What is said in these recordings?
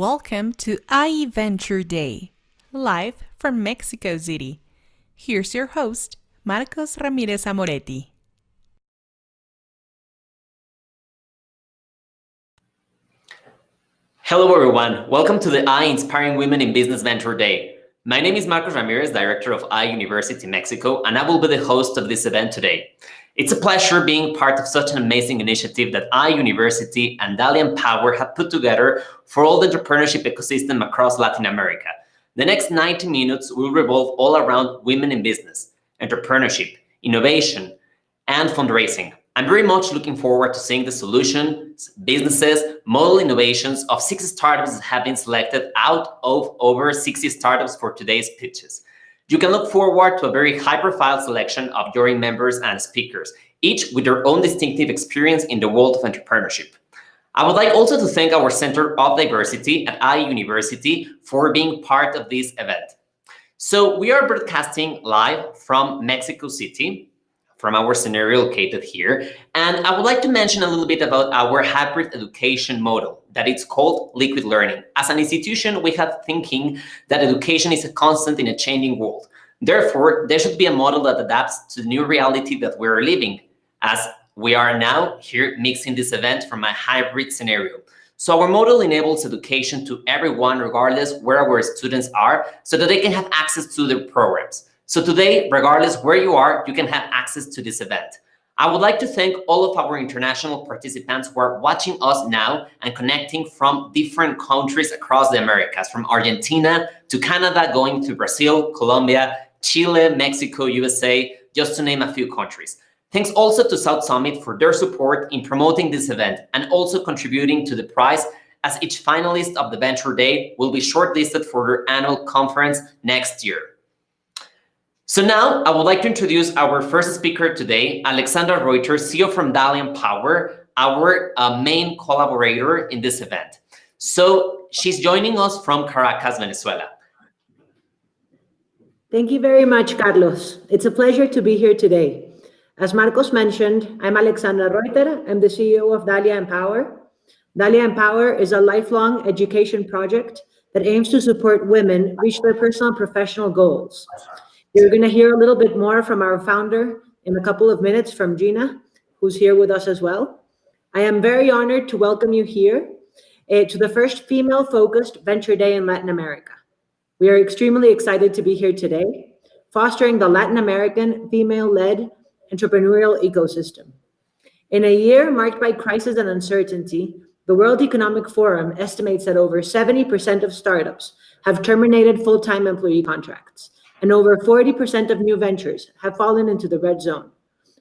Welcome to IE Venture Day, live from Mexico City. Here's your host, Marcos Ramirez Amoretti. Hello everyone, welcome to the I Inspiring Women in Business Venture Day. My name is Marcos Ramirez, Director of I University Mexico, and I will be the host of this event today. It's a pleasure being part of such an amazing initiative that I University and Dalia Power have put together for all the entrepreneurship ecosystem across Latin America. The next 90 minutes will revolve all around women in business, entrepreneurship, innovation, and fundraising. I'm very much looking forward to seeing the solutions, businesses, model innovations of 6 startups that have been selected out of over 60 startups for today's pitches. You can look forward to a very high-profile selection of jury members and speakers, each with their own distinctive experience in the world of entrepreneurship. I would like also to thank our Center of Diversity at I University for being part of this event. So we are broadcasting live from Mexico City, from our scenario located here. And I would like to mention a little bit about our hybrid education model, that it's called liquid learning. As an institution, we have thinking that education is a constant in a changing world. Therefore, there should be a model that adapts to the new reality that we're living, as we are now here mixing this event from a hybrid scenario. So our model enables education to everyone, regardless where our students are, so that they can have access to the programs. So today, regardless where you are, you can have access to this event. I would like to thank all of our international participants who are watching us now and connecting from different countries across the Americas, from Argentina to Canada, going to Brazil, Colombia, Chile, Mexico, USA, just to name a few countries. Thanks also to South Summit for their support in promoting this event and also contributing to the prize, as each finalist of the Venture Day will be shortlisted for their annual conference next year. So now I would like to introduce our first speaker today, Alexandra Reuter, CEO from Dalia Power, our main collaborator in this event. So she's joining us from Caracas, Venezuela. Thank you very much, Carlos. It's a pleasure to be here today. As Marcos mentioned, I'm Alexandra Reuter. I'm the CEO of Dalia Power. Dalia Power is a lifelong education project that aims to support women reach their personal and professional goals. You're going to hear a little bit more from our founder in a couple of minutes, from Gina, who's here with us as well. I am very honored to welcome you here to the first female-focused Venture Day in Latin America. We are extremely excited to be here today, fostering the Latin American female-led entrepreneurial ecosystem. In a year marked by crisis and uncertainty, the World Economic Forum estimates that over 70% of startups have terminated full-time employee contracts, and over 40% of new ventures have fallen into the red zone,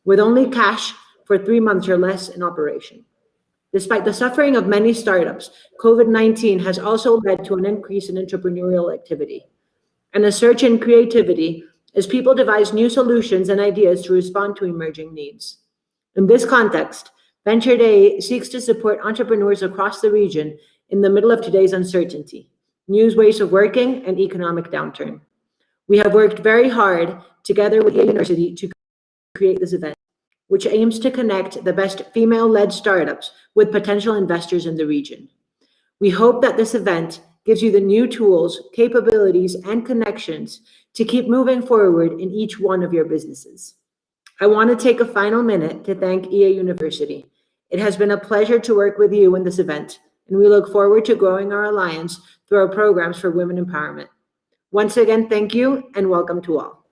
with only cash for 3 months or less in operation. Despite the suffering of many startups, COVID-19 has also led to an increase in entrepreneurial activity and a surge in creativity as people devise new solutions and ideas to respond to emerging needs. In this context, Venture Day seeks to support entrepreneurs across the region in the middle of today's uncertainty, new ways of working, and economic downturn. We have worked very hard together with the university to create this event, which aims to connect the best female-led startups with potential investors in the region. We hope that this event gives you the new tools, capabilities, and connections to keep moving forward in each one of your businesses. I want to take a final minute to thank EA University. It has been a pleasure to work with you in this event, and we look forward to growing our alliance through our programs for women empowerment. Once again, thank you and welcome to all.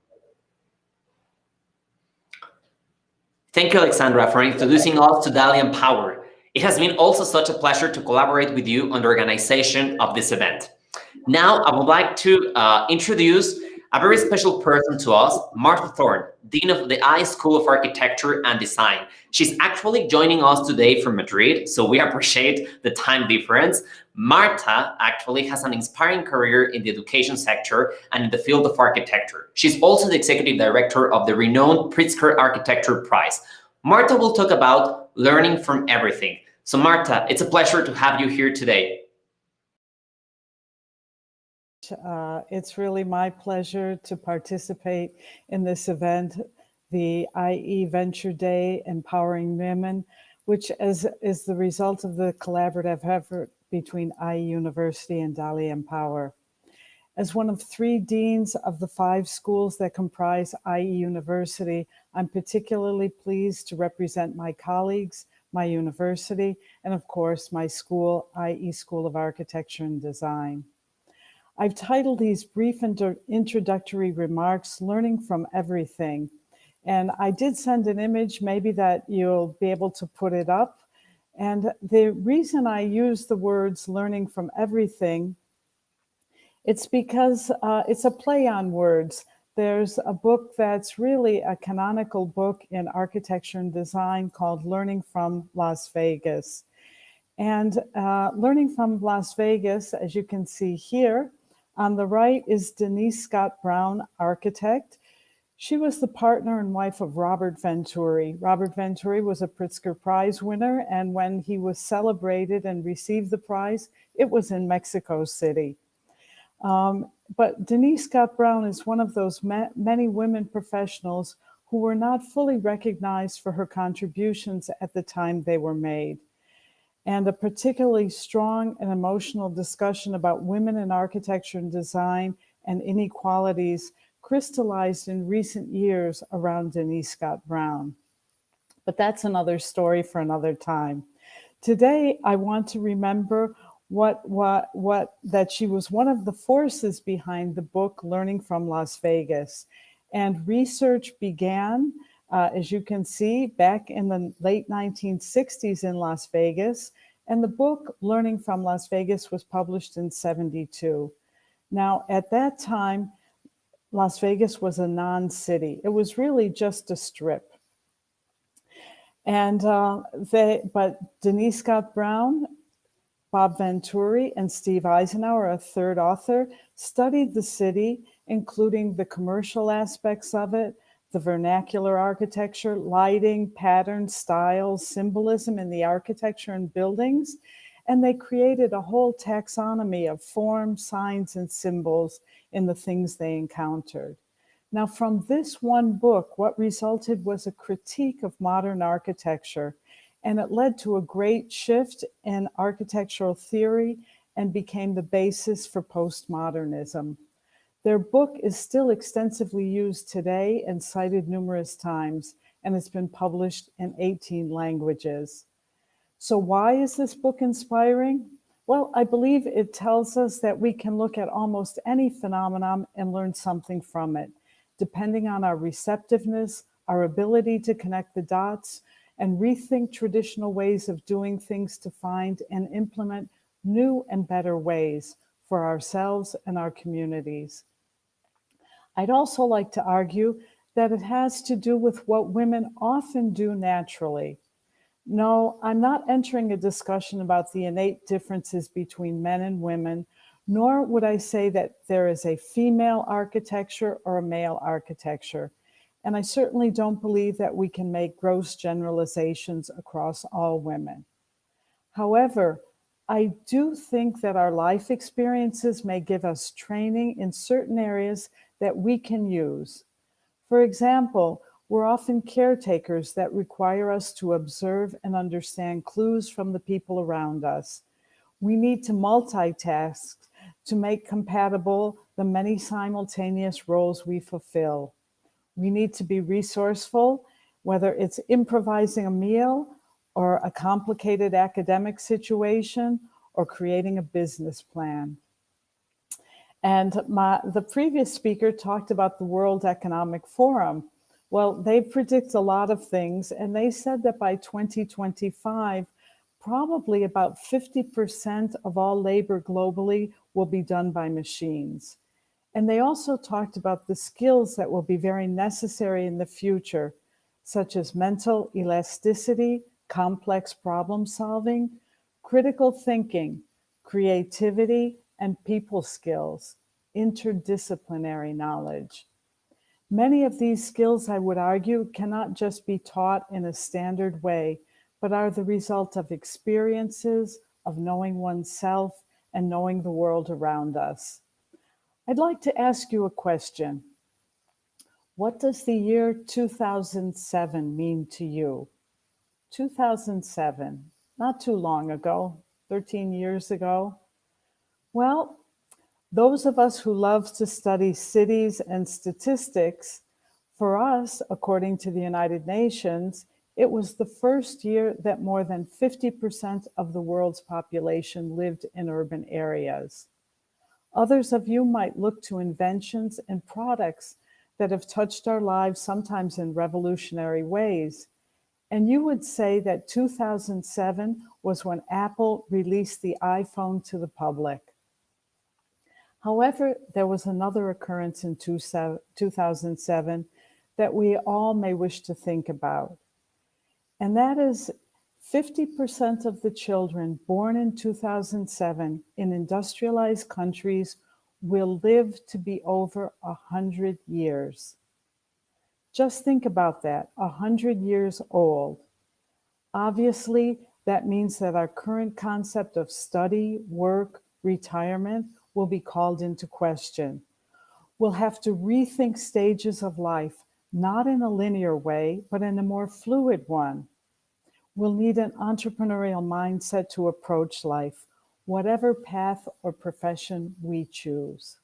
Thank you, Alexandra, for introducing us to Dalia Power. It has been also such a pleasure to collaborate with you on the organization of this event. Now, I would like to introduce a very special person to us, Martha Thorne, Dean of the I School of Architecture and Design. She's actually joining us today from Madrid, so we appreciate the time difference. Martha actually has an inspiring career in the education sector and in the field of architecture. She's also the executive director of the renowned Pritzker Architecture Prize. Martha will talk about learning from everything. So Martha, it's a pleasure to have you here today. It's really my pleasure to participate in this event, the IE Venture Day Empowering Women, which is the result of the collaborative effort between IE University and Dalia Empower. As one of 3 deans of the 5 schools that comprise IE University, I'm particularly pleased to represent my colleagues, my university, and of course, my school, IE School of Architecture and Design. I've titled these brief introductory remarks, Learning from Everything. And I did send an image, maybe that you'll be able to put it up. And the reason I use the words learning from everything, it's because it's a play on words. There's a book that's really a canonical book in architecture and design called Learning from Las Vegas. And Learning from Las Vegas, as you can see here, on the right is Denise Scott Brown, architect. She was the partner and wife of Robert Venturi. Robert Venturi was a Pritzker Prize winner, and when he was celebrated and received the prize, it was in Mexico City. But Denise Scott Brown is one of those many women professionals who were not fully recognized for her contributions at the time they were made. And a particularly strong and emotional discussion about women in architecture and design and inequalities crystallized in recent years around Denise Scott Brown. But that's another story for another time. Today, I want to remember that she was one of the forces behind the book Learning from Las Vegas. And research began, as you can see, back in the late 1960s in Las Vegas. And the book Learning from Las Vegas was published in 1972. Now, at that time, Las Vegas was a non-city. It was really just a strip. And but Denise Scott Brown, Bob Venturi, and Steve Eisenhower, a third author, studied the city, including the commercial aspects of it, the vernacular architecture, lighting, patterns, styles, symbolism in the architecture and buildings, and they created a whole taxonomy of forms, signs, and symbols in the things they encountered. Now, from this one book, what resulted was a critique of modern architecture, and it led to a great shift in architectural theory and became the basis for postmodernism. Their book is still extensively used today and cited numerous times, and it's been published in 18 languages. So why is this book inspiring? Well, I believe it tells us that we can look at almost any phenomenon and learn something from it, depending on our receptiveness, our ability to connect the dots, and rethink traditional ways of doing things to find and implement new and better ways for ourselves and our communities. I'd also like to argue that it has to do with what women often do naturally. No, I'm not entering a discussion about the innate differences between men and women, nor would I say that there is a female architecture or a male architecture. And I certainly don't believe that we can make gross generalizations across all women. However, I do think that our life experiences may give us training in certain areas that we can use. For example, we're often caretakers that require us to observe and understand clues from the people around us. We need to multitask to make compatible the many simultaneous roles we fulfill. We need to be resourceful, whether it's improvising a meal or a complicated academic situation or creating a business plan. And the previous speaker talked about the World Economic Forum. Well, they predict a lot of things, and they said that by 2025, probably about 50% of all labor globally will be done by machines. And they also talked about the skills that will be very necessary in the future, such as mental elasticity, complex problem solving, critical thinking, creativity, and people skills, interdisciplinary knowledge. Many of these skills, I would argue, cannot just be taught in a standard way, but are the result of experiences, of knowing oneself, and knowing the world around us. I'd like to ask you a question. What does the year 2007 mean to you? 2007, not too long ago, 13 years ago? Well, those of us who love to study cities and statistics, for us, according to the United Nations, it was the first year that more than 50% of the world's population lived in urban areas. Others of you might look to inventions and products that have touched our lives, sometimes in revolutionary ways. And you would say that 2007 was when Apple released the iPhone to the public. However, there was another occurrence in 2007 that we all may wish to think about. And that is 50% of the children born in 2007 in industrialized countries will live to be over 100 years. Just think about that, 100 years old. Obviously, that means that our current concept of study, work, retirement will be called into question. We'll have to rethink stages of life, not in a linear way, but in a more fluid one. We'll need an entrepreneurial mindset to approach life, whatever path or profession we choose.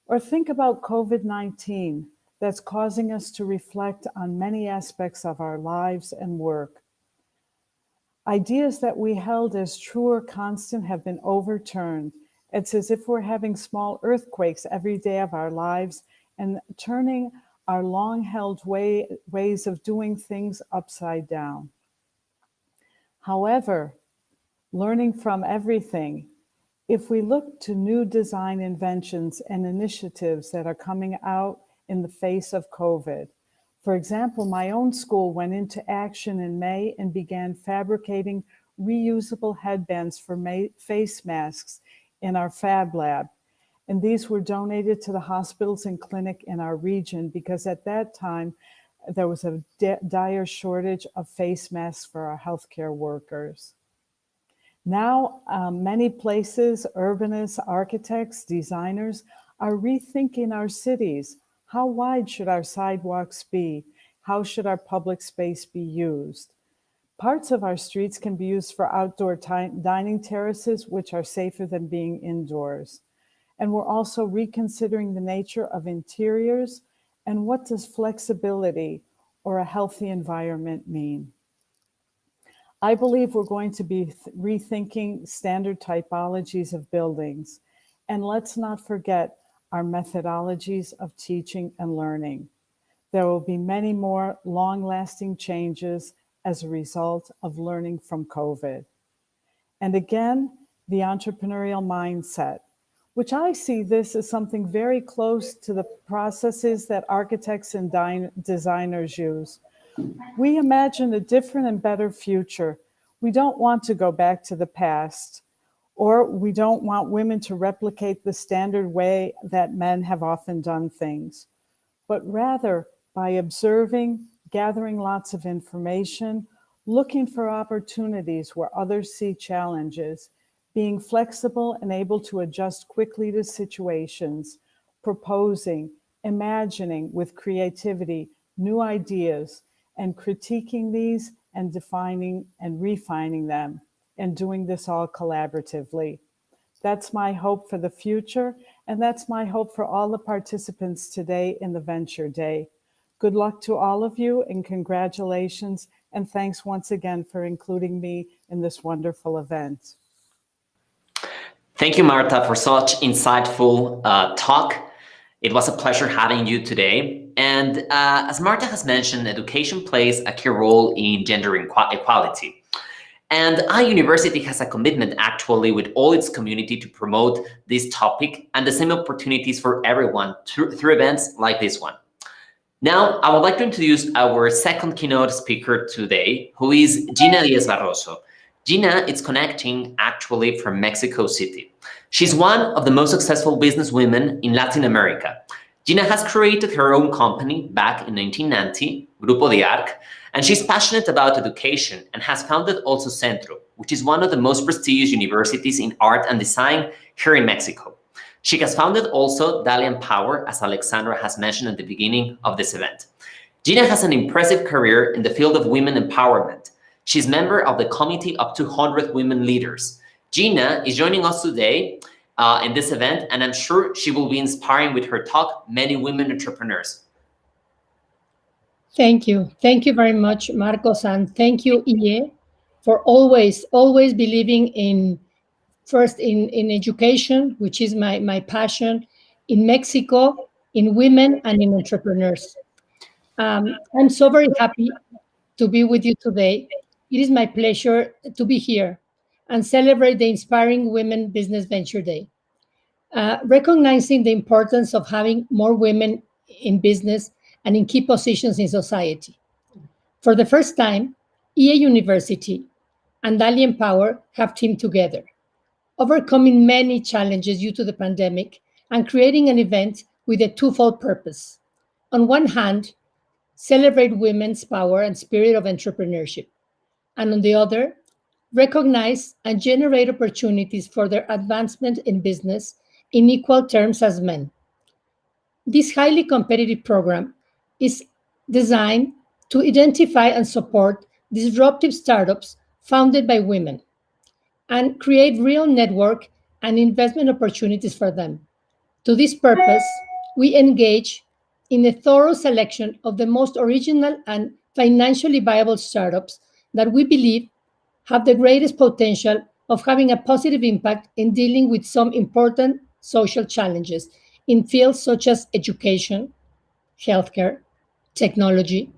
Or think about COVID-19 that's causing us to reflect on many aspects of our lives and work. Ideas that we held as true or constant have been overturned. It's as if we're having small earthquakes every day of our lives and turning our long-held ways of doing things upside down. However, learning from everything, if we look to new design inventions and initiatives that are coming out in the face of COVID. For example, my own school went into action in May and began fabricating reusable headbands for face masks in our Fab Lab. And these were donated to the hospitals and clinic in our region because at that time, there was a dire shortage of face masks for our healthcare workers. Now, many places, urbanists, architects, designers are rethinking our cities. How wide should our sidewalks be? How should our public space be used? Parts of our streets can be used for outdoor dining terraces, which are safer than being indoors. And we're also reconsidering the nature of interiors and what does flexibility or a healthy environment mean? I believe we're going to be rethinking standard typologies of buildings. And let's not forget our methodologies of teaching and learning. There will be many more long-lasting changes as a result of learning from COVID. And again, the entrepreneurial mindset, which I see this as something very close to the processes that architects and designers use. We imagine a different and better future. We don't want to go back to the past, or we don't want women to replicate the standard way that men have often done things, but rather by observing, gathering lots of information, looking for opportunities where others see challenges, being flexible and able to adjust quickly to situations, proposing, imagining with creativity, new ideas, and critiquing these and defining and refining them, and doing this all collaboratively. That's my hope for the future, and that's my hope for all the participants today in the Venture Day. Good luck to all of you, and congratulations, and thanks once again for including me in this wonderful event. Thank you, Marta, for such insightful talk. It was a pleasure having you today. And as Marta has mentioned, education plays a key role in gender equality. And our university has a commitment actually with all its community to promote this topic and the same opportunities for everyone through events like this one. Now, I would like to introduce our second keynote speaker today, who is Gina Diaz-Barroso. Gina is connecting actually from Mexico City. She's one of the most successful businesswomen in Latin America. Gina has created her own company back in 1990, Grupo de Arc, and she's passionate about education and has founded also Centro, which is one of the most prestigious universities in art and design here in Mexico. She has founded also Dalia Power, as Alexandra has mentioned at the beginning of this event. Gina has an impressive career in the field of women empowerment. She's member of the committee of 200 women leaders. Gina is joining us today in this event, and I'm sure she will be inspiring with her talk many women entrepreneurs. Thank you. Thank you very much, Marcos, and thank you, IE, for always believing in education, which is my passion, in Mexico, in women, and in entrepreneurs. I'm so very happy to be with you today. It is my pleasure to be here and celebrate the Inspiring Women Business Venture Day. Recognizing the importance of having more women in business and in key positions in society. For the first time, EA University and Dalia Empower have teamed together, overcoming many challenges due to the pandemic and creating an event with a twofold purpose. On one hand, celebrate women's power and spirit of entrepreneurship, and on the other, recognize and generate opportunities for their advancement in business in equal terms as men. This highly competitive program is designed to identify and support disruptive startups founded by women and create real network and investment opportunities for them. To this purpose, we engage in a thorough selection of the most original and financially viable startups that we believe have the greatest potential of having a positive impact in dealing with some important social challenges in fields such as education, healthcare, technology,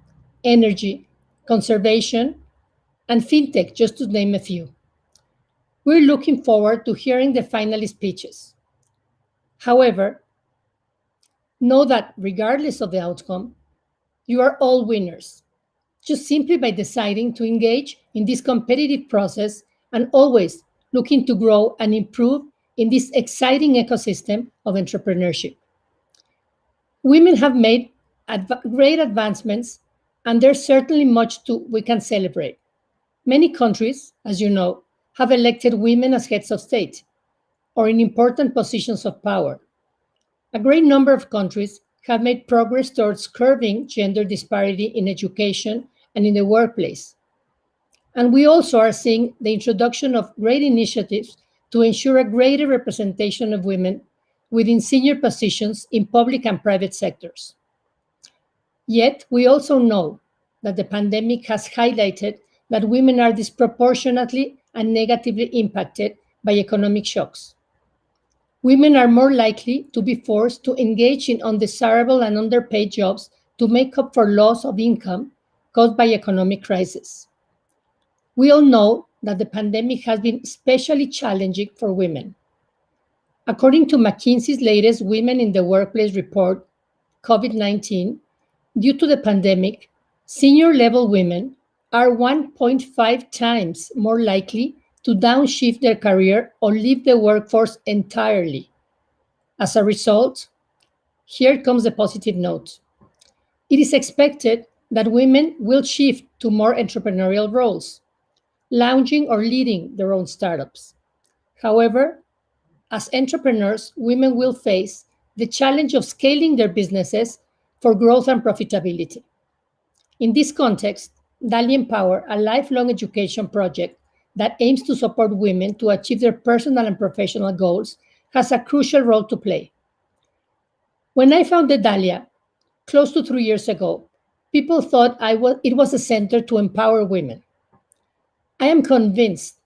energy, conservation, and fintech, just to name a few. We're looking forward to hearing the finalist pitches. However, know that regardless of the outcome, you are all winners, just simply by deciding to engage in this competitive process and always looking to grow and improve in this exciting ecosystem of entrepreneurship. Women have made great advancements, and there's certainly much we can celebrate. Many countries, as you know, have elected women as heads of state or in important positions of power. A great number of countries have made progress towards curbing gender disparity in education and in the workplace. And we also are seeing the introduction of great initiatives to ensure a greater representation of women within senior positions in public and private sectors. Yet, we also know that the pandemic has highlighted that women are disproportionately and negatively impacted by economic shocks. Women are more likely to be forced to engage in undesirable and underpaid jobs to make up for loss of income caused by economic crisis. We all know that the pandemic has been especially challenging for women. According to McKinsey's latest Women in the Workplace report, COVID-19, due to the pandemic, senior-level women are 1.5 times more likely to downshift their career or leave the workforce entirely. As a result, here comes the positive note. It is expected that women will shift to more entrepreneurial roles, launching or leading their own startups. However, as entrepreneurs, women will face the challenge of scaling their businesses for growth and profitability. In this context, Dalia Empower, a lifelong education project that aims to support women to achieve their personal and professional goals, has a crucial role to play. When I founded Dalia, close to 3 years ago, people thought it was a center to empower women. I am convinced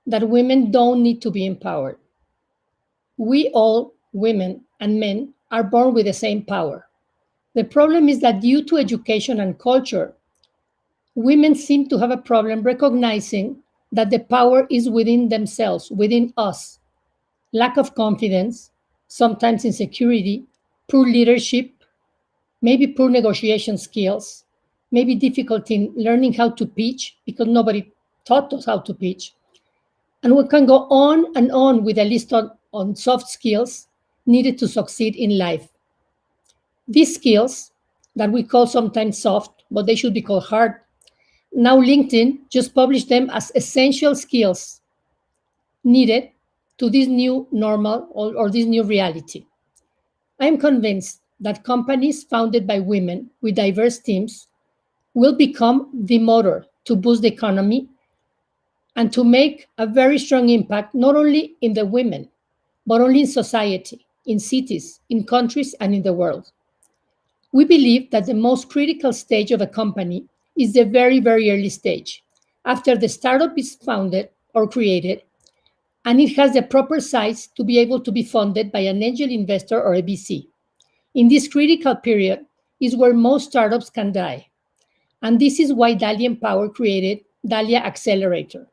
that women don't need to be empowered. We all, women and men, are born with the same power. The problem is that due to education and culture, women seem to have a problem recognizing that the power is within themselves, within us. Lack of confidence, sometimes insecurity, poor leadership, maybe poor negotiation skills, maybe difficulty in learning how to pitch because nobody taught us how to pitch. And we can go on and on with a list on soft skills needed to succeed in life. These skills that we call sometimes soft, but they should be called hard. Now LinkedIn just published them as essential skills needed to this new normal or this new reality. I am convinced that companies founded by women with diverse teams will become the motor to boost the economy and to make a very strong impact, not only in the women, but only in society, in cities, in countries, and in the world. We believe that the most critical stage of a company is the very, very early stage, after the startup is founded or created, and it has the proper size to be able to be funded by an angel investor or a VC. In this critical period is where most startups can die. And this is why Dalia Empower created Dalia Accelerator.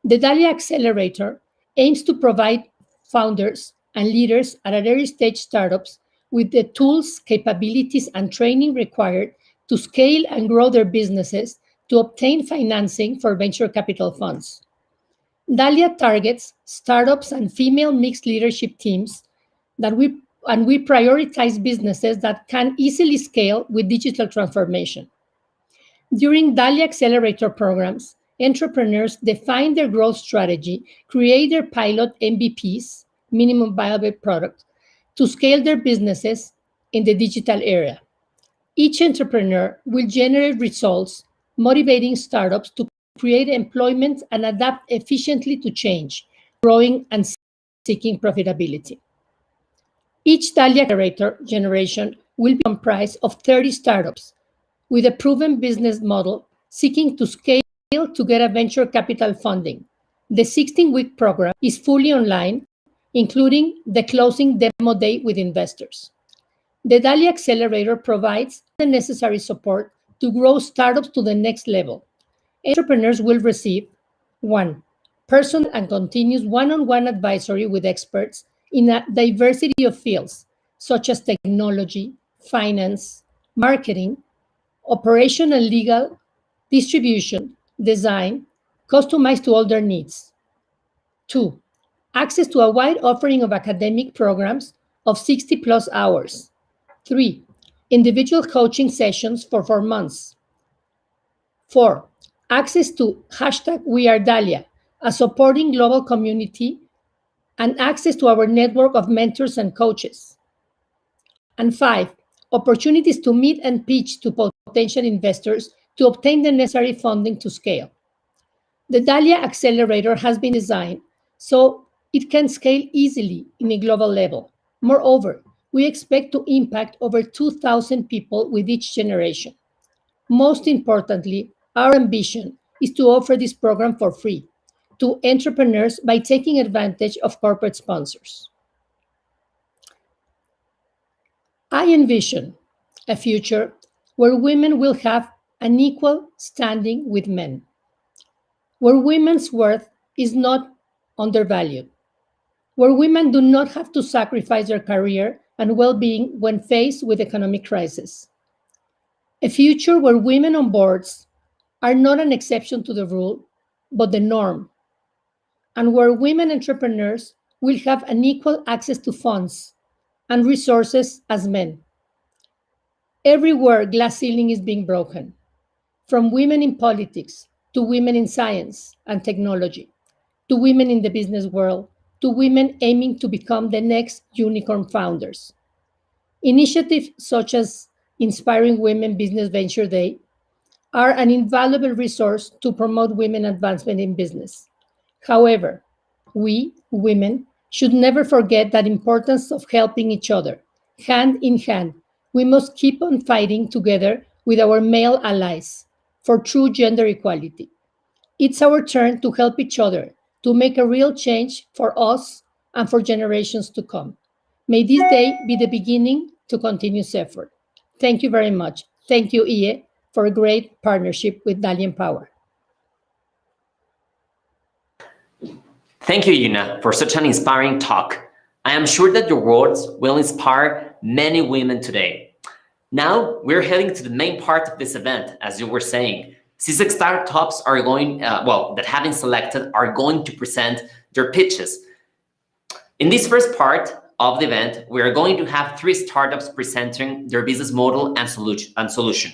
The Dalia Accelerator aims to provide founders and leaders at early stage startups with the tools, capabilities, and training required to scale and grow their businesses to obtain financing for venture capital funds. Dalia targets startups and female mixed leadership teams we prioritize businesses that can easily scale with digital transformation. During Dalia Accelerator programs, entrepreneurs define their growth strategy, create their pilot MVPs, minimum viable product, to scale their businesses in the digital era. Each entrepreneur will generate results, motivating startups to create employment and adapt efficiently to change, growing and seeking profitability. Each Dalia Accelerator generation will be comprised of 30 startups with a proven business model seeking to scale to get a venture capital funding. The 16-week program is fully online, including the closing demo day with investors. The Dalia Accelerator provides the necessary support to grow startups to the next level. Entrepreneurs will receive 1. Personal and continuous one-on-one advisory with experts in a diversity of fields, such as technology, finance, marketing, operation and legal, distribution, design, customized to all their needs. 2. Access to a wide offering of academic programs of 60+ hours. 3. Individual coaching sessions for 4 months. 4. Access to #WeAreDalia, a supporting global community, and access to our network of mentors and coaches. And 5, opportunities to meet and pitch to potential investors to obtain the necessary funding to scale. The Dalia Accelerator has been designed so it can scale easily in a global level. Moreover, we expect to impact over 2,000 people with each generation. Most importantly, our ambition is to offer this program for free to entrepreneurs by taking advantage of corporate sponsors. I envision a future where women will have an equal standing with men, where women's worth is not undervalued, where women do not have to sacrifice their career and well-being when faced with economic crisis. A future where women on boards are not an exception to the rule, but the norm, and where women entrepreneurs will have an equal access to funds and resources as men. Everywhere glass ceiling is being broken, from women in politics, to women in science and technology, to women in the business world, to women aiming to become the next unicorn founders. Initiatives such as Inspiring Women Business Venture Day are an invaluable resource to promote women advancement in business. However, we, women, should never forget that importance of helping each other. Hand in hand, we must keep on fighting together with our male allies for true gender equality. It's our turn to help each other, to make a real change for us and for generations to come. May this day be the beginning to continuous effort. Thank you very much. Thank you, IE, for a great partnership with Dalia Empower. Thank you, Yuna, for such an inspiring talk. I am sure that your words will inspire many women today. Now, we're heading to the main part of this event, as you were saying. CISEC startups are that have been selected are going to present their pitches. In this first part of the event, we are going to have 3 startups presenting their business model and solution.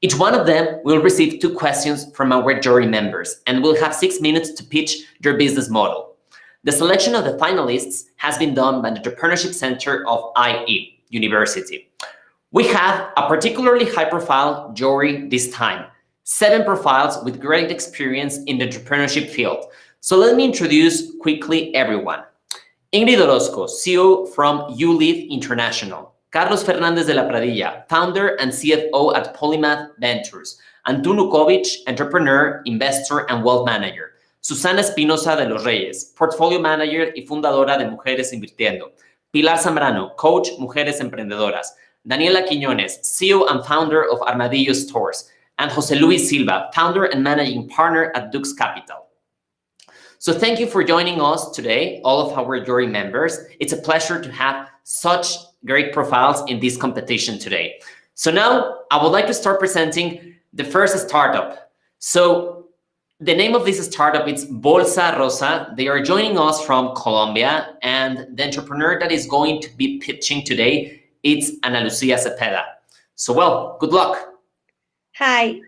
Each one of them will receive 2 questions from our jury members and will have 6 minutes to pitch their business model. The selection of the finalists has been done by the Entrepreneurship Center of IE University. We have a particularly high-profile jury this time, 7 profiles with great experience in the entrepreneurship field. So let me introduce quickly everyone. Ingrid Orozco, CEO from YouLive International. Carlos Fernandez de la Pradilla, founder and CFO at Polymath Ventures. Antun Ukovic, entrepreneur, investor, and wealth manager. Susana Espinosa de los Reyes, portfolio manager y fundadora de Mujeres Invirtiendo. Pilar Zambrano, coach, Mujeres Emprendedoras. Daniela Quiñones, CEO and founder of Armadillo Stores. And Jose Luis Silva, founder and managing partner at Dux Capital. So thank you for joining us today, all of our jury members. It's a pleasure to have such great profiles in this competition today. So now I would like to start presenting the first startup. So the name of this startup is Bolsa Rosa. They are joining us from Colombia, and the entrepreneur that is going to be pitching today, it's Ana Lucia Cepeda. So well, good luck. Hi,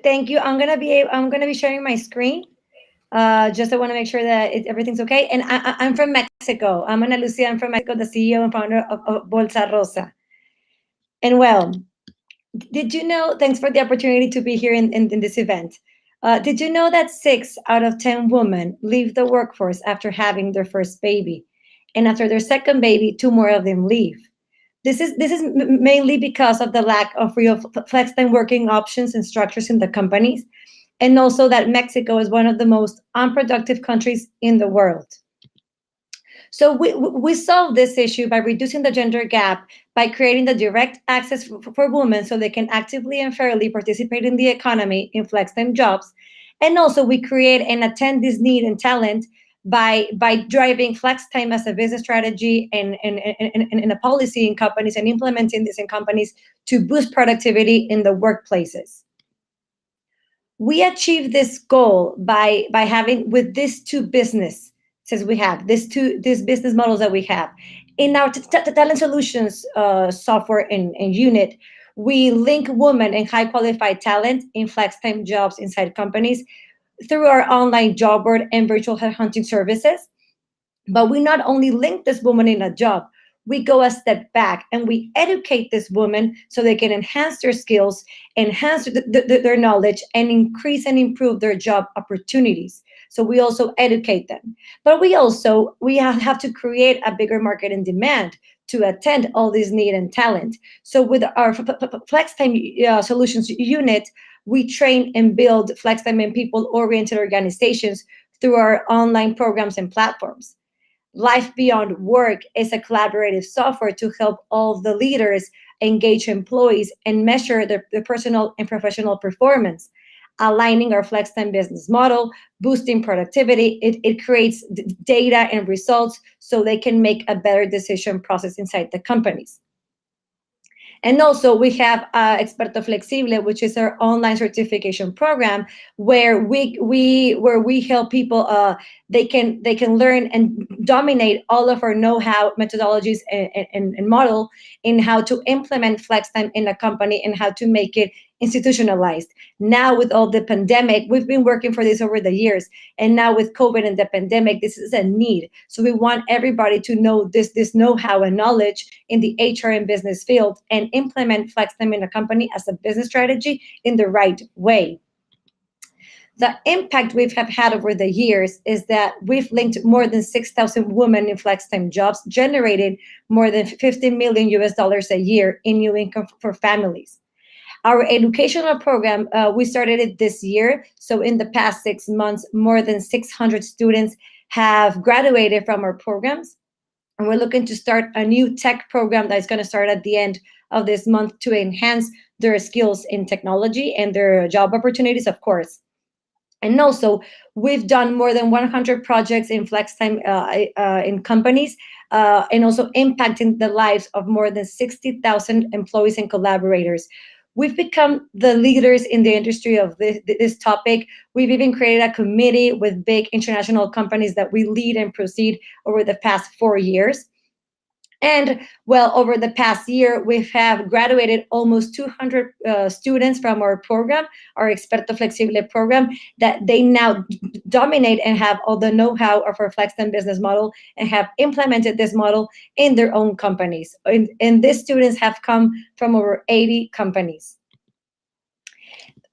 thank you. I'm gonna be sharing my screen. Just I want to make sure that everything's okay. And I'm from Mexico. I'm Ana Lucia. I'm from Mexico, the CEO and founder of Bolsa Rosa. And well, did you know? Thanks for the opportunity to be here in this event. Did you know that 6 out of 10 women leave the workforce after having their first baby, and after their second baby, 2 more of them leave? This is mainly because of the lack of real flex time working options and structures in the companies, and also that Mexico is one of the most unproductive countries in the world. So we solve this issue by reducing the gender gap, by creating the direct access for women so they can actively and fairly participate in the economy in flex time jobs. And also we create and attend this need and talent by driving flex time as a business strategy and a policy in companies, and implementing this in companies to boost productivity in the workplaces. We achieve this goal by having, with these 2 businesses we have, these business models that we have. In our talent solutions software and unit, we link women and high qualified talent in flex time jobs inside companies through our online job board and virtual headhunting services. But we not only link this woman in a job, we go a step back and we educate this woman so they can enhance their skills, enhance their knowledge, and increase and improve their job opportunities. So we also educate them. But we have to create a bigger market and demand to attend all these need and talent. So with our Flex Time Solutions unit, we train and build flex time and people-oriented organizations through our online programs and platforms. Life Beyond Work is a collaborative software to help all the leaders engage employees and measure their personal and professional performance, aligning our flex time business model, boosting productivity. It creates data and results so they can make a better decision process inside the companies. And also we have Experto Flexible, which is our online certification program where we help people, they can learn and dominate all of our know-how, methodologies, and model in how to implement flex time in a company and how to make it institutionalized. Now with all the pandemic, we've been working for this over the years, and now with COVID and the pandemic, this is a need. So we want everybody to know this know-how and knowledge in the HR and business field and implement flex time in a company as a business strategy in the right way. The impact we've had over the years is that we've linked more than 6,000 women in flex time jobs, generated more than $50 million a year in new income for families. Our educational program, we started it this year. So in the past 6 months, more than 600 students have graduated from our programs. And we're looking to start a new tech program that's going to start at the end of this month to enhance their skills in technology and their job opportunities, of course. And also, we've done more than 100 projects in flex time in companies, and also impacting the lives of more than 60,000 employees and collaborators. We've become the leaders in the industry of this topic. We've even created a committee with big international companies that we lead and proceed over the past 4 years. And well, over the past year, we have graduated almost 200 students from our program, our Experto Flexible program, that they now dominate and have all the know-how of our flex time business model and have implemented this model in their own companies. And these students have come from over 80 companies.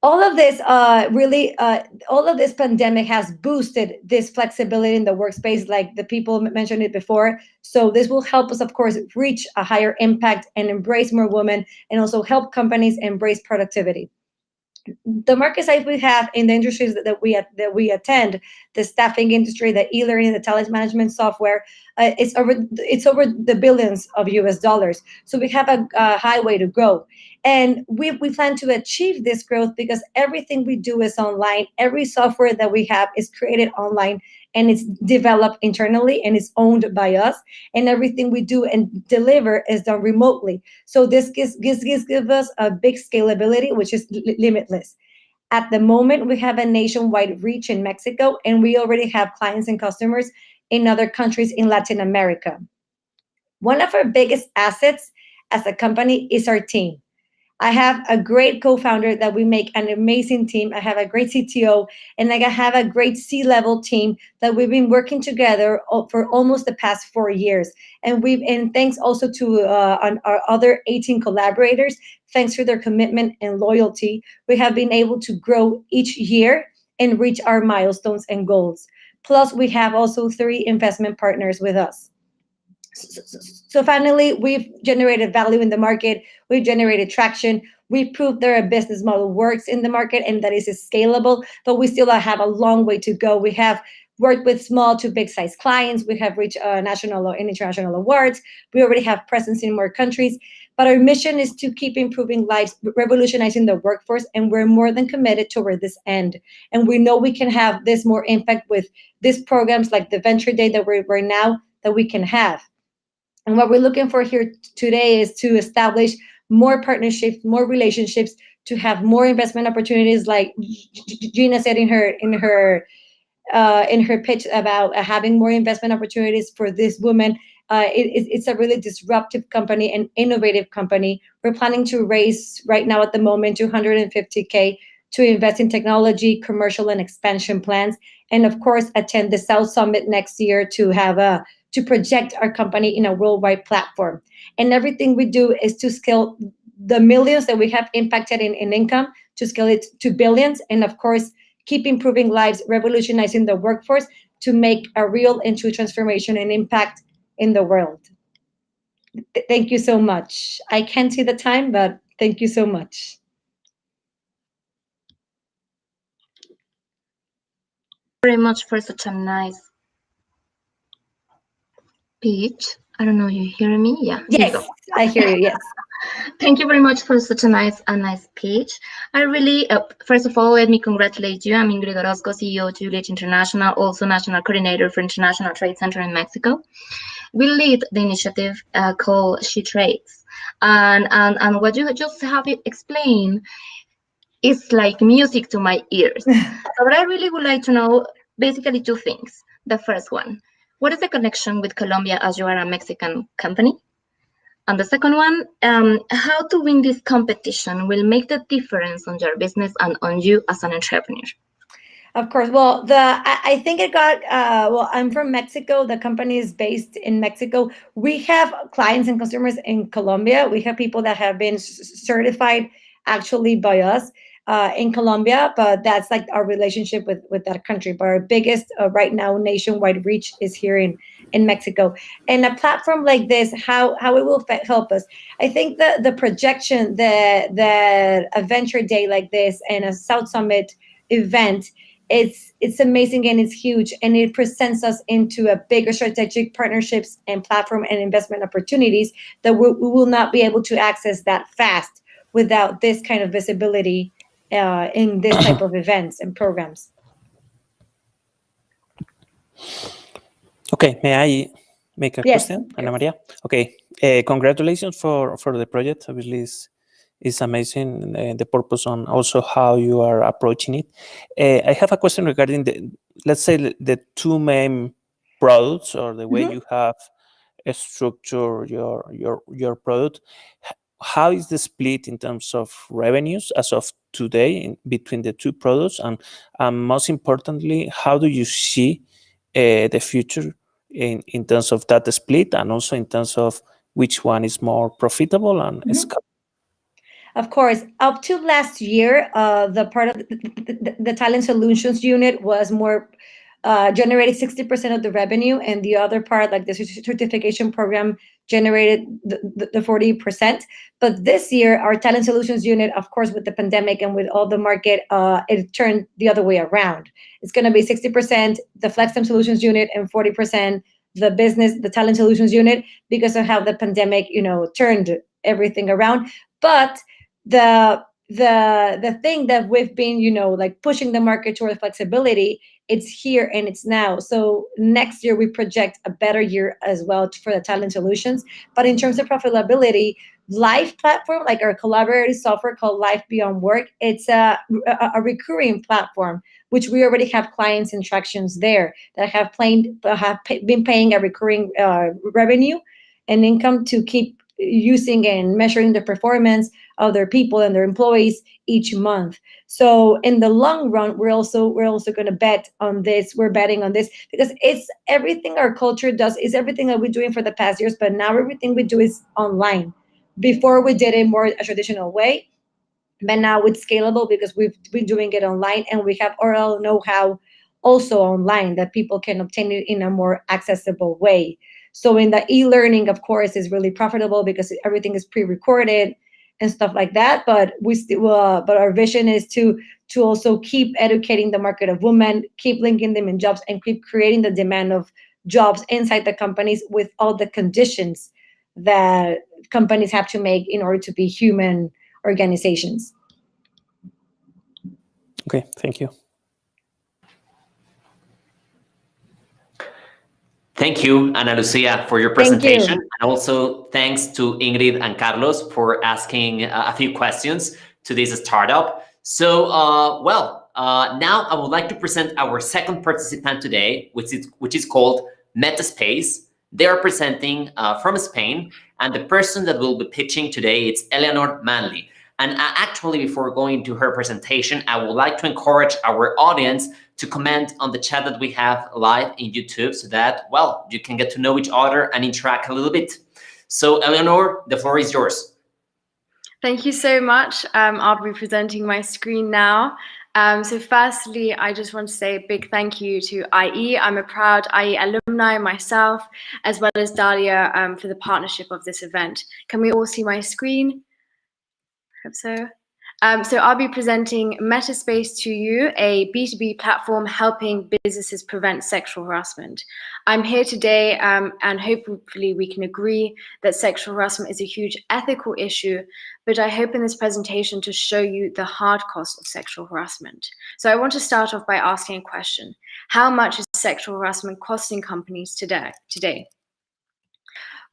all of this all of this pandemic has boosted this flexibility in the workspace, like the people mentioned it before. So this will help us, of course, reach a higher impact and embrace more women, and also help companies embrace productivity. The market size we have in the industries that we attend, the staffing industry, the e-learning, the talent management software, it's over the billions of US dollars. So we have a high way to grow. And we plan to achieve this growth because everything we do is online. Every software that we have is created online, and it's developed internally, and it's owned by us. And everything we do and deliver is done remotely. So this gives us a big scalability, which is limitless. At the moment, we have a nationwide reach in Mexico, and we already have clients and customers in other countries in Latin America. One of our biggest assets as a company is our team. I have a great co-founder that we make an amazing team. I have a great CTO, and I have a great C-level team that we've been working together for almost the past 4 years. And thanks also to our other 18 collaborators, thanks to their commitment and loyalty, we have been able to grow each year and reach our milestones and goals. Plus, we have also 3 investment partners with us. So finally, we've generated value in the market. We've generated traction. We've proved that our business model works in the market and that it is scalable, but we still have a long way to go. We have worked with small to big size clients. We have reached national and international awards. We already have presence in more countries, but our mission is to keep improving lives, revolutionizing the workforce, and we're more than committed toward this end. And we know we can have this more impact with these programs like the Venture Day that we're now that we can have. And what we're looking for here today is to establish more partnerships, more relationships, to have more investment opportunities, like Gina said in her pitch about having more investment opportunities for this woman. It's a really disruptive company, an innovative company. We're planning to raise right now at the moment $250K to invest in technology, commercial, and expansion plans, and of course attend the South Summit next year to project our company in a worldwide platform. And everything we do is to scale the millions that we have impacted in income, to scale it to billions, and of course, keep improving lives, revolutionizing the workforce to make a real and true transformation and impact in the world. Thank you so much. I can't see the time, but thank you so much. Very much for such a nice speech. I don't know, you hear me? Yeah. Yes, I hear you. Yes. Thank you very much for such a nice speech. I really, first of all, let me congratulate you. I'm Ingrid Orozco, CEO of Juliet International, also National Coordinator for International Trade Center in Mexico. We lead the initiative called She Trades. And what you just have explained is like music to my ears. So what I really would like to know, basically 2 things. The first one, what is the connection with Colombia as you are a Mexican company? And the second one, how to win this competition will make the difference on your business and on you as an entrepreneur. Of course. Well, I think it got, I'm from Mexico. The company is based in Mexico. We have clients and customers in Colombia. We have people that have been certified actually by us in Colombia, but that's like our relationship with that country. But our biggest right now nationwide reach is here in Mexico. And a platform like this, how it will help us. I think the projection that a venture day like this and a South Summit event, it's amazing and it's huge, and it presents us into a bigger strategic partnerships and platform and investment opportunities that we will not be able to access that fast without this kind of visibility in this type of events and programs. Okay, may I make a Yes. question, Ana Maria? Okay, congratulations for the project. Obviously, it's amazing, the purpose on also how you are approaching it. I have a question regarding let's say the 2 main products, or the way you have structured your product. How is the split in terms of revenues as of today between the 2 products, and most importantly, how do you see the future in terms of that split, and also in terms of which one is more profitable and scalable? of course, up to last year, the part of the talent solutions unit was more generated 60% of the revenue, and the other part, like the certification program, generated the 40%. But this year, our talent solutions unit, of course, with the pandemic and with all the market, it turned the other way around. It's going to be 60% the flex time solutions unit and 40% the talent solutions unit, because of how the pandemic, turned everything around. But the thing that we've been, like pushing the market toward flexibility, it's here and it's now. So next year we project a better year as well for the talent solutions. But in terms of profitability, Life platform, like our collaborative software called Life Beyond Work, it's a recurring platform, which we already have clients and tractions there that have been paying a recurring revenue and income to keep using and measuring the performance of their people and their employees each month. So in the long run, we're also going to bet on this. We're betting on this because it's everything our culture does, is everything that we're doing for the past years, but now everything we do is online. Before we did it more a traditional way, but now it's scalable because we've been doing it online and we have oral know-how also online that people can obtain it in a more accessible way. So in the e-learning, of course, is really profitable because everything is pre-recorded and stuff like that. But but our vision is to also keep educating the market of women, keep linking them in jobs, and keep creating the demand of jobs inside the companies with all the conditions that companies have to make in order to be human organizations. Okay, thank you. Thank you, Ana Lucia, for your presentation. And also thanks to Ingrid and Carlos for asking a few questions to this startup. So, now I would like to present our second participant today, which is called Metaspace. They are presenting from Spain, and the person that will be pitching today is Eleanor Manley. And actually, before going to her presentation, I would like to encourage our audience to comment on the chat that we have live in YouTube so that, you can get to know each other and interact a little bit. So, Eleanor, the floor is yours. Thank you so much. I'll be presenting my screen now. So firstly, I just want to say a big thank you to IE. I'm a proud IE alumni myself, as well as Dalia for the partnership of this event. Can we all see my screen? Hope so. So I'll be presenting Metaspace to you, a B2B platform helping businesses prevent sexual harassment. I'm here today and hopefully we can agree that sexual harassment is a huge ethical issue, but I hope in this presentation to show you the hard cost of sexual harassment. So I want to start off by asking a question. How much is sexual harassment costing companies today?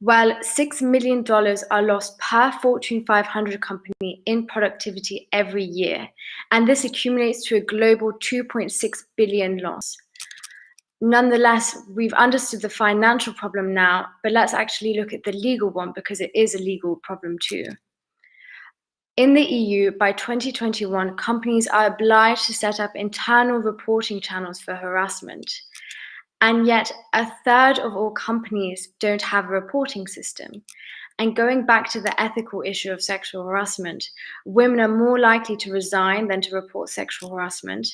Well, $6 million are lost per Fortune 500 company in productivity every year, and this accumulates to a global 2.6 billion loss. Nonetheless, we've understood the financial problem now, but let's actually look at the legal one because it is a legal problem too. In the EU, by 2021, companies are obliged to set up internal reporting channels for harassment. And yet, a third of all companies don't have a reporting system. And going back to the ethical issue of sexual harassment, women are more likely to resign than to report sexual harassment.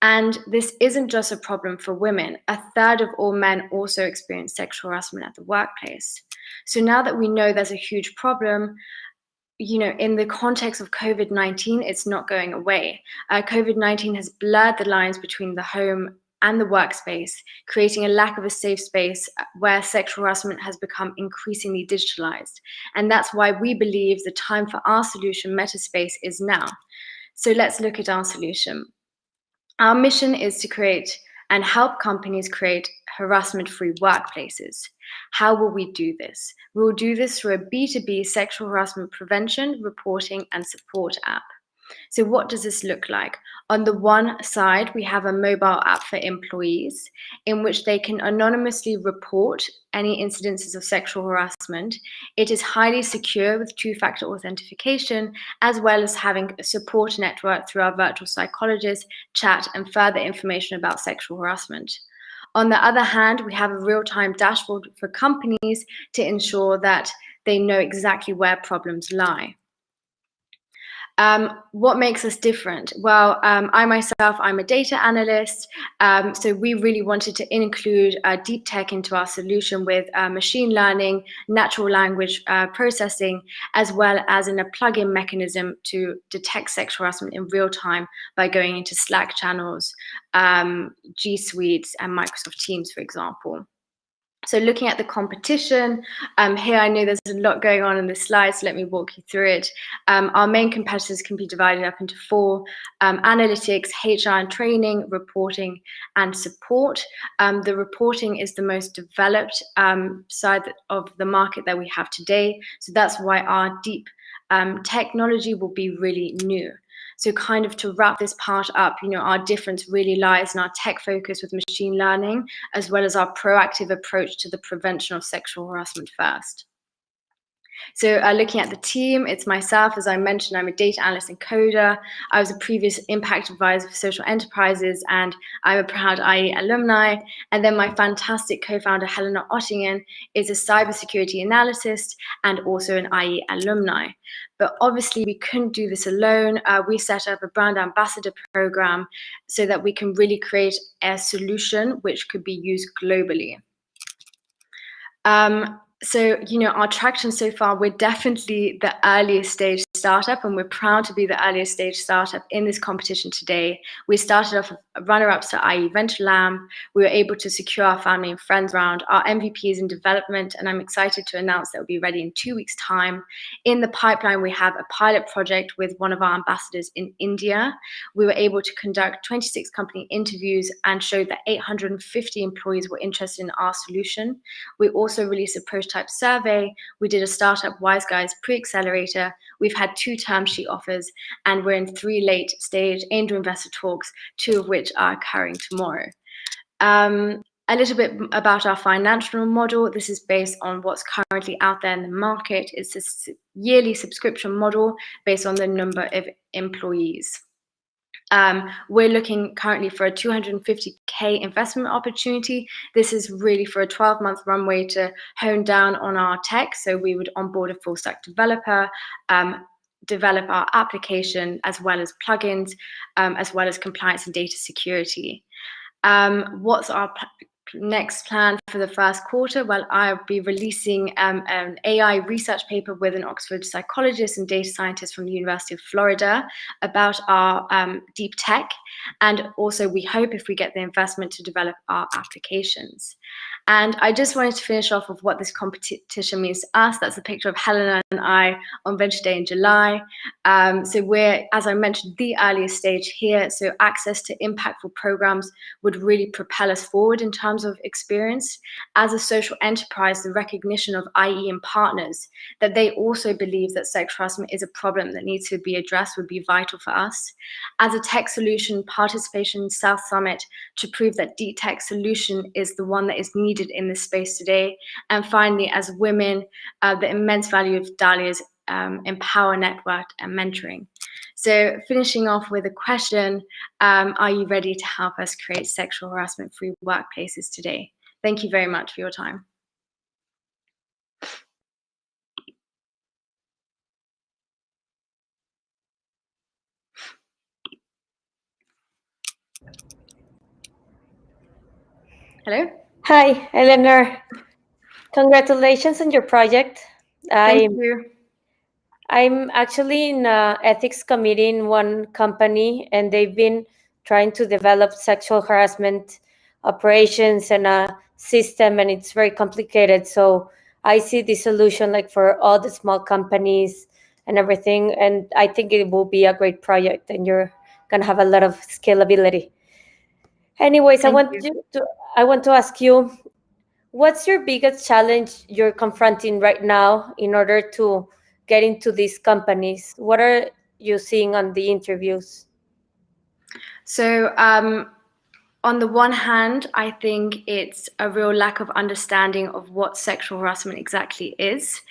And this isn't just a problem for women. A third of all men also experience sexual harassment at the workplace. So now that we know there's a huge problem, in the context of COVID-19, it's not going away. COVID-19 has blurred the lines between the home and the workspace, creating a lack of a safe space where sexual harassment has become increasingly digitalized. And that's why we believe the time for our solution, Metaspace, is now. So let's look at our solution. Our mission is to create and help companies create harassment-free workplaces. How will we do this? We will do this through a B2B sexual harassment prevention, reporting, and support app. So what does this look like? On the one side, we have a mobile app for employees in which they can anonymously report any incidences of sexual harassment. It is highly secure with two-factor authentication, as well as having a support network through our virtual psychologist, chat, and further information about sexual harassment. On the other hand, we have a real-time dashboard for companies to ensure that they know exactly where problems lie. What makes us different? Well, I myself, I'm a data analyst. So we really wanted to include deep tech into our solution with machine learning, natural language processing, as well as in a plug-in mechanism to detect sexual harassment in real time by going into Slack channels, G Suites, and Microsoft Teams, for example. So looking at the competition, here I know there's a lot going on in this slide, so let me walk you through it. Our main competitors can be divided up into 4: analytics, HR and training, reporting, and support. The reporting is the most developed side of the market that we have today, so that's why our deep technology will be really new. So kind of to wrap this part up, our difference really lies in our tech focus with machine learning, as well as our proactive approach to the prevention of sexual harassment first. So looking at the team, it's myself, as I mentioned, I'm a data analyst and coder. I was a previous impact advisor for social enterprises, and I'm a proud IE alumni. And then my fantastic co-founder, Helena Ottingen, is a cybersecurity analyst and also an IE alumni. But obviously, we couldn't do this alone. We set up a brand ambassador program so that we can really create a solution which could be used globally. So, our traction so far, we're definitely the earliest stage startup, and we're proud to be the earliest stage startup in this competition today. We started off runner-ups to IE Venture Lamb. We were able to secure our family and friends round. Our MVP is in development, and I'm excited to announce that it'll be ready in 2 weeks' time. In the pipeline, we have a pilot project with one of our ambassadors in India. We were able to conduct 26 company interviews and showed that 850 employees were interested in our solution. We also released a prototype survey. We did a startup Wise Guys pre-accelerator. We've had 2 term sheet offers, and we're in 3 late stage angel investor talks, 2 of which are occurring tomorrow. A little bit about our financial model. This is based on what's currently out there in the market. It's a yearly subscription model based on the number of employees. We're looking currently for a 250K investment opportunity. This is really for a 12-month runway to hone down on our tech. So we would onboard a full stack developer, develop our application, as well as plugins, as well as compliance and data security. What's our next plan for the first quarter? Well, I'll be releasing an AI research paper with an Oxford psychologist and data scientist from the University of Florida about our deep tech. And also, we hope if we get the investment to develop our applications. And I just wanted to finish off with what this competition means to us. That's a picture of Helena and I on Venture Day in July. So we're, as I mentioned, the earliest stage here. So access to impactful programs would really propel us forward in terms of experience. As a social enterprise, the recognition of IE and partners, that they also believe that sexual harassment is a problem that needs to be addressed would be vital for us. As a tech solution, participation in South Summit to prove that deep tech solution is the one that is needed in this space today. And finally, as women, the immense value of Dalia's Empower Network and mentoring. So finishing off with a question, are you ready to help us create sexual harassment-free workplaces today? Thank you very much for your time. Hello? Hi, Eleanor. Congratulations on your project. Thank you. I'm actually in an ethics committee in one company, and they've been trying to develop sexual harassment operations and a system, and it's very complicated. So I see the solution like for all the small companies and everything, and I think it will be a great project, and you're gonna have a lot of scalability. Anyways, I want to ask you, what's your biggest challenge you're confronting right now in order to get into these companies? What are you seeing on the interviews? So on the one hand, I think it's a real lack of understanding of what sexual harassment exactly is.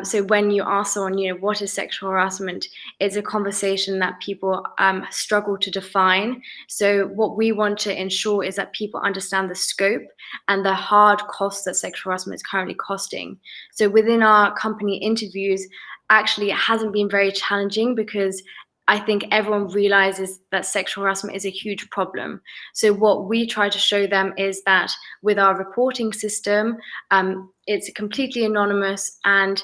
So when you ask someone, what is sexual harassment, it's a conversation that people struggle to define. So what we want to ensure is that people understand the scope and the hard costs that sexual harassment is currently costing. So within our company interviews, actually it hasn't been very challenging because I think everyone realizes that sexual harassment is a huge problem. So what we try to show them is that with our reporting system, it's completely anonymous and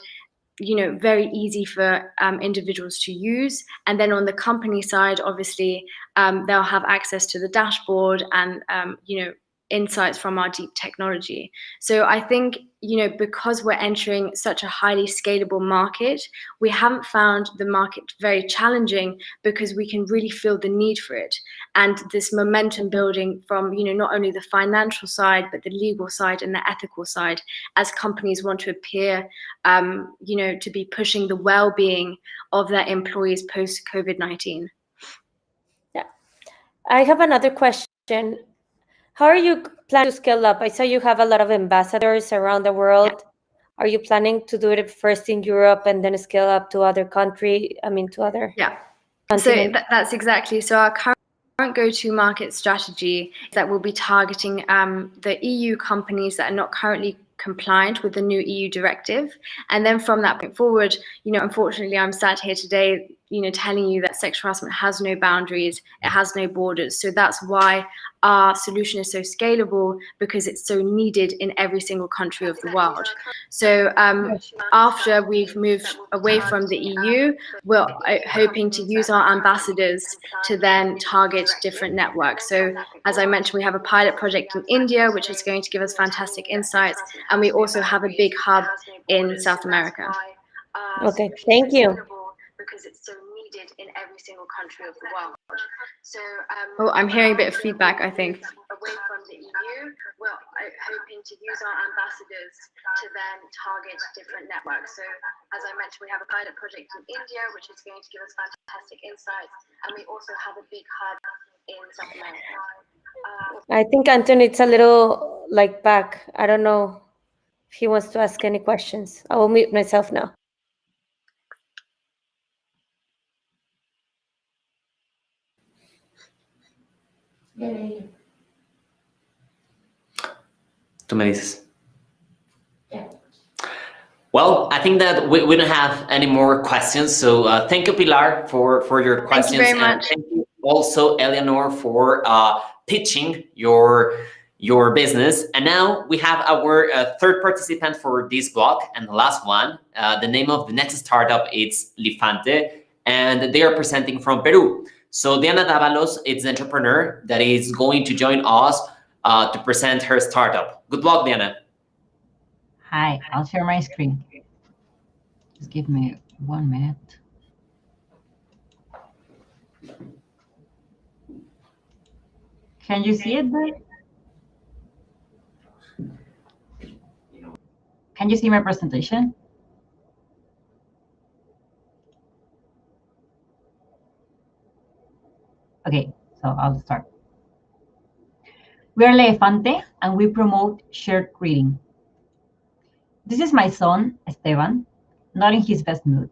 very easy for individuals to use. And then on the company side, obviously, they'll have access to the dashboard and insights from our deep technology. So I think, because we're entering such a highly scalable market, we haven't found the market very challenging because we can really feel the need for it. And this momentum building from, not only the financial side, but the legal side and the ethical side, as companies want to appear, to be pushing the well-being of their employees post-COVID-19. Yeah. I have another question. How are you planning to scale up? I saw you have a lot of ambassadors around the world. Yeah. Are you planning to do it first in Europe and then scale up to other countries? To other continents? So that's exactly. So our current go-to-market strategy is that we'll be targeting the EU companies that are not currently compliant with the new EU directive. And then from that point forward, unfortunately, I'm sat here today, telling you that sexual harassment has no boundaries, it has no borders. So that's why our solution is so scalable, because it's so needed in every single country of the world. So after we've moved away from the EU, we're hoping to use our ambassadors to then target different networks. So as I mentioned, we have a pilot project in India, which is going to give us fantastic insights. And we also have a big hub in South America. Okay, thank you. Because it's so needed in every single country of the world. So I'm hearing a bit of feedback, I think. Away from the EU, we're hoping to use our ambassadors to then target different networks. So as I mentioned, we have a pilot project in India, which is going to give us fantastic insights. And we also have a big hub in South America. I think Anthony, it's a little back. I don't know if he wants to ask any questions. I will mute myself now. Tú me dices. Well, I think that we don't have any more questions. So thank you, Pilar, for your questions. Thank you very much. And thank you also, Eleanor, for pitching your business. And now we have our third participant for this block and the last one. The name of the next startup is Lifante, and they are presenting from Peru. So Diana Davalos is the entrepreneur that is going to join us to present her startup. Good luck, Diana. Hi, I'll share my screen. Just give me 1 minute. Can you see it there? Can you see my presentation? Okay, so I'll start. We are Elefante, and we promote shared reading. This is my son, Esteban, not in his best mood.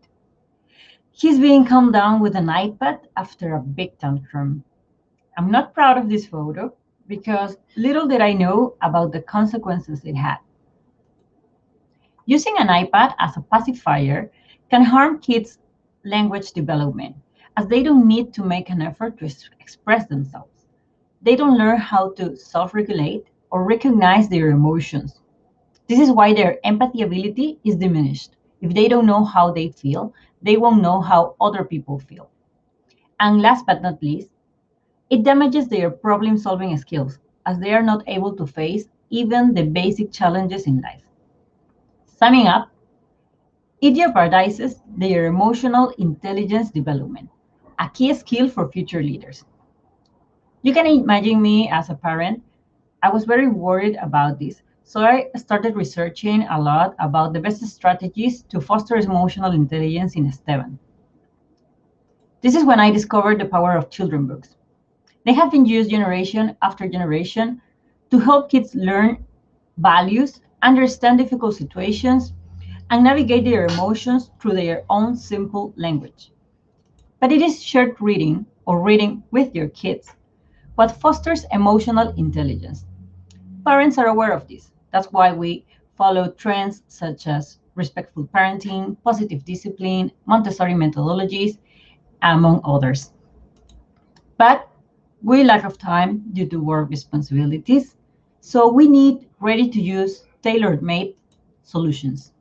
He's being calmed down with an iPad after a big tantrum. I'm not proud of this photo because little did I know about the consequences it had. Using an iPad as a pacifier can harm kids' language development, as they don't need to make an effort to express themselves. They don't learn how to self-regulate or recognize their emotions. This is why their empathy ability is diminished. If they don't know how they feel, they won't know how other people feel. And last but not least, it damages their problem-solving skills, as they are not able to face even the basic challenges in life. Summing up, it jeopardizes their emotional intelligence development, a key skill for future leaders. You can imagine me as a parent. I was very worried about this, so I started researching a lot about the best strategies to foster emotional intelligence in Esteban. This is when I discovered the power of children books. They have been used generation after generation to help kids learn values, understand difficult situations, and navigate their emotions through their own simple language. But it is shared reading, or reading with your kids, what fosters emotional intelligence. Parents are aware of this. That's why we follow trends such as respectful parenting, positive discipline, Montessori methodologies, among others. But we lack of time due to work responsibilities, so we need ready-to-use, tailor-made solutions.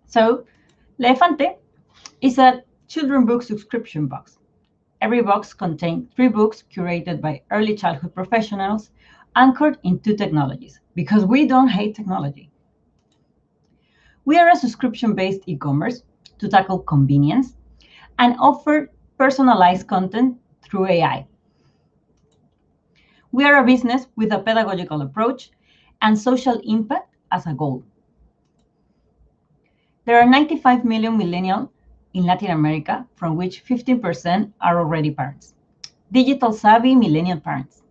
So, Elefante is a children book subscription box. Every box contains 3 books curated by early childhood professionals anchored in 2 technologies, because we don't hate technology. We are a subscription-based e-commerce to tackle convenience and offer personalized content through AI. We are a business with a pedagogical approach and social impact as a goal. There are 95 million millennials in Latin America, from which 15% are already parents. Digital savvy millennial parents.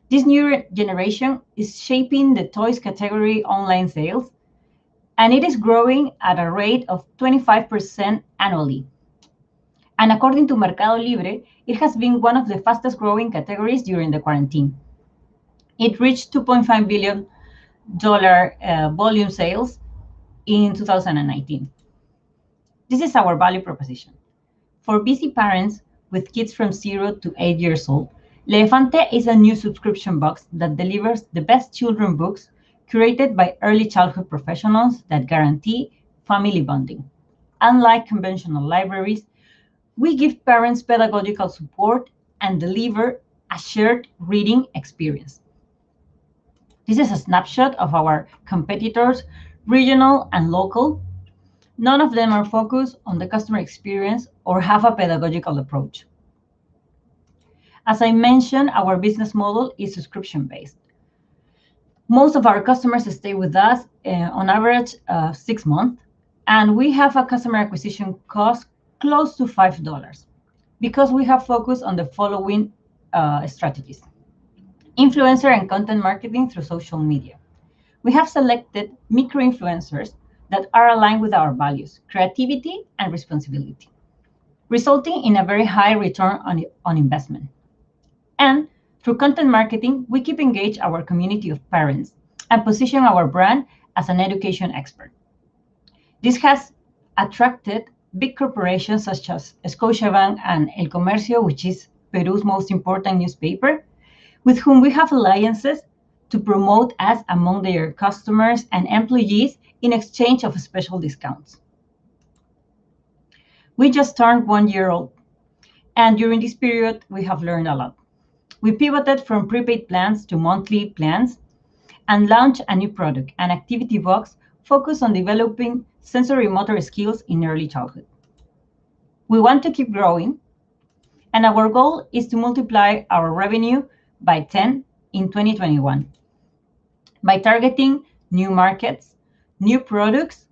This new generation is shaping the toys category online sales, and it is growing at a rate of 25% annually. And according to Mercado Libre, it has been one of the fastest growing categories during the quarantine. It reached $2.5 billion volume sales in 2019. This is our value proposition. For busy parents with kids from 0 to 8 years old, Elefante is a new subscription box that delivers the best children books curated by early childhood professionals that guarantee family bonding. Unlike conventional libraries, we give parents pedagogical support and deliver a shared reading experience. This is a snapshot of our competitors, regional and local. None of them are focused on the customer experience or have a pedagogical approach. As I mentioned, our business model is subscription-based. Most of our customers stay with us on average 6 months, and we have a customer acquisition cost close to $5 because we have focused on the following strategies. Influencer and content marketing through social media. We have selected micro-influencers that are aligned with our values, creativity and responsibility, resulting in a very high return on investment. And through content marketing, we keep engaged our community of parents and position our brand as an education expert. This has attracted big corporations such as Scotiabank and El Comercio, which is Peru's most important newspaper, with whom we have alliances to promote us among their customers and employees in exchange of special discounts. We just turned 1 year old, and during this period, we have learned a lot. We pivoted from prepaid plans to monthly plans and launched a new product, an activity box focused on developing sensory motor skills in early childhood. We want to keep growing, and our goal is to multiply our revenue by 10 in 2021 by targeting new markets, new products,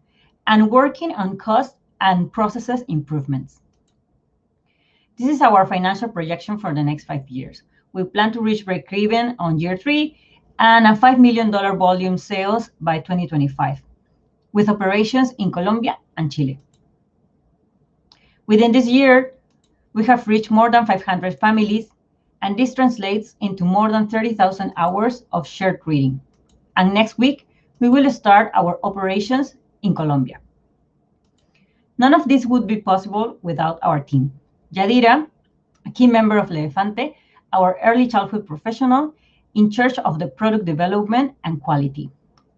and working on cost and processes improvements. This is our financial projection for the next 5 years. We plan to reach break-even on year 3 and a $5 million volume sales by 2025, with operations in Colombia and Chile. Within this year, we have reached more than 500 families, and this translates into more than 30,000 hours of shared reading. And next week, we will start our operations in Colombia. None of this would be possible without our team. Yadira, a key member of Elefante, our early childhood professional in charge of the product development and quality.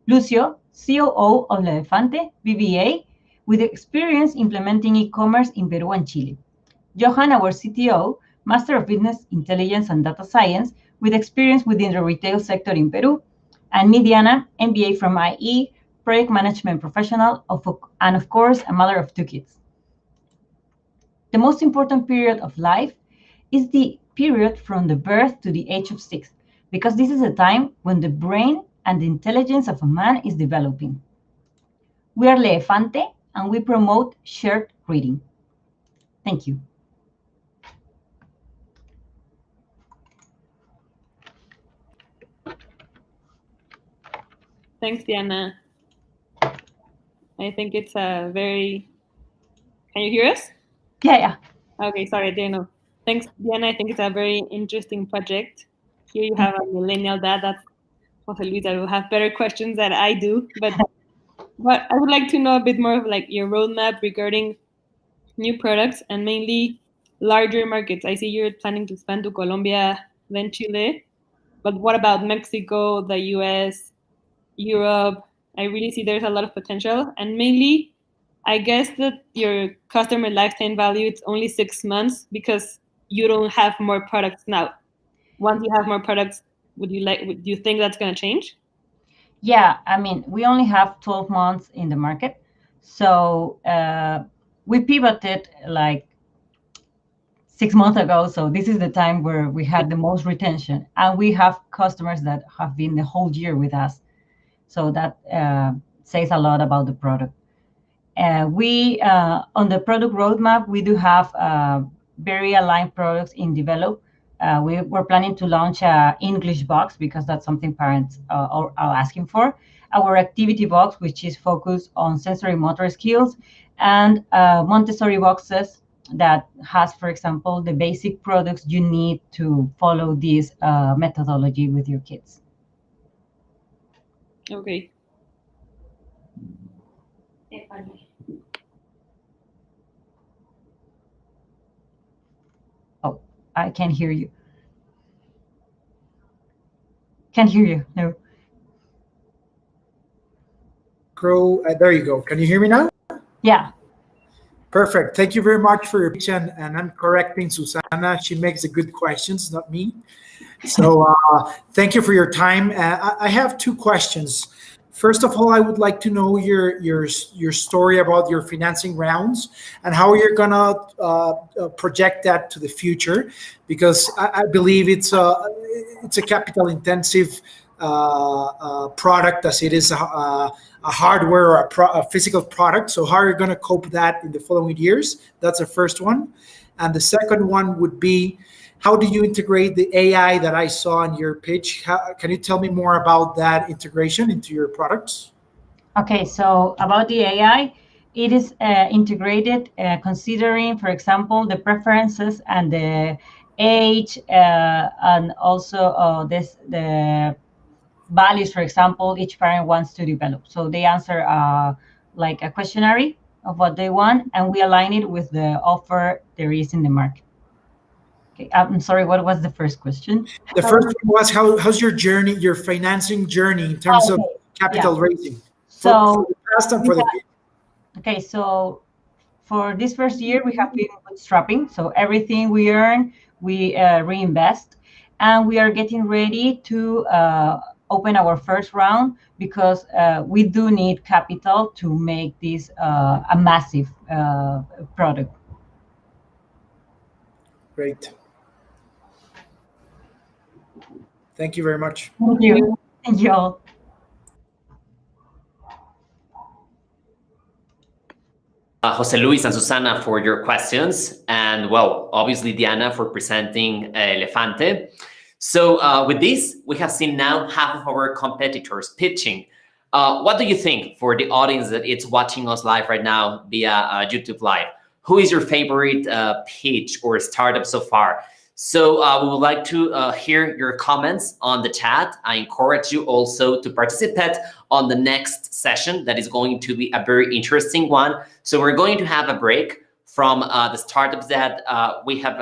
Lucio, COO of Elefante, BBA, with experience implementing e-commerce in Peru and Chile. Johan, our CTO, Master of Business Intelligence and Data Science, with experience within the retail sector in Peru. And me, Diana, MBA from IE, project management professional, and of course, a mother of 2 kids. The most important period of life is the period from the birth to the age of 6, because this is a time when the brain and the intelligence of a man is developing. We are Elefante, and we promote shared reading. Thank you. Thanks, Diana. I think it's a very... Can you hear us? Yeah. Okay, sorry, I didn't know. Thanks, Diana. I think it's a very interesting project. Here you have a millennial dad. That's Jose Luis that will have better questions than I do. But But I would like to know a bit more of like your roadmap regarding new products and mainly larger markets. I see you're planning to expand to Colombia, then Chile. But what about Mexico, the US, Europe? I really see there's a lot of potential. And mainly, I guess that your customer lifetime value, it's only 6 months because you don't have more products now. Once you have more products, would you think that's going to change? Yeah, I mean, we only have 12 months in the market. So we pivoted like 6 months ago. So this is the time where we had the most retention. And we have customers that have been the whole year with us. So that says a lot about the product. We on the product roadmap, we do have very aligned products in develop. We're planning to launch an English box because that's something parents are asking for. Our activity box, which is focused on sensory motor skills, and Montessori boxes that has, for example, the basic products you need to follow this methodology with your kids. Okay. Oh, I can't hear you. Can't hear you. No. Crow, there you go. Can you hear me now? Yeah. Perfect. Thank you very much for your pitch. And I'm correcting Susana. She makes the good questions, not me. So thank you for your time. I have two questions. First of all, I would like to know your story about your financing rounds and how you're gonna project that to the future, because I believe it's a capital intensive product as it is a hardware or a physical product. So how are you gonna cope with that in the following years? That's the first one. And the second one would be, how do you integrate the AI that I saw in your pitch? Can you tell me more about that integration into your products? Okay, so about the AI, it is integrated considering, for example, the preferences and the age and also the values, for example, each parent wants to develop. So they answer like a questionnaire of what they want, and we align it with the offer there is in the market. Okay, I'm sorry, what was the first question? The first one was how's your journey, your financing journey in terms of capital raising? So for the past and for the future. Okay, so for this first year, we have been bootstrapping. So everything we earn, we reinvest, and we are getting ready to open our first round because we do need capital to make this a massive product. Great. Thank you very much. Thank you. Thank you all. Jose Luis and Susana for your questions, and well, obviously Diana for presenting Elefante. So with this, we have seen now half of our competitors pitching. What do you think for the audience that is watching us live right now via YouTube Live? Who is your favorite pitch or startup so far? So we would like to hear your comments on the chat. I encourage you also to participate on the next session that is going to be a very interesting one. So we're going to have a break from the startups that we have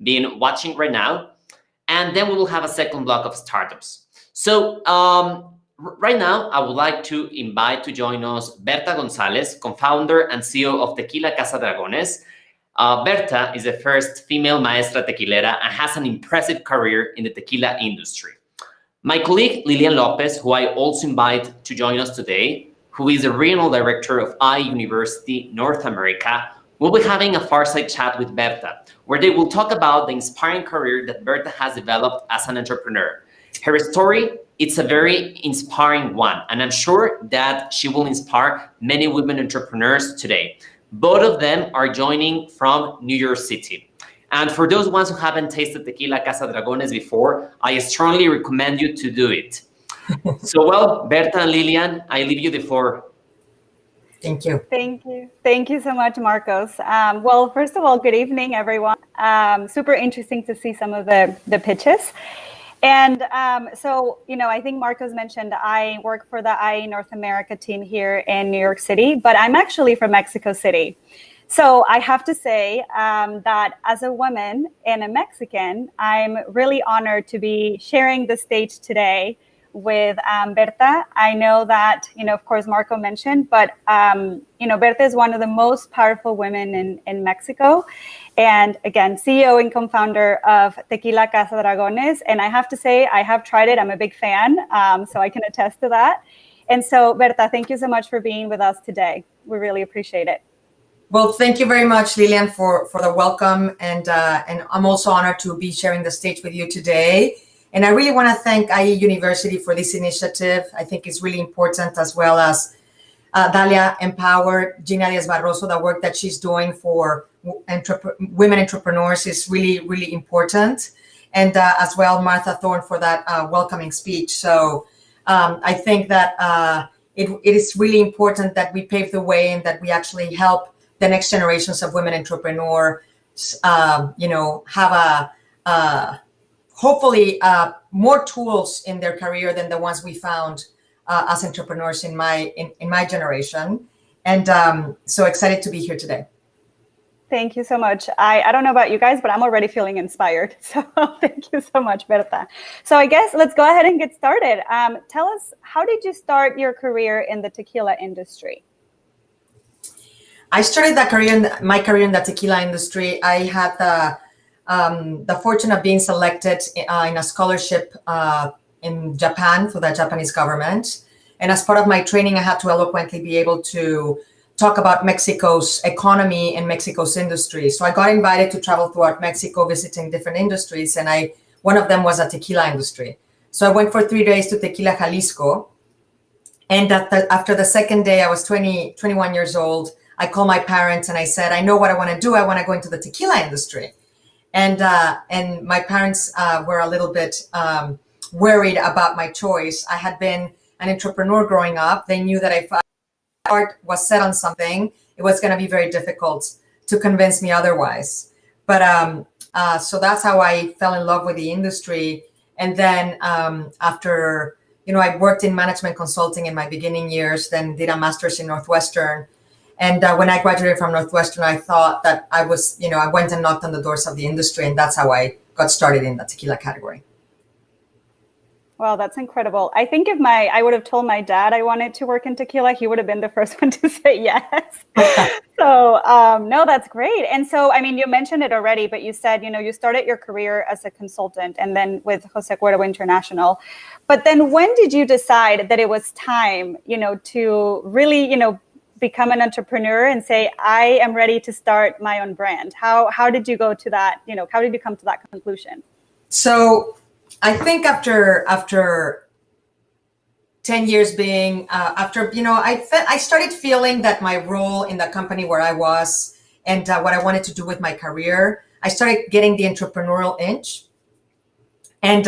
been watching right now. And then we will have a second block of startups. So right now, I would like to invite to join us Berta Gonzalez, co-founder and CEO of Tequila Casa Dragones. Berta is the first female maestra tequilera and has an impressive career in the tequila industry. My colleague Lilian Lopez, who I also invite to join us today, who is the regional director of iUniversity North America, will be having a fireside chat with Berta, where they will talk about the inspiring career that Berta has developed as an entrepreneur. Her story, it's a very inspiring one, and I'm sure that she will inspire many women entrepreneurs today. Both of them are joining from New York City. And for those ones who haven't tasted Tequila Casa Dragones before, I strongly recommend you to do it. So, well, Berta and Lilian, I leave you the floor. Thank you. Thank you. Thank you so much, Marcos. Well, first of all, good evening, everyone. Super interesting to see some of the pitches. And so, I think Marcos mentioned I work for the IE North America team here in New York City, but I'm actually from Mexico City. So I have to say that as a woman and a Mexican, I'm really honored to be sharing the stage today with Berta. I know that, of course, Marco mentioned, but, Berta is one of the most powerful women in Mexico. And again, CEO and co-founder of Tequila Casa Dragones. And I have to say, I have tried it. I'm a big fan, so I can attest to that. And so, Berta, thank you so much for being with us today. We really appreciate it. Well, thank you very much, Lilian, for the welcome. And I'm also honored to be sharing the stage with you today. And I really want to thank IE University for this initiative. I think it's really important, as well as Dalia Empower, Gina Diaz-Barroso, the work that she's doing for women entrepreneurs is really, really important. And as well, Martha Thorne for that welcoming speech. So I think that it is really important that we pave the way and that we actually help the next generations of women entrepreneurs, have hopefully more tools in their career than the ones we found as entrepreneurs in my generation. And so excited to be here today. Thank you so much. I don't know about you guys, but I'm already feeling inspired. So thank you so much, Berta. So I guess let's go ahead and get started. Tell us, how did you start your career in the tequila industry? I started my career in the tequila industry. I had the fortune of being selected in a scholarship in Japan for the Japanese government. And as part of my training, I had to eloquently be able to talk about Mexico's economy and Mexico's industry. So I got invited to travel throughout Mexico, visiting different industries. And one of them was a tequila industry. So I went for 3 days to Tequila, Jalisco. And after the second day, I was 21 years old. I called my parents and I said, I know what I want to do. I want to go into the tequila industry. And my parents were a little bit worried about my choice. I had been an entrepreneur growing up. They knew that if my heart was set on something, it was going to be very difficult to convince me otherwise. But so that's how I fell in love with the industry. And then after, I worked in management consulting in my beginning years, then did a master's in Northwestern. And when I graduated from Northwestern, I thought that I went and knocked on the doors of the industry, and that's how I got started in the tequila category. Wow, that's incredible. I think if I would have told my dad I wanted to work in tequila, he would have been the first one to say yes. So no, that's great. And so, you mentioned it already, but you said, you started your career as a consultant and then with Jose Cuervo International. But then when did you decide that it was time, to really, become an entrepreneur and say, I am ready to start my own brand? How did you go to that? How did you come to that conclusion? So I think after 10 years being, I started feeling that my role in the company where I was and what I wanted to do with my career, I started getting the entrepreneurial itch. And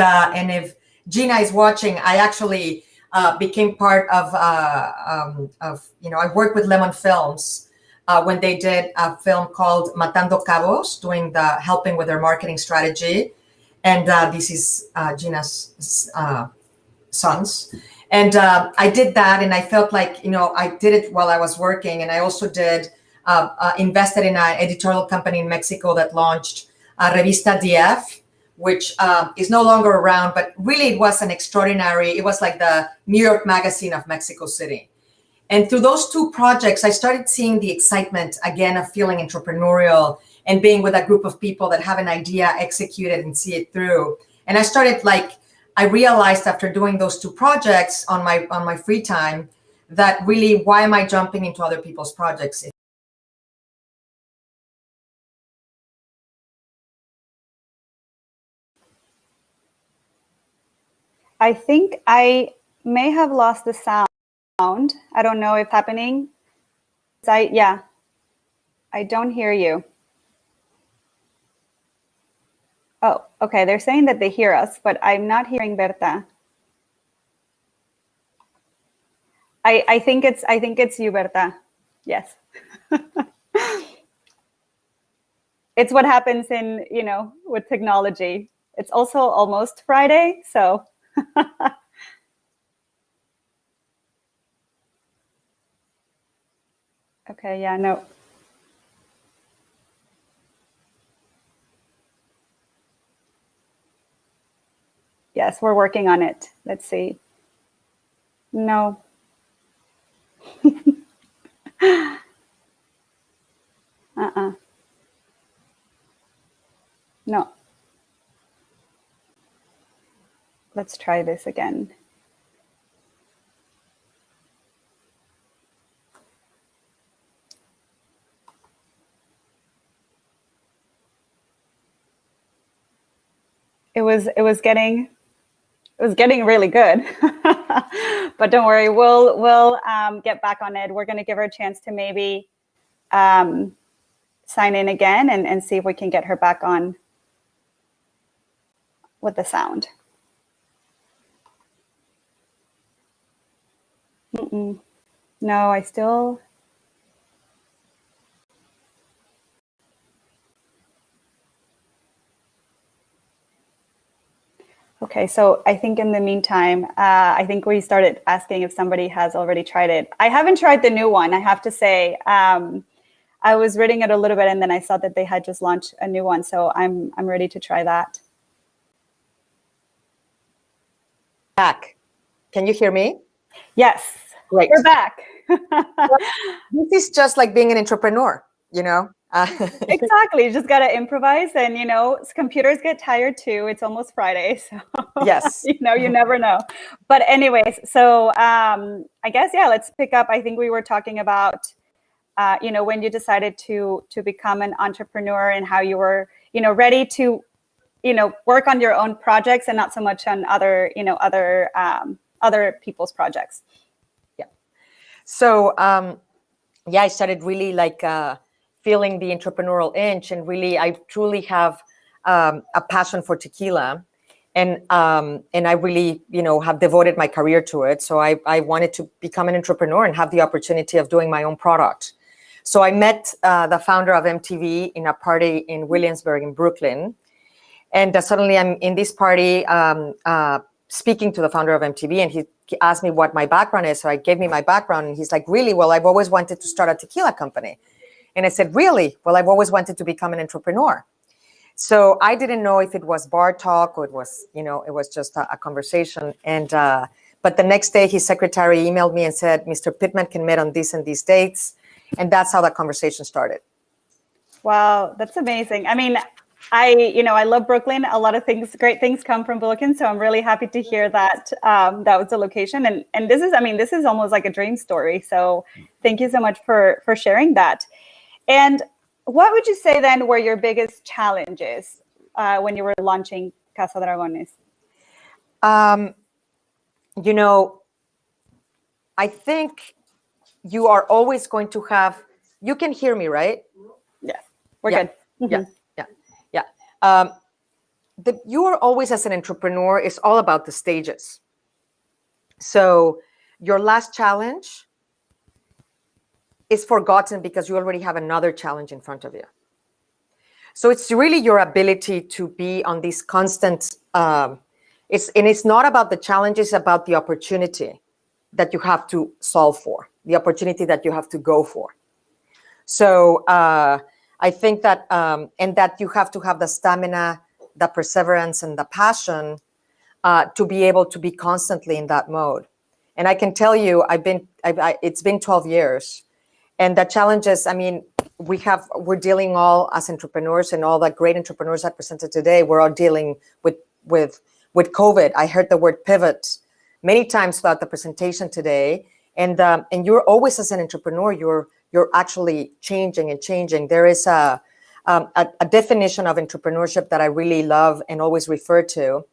if Gina is watching, I actually became part of I worked with Lemon Films when they did a film called Matando Cabos, helping with their marketing strategy. And this is Gina's sons. And I did that, and I felt like, I did it while I was working. And I also invested in an editorial company in Mexico that launched Revista DF, which is no longer around, but really it was it was like the New York Magazine of Mexico City. And through those two projects, I started seeing the excitement again of feeling entrepreneurial and being with a group of people that have an idea, execute it, and see it through. And I realized after doing those two projects on my free time that really, why am I jumping into other people's projects? I think I may have lost the sound. I don't know if it's happening. I don't hear you. Oh, okay. They're saying that they hear us, but I'm not hearing Berta. I think it's you, Berta. Yes. It's what happens with technology. It's also almost Friday, so. Okay, yeah, no. Yes, we're working on it. Let's see. No. No. Let's try this again. It was getting really good. But don't worry, we'll get back on it. We're going to give her a chance to maybe sign in again and see if we can get her back on with the sound. No, I still. Okay, so I think in the meantime, I think we started asking if somebody has already tried it. I haven't tried the new one, I have to say. I was reading it a little bit and then I saw that they had just launched a new one, so I'm ready to try that. Back. Can you hear me? Yes. Great. We're back. This is just like being an entrepreneur, you know? Exactly. You just got to improvise, and computers get tired too. It's almost Friday, so yes, you never know. But anyways, so I guess let's pick up. I think we were talking about when you decided to become an entrepreneur and how you were ready to work on your own projects and not so much on other people's projects. Yeah. So I started really like feeling the entrepreneurial itch, and really I truly have a passion for tequila, and I really have devoted my career to it. So I wanted to become an entrepreneur and have the opportunity of doing my own product. So I met the founder of MTV in a party in Williamsburg in Brooklyn, and suddenly I'm in this party speaking to the founder of MTV, and he asked me what my background is. So I gave me my background, and he's like, really? Well, I've always wanted to start a tequila company. And I said, really? Well, I've always wanted to become an entrepreneur. So I didn't know if it was bar talk or it was, it was just a conversation. And but the next day, his secretary emailed me and said, Mr. Pittman can meet on this and these dates. And that's how that conversation started. Wow, that's amazing. I mean, I love Brooklyn. A lot of great things come from Brooklyn. So I'm really happy to hear that that was the location. And this is almost like a dream story. So thank you so much for sharing that. And what would you say then were your biggest challenges when you were launching Casa Dragones? I think you are always going to have, you can hear me, right? Yes, we're good. Mm-hmm. Yeah. You are always, as an entrepreneur, it's all about the stages. So your last challenge is forgotten because you already have another challenge in front of you. So it's really your ability to be on this constant, it's not about the challenge, it's about the opportunity that you have to solve for, the opportunity that you have to go for. So I think that, and that you have to have the stamina, the perseverance, and the passion to be able to be constantly in that mode. And I can tell you, it's been 12 years. And the challenges, we're dealing all as entrepreneurs, and all the great entrepreneurs that presented today, we're all dealing with COVID. I heard the word pivot many times throughout the presentation today. And you're always, as an entrepreneur, you're actually changing and changing. There is a definition of entrepreneurship that I really love and always refer to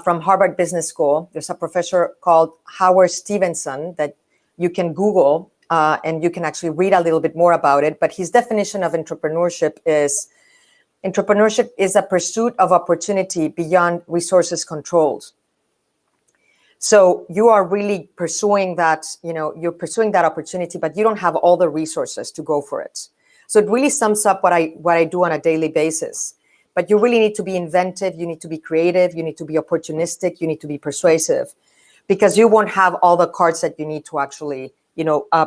from Harvard Business School. There's a professor called Howard Stevenson that you can Google and you can actually read a little bit more about it. But his definition of entrepreneurship is a pursuit of opportunity beyond resources controlled. So you are really pursuing that, you're pursuing that opportunity, but you don't have all the resources to go for it. So it really sums up what I do on a daily basis. but you really need to be inventive, you need to be creative, you need to be opportunistic, you need to be persuasive, because you won't have all the cards that you need to actually,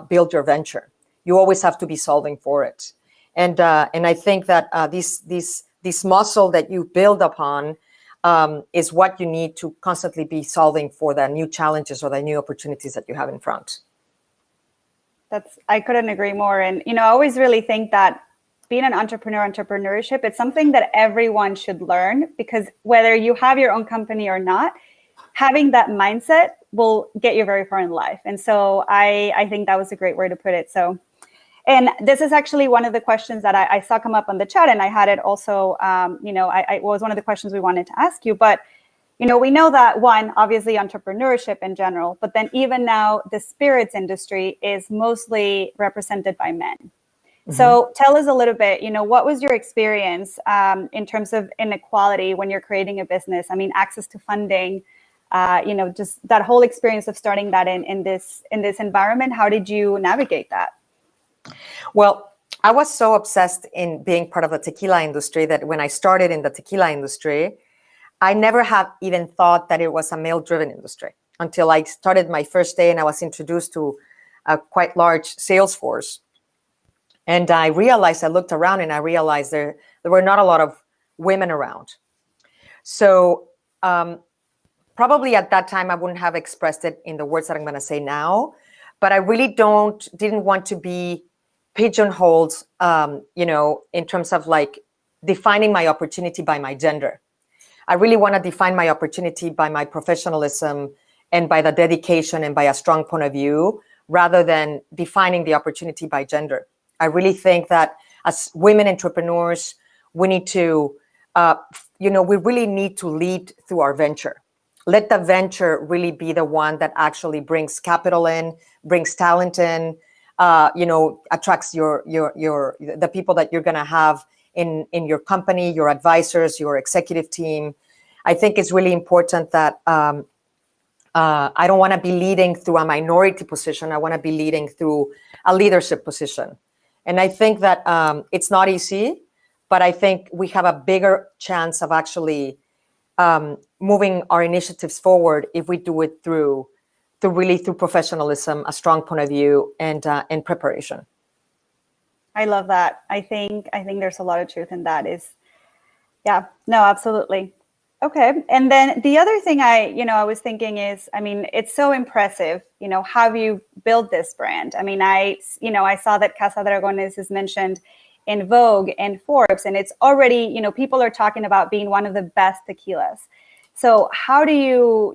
build your venture. You always have to be solving for it. And I think that this muscle that you build upon is what you need to constantly be solving for the new challenges or the new opportunities that you have in front. I couldn't agree more. And, I always really think that being an entrepreneurship, it's something that everyone should learn, because whether you have your own company or not, having that mindset will get you very far in life. And so I think that was a great way to put it. So, and this is actually one of the questions that I saw come up on the chat, and I had it also, it was one of the questions we wanted to ask you. But, we know that one, obviously entrepreneurship in general, but then even now the spirits industry is mostly represented by men. Mm-hmm. So tell us a little bit, what was your experience in terms of inequality when you're creating a business? I mean, access to funding, just that whole experience of starting that in this environment. How did you navigate that? Well, I was so obsessed in being part of the tequila industry that when I started in the tequila industry, I never had even thought that it was a male-driven industry until I started my first day and I was introduced to a quite large sales force. And I looked around and I realized there were not a lot of women around. So probably at that time, I wouldn't have expressed it in the words that I'm going to say now, but I really didn't want to be pigeonholed, in terms of like defining my opportunity by my gender. I really want to define my opportunity by my professionalism and by the dedication and by a strong point of view, rather than defining the opportunity by gender. I really think that as women entrepreneurs, we need to, we really need to lead through our venture. Let the venture really be the one that actually brings capital in, brings talent in, attracts the people that you're going to have in your company, your advisors, your executive team. I think it's really important that I don't want to be leading through a minority position. I want to be leading through a leadership position. And I think that it's not easy, but I think we have a bigger chance of actually moving our initiatives forward if we do it through professionalism, a strong point of view, and preparation. I love that. I think there's a lot of truth in that. Absolutely. Okay. And then the other thing I was thinking is, I mean, it's so impressive, how you build this brand. I mean, I saw that Casa Dragones is mentioned in Vogue and Forbes, and it's already, people are talking about being one of the best tequilas. So how do you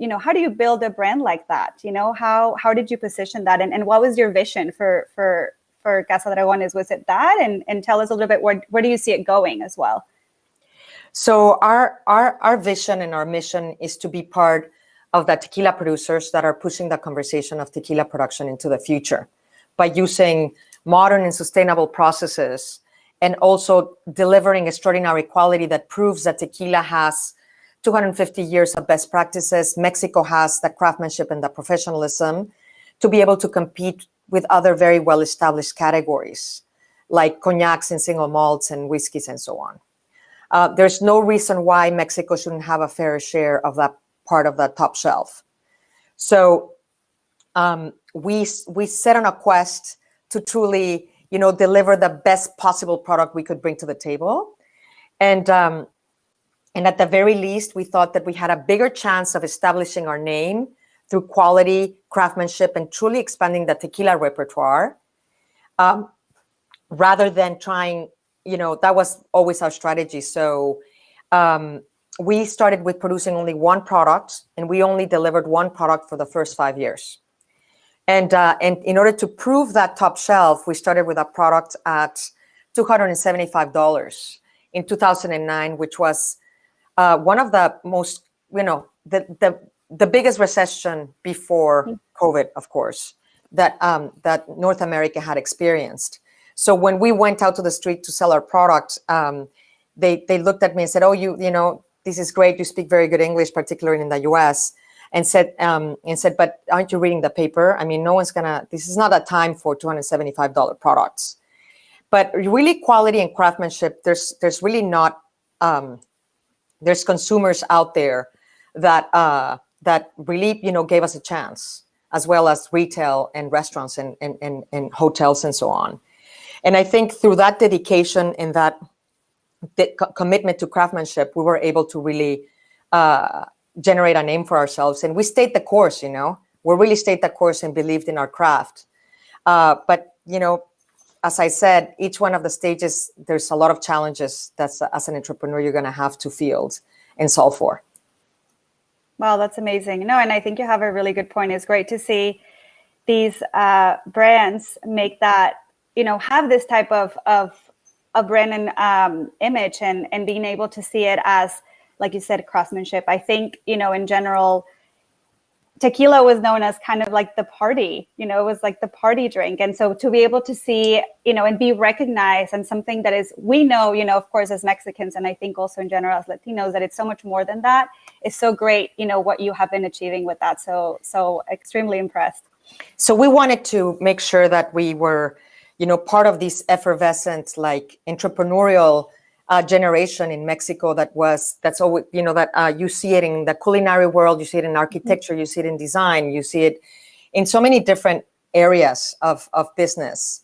build a brand like that? How did you position that? And what was your vision for Casa Dragones? Was it that? And tell us a little bit, where do you see it going as well? So our vision and our mission is to be part of the tequila producers that are pushing the conversation of tequila production into the future by using modern and sustainable processes, and also delivering extraordinary quality that proves that tequila has 250 years of best practices. Mexico has the craftsmanship and the professionalism to be able to compete with other very well-established categories like cognacs and single malts and whiskeys and so on. There's no reason why Mexico shouldn't have a fair share of that part of the top shelf. So we set on a quest to truly, deliver the best possible product we could bring to the table. And at the very least, we thought that we had a bigger chance of establishing our name through quality, craftsmanship, and truly expanding the tequila repertoire, rather than trying, that was always our strategy. So we started with producing only one product, and we only delivered one product for the first 5 years. And in order to prove that top shelf, we started with a product at $275 in 2009, which was one of the most, the biggest recession before COVID, of course, that North America had experienced. So when we went out to the street to sell our product, they looked at me and said, "Oh, this is great. You speak very good English, particularly in the US." And said, "But aren't you reading the paper? I mean, this is not a time for $275 products." But really, quality and craftsmanship, there's really not there's consumers out there that that really, you know, gave us a chance, as well as retail and restaurants and hotels and so on. And I think through that dedication and that commitment to craftsmanship, we were able to really generate a name for ourselves. And we stayed the course, you know, we really stayed the course and believed in our craft. But, you know, as I said, each one of the stages, there's a lot of challenges that's as an entrepreneur, you're going to have to field and solve for. Wow, that's amazing. No, and I think you have a really good point. It's great to see these brands make that, you know, have this type of brand and image and being able to see it as, like you said, craftsmanship. I think, you know, in general, tequila was known as kind of like the party, you know, it was like the party drink. And so to be able to see, you know, and be recognized and something that is, we know, you know, of course, as Mexicans, and I think also in general as Latinos, that it's so much more than that. It's so great, you know, what you have been achieving with that. So extremely impressed. So we wanted to make sure that we were, you know, part of this effervescent, like entrepreneurial generation in Mexico that's always, you know, that you see it in the culinary world, you see it in architecture, you see it in design, you see it in so many different areas of business.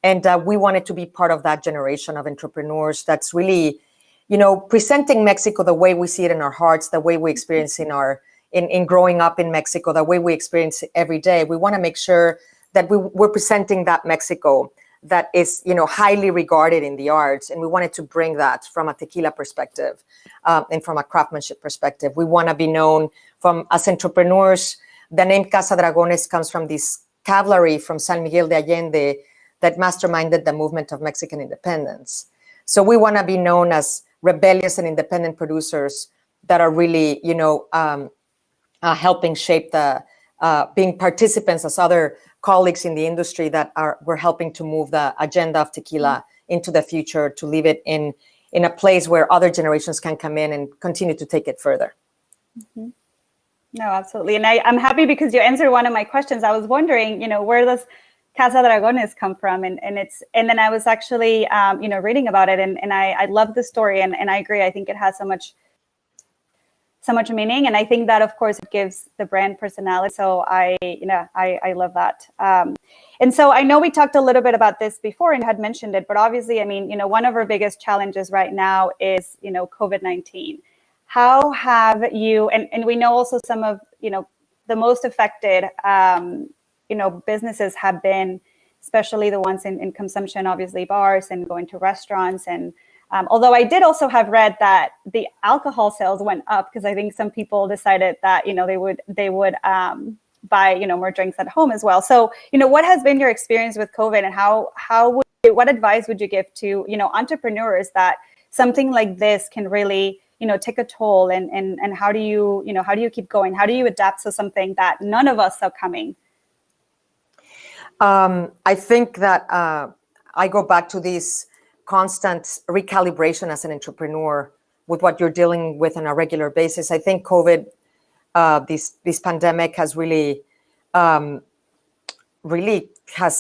And we wanted to be part of that generation of entrepreneurs that's really, you know, presenting Mexico the way we see it in our hearts, the way we experience in growing up in Mexico, the way we experience it every day. We want to make sure that we're presenting that Mexico that is, you know, highly regarded in the arts. And we wanted to bring that from a tequila perspective and from a craftsmanship perspective. We want to be known as entrepreneurs. The name Casa Dragones comes from this cavalry from San Miguel de Allende that masterminded the movement of Mexican independence. So we want to be known as rebellious and independent producers that are really, you know, helping shape being participants as other colleagues in the industry that we're helping to move the agenda of tequila into the future, to leave it in a place where other generations can come in and continue to take it further. Mm-hmm. No, absolutely. And I'm happy because you answered one of my questions. I was wondering, you know, where does Casa Dragones come from? And then I was actually, you know, reading about it and I love the story and I agree. I think it has so much meaning. And I think that, of course, it gives the brand personality. So I love that. And so I know we talked a little bit about this before and had mentioned it, but obviously, I mean, you know, one of our biggest challenges right now is, you know, COVID-19. How have you, and we know also some of, you know, the most affected, you know, businesses have been, especially the ones in consumption, obviously bars and going to restaurants. And although I did also have read that the alcohol sales went up because I think some people decided that, you know, they would buy, you know, more drinks at home as well. So, you know, what has been your experience with COVID and what advice would you give to, you know, entrepreneurs that something like this can really, you know, take a toll and how do you keep going? How do you adapt to something that none of us saw coming? I think that I go back to this constant recalibration as an entrepreneur with what you're dealing with on a regular basis. I think COVID, this pandemic has really has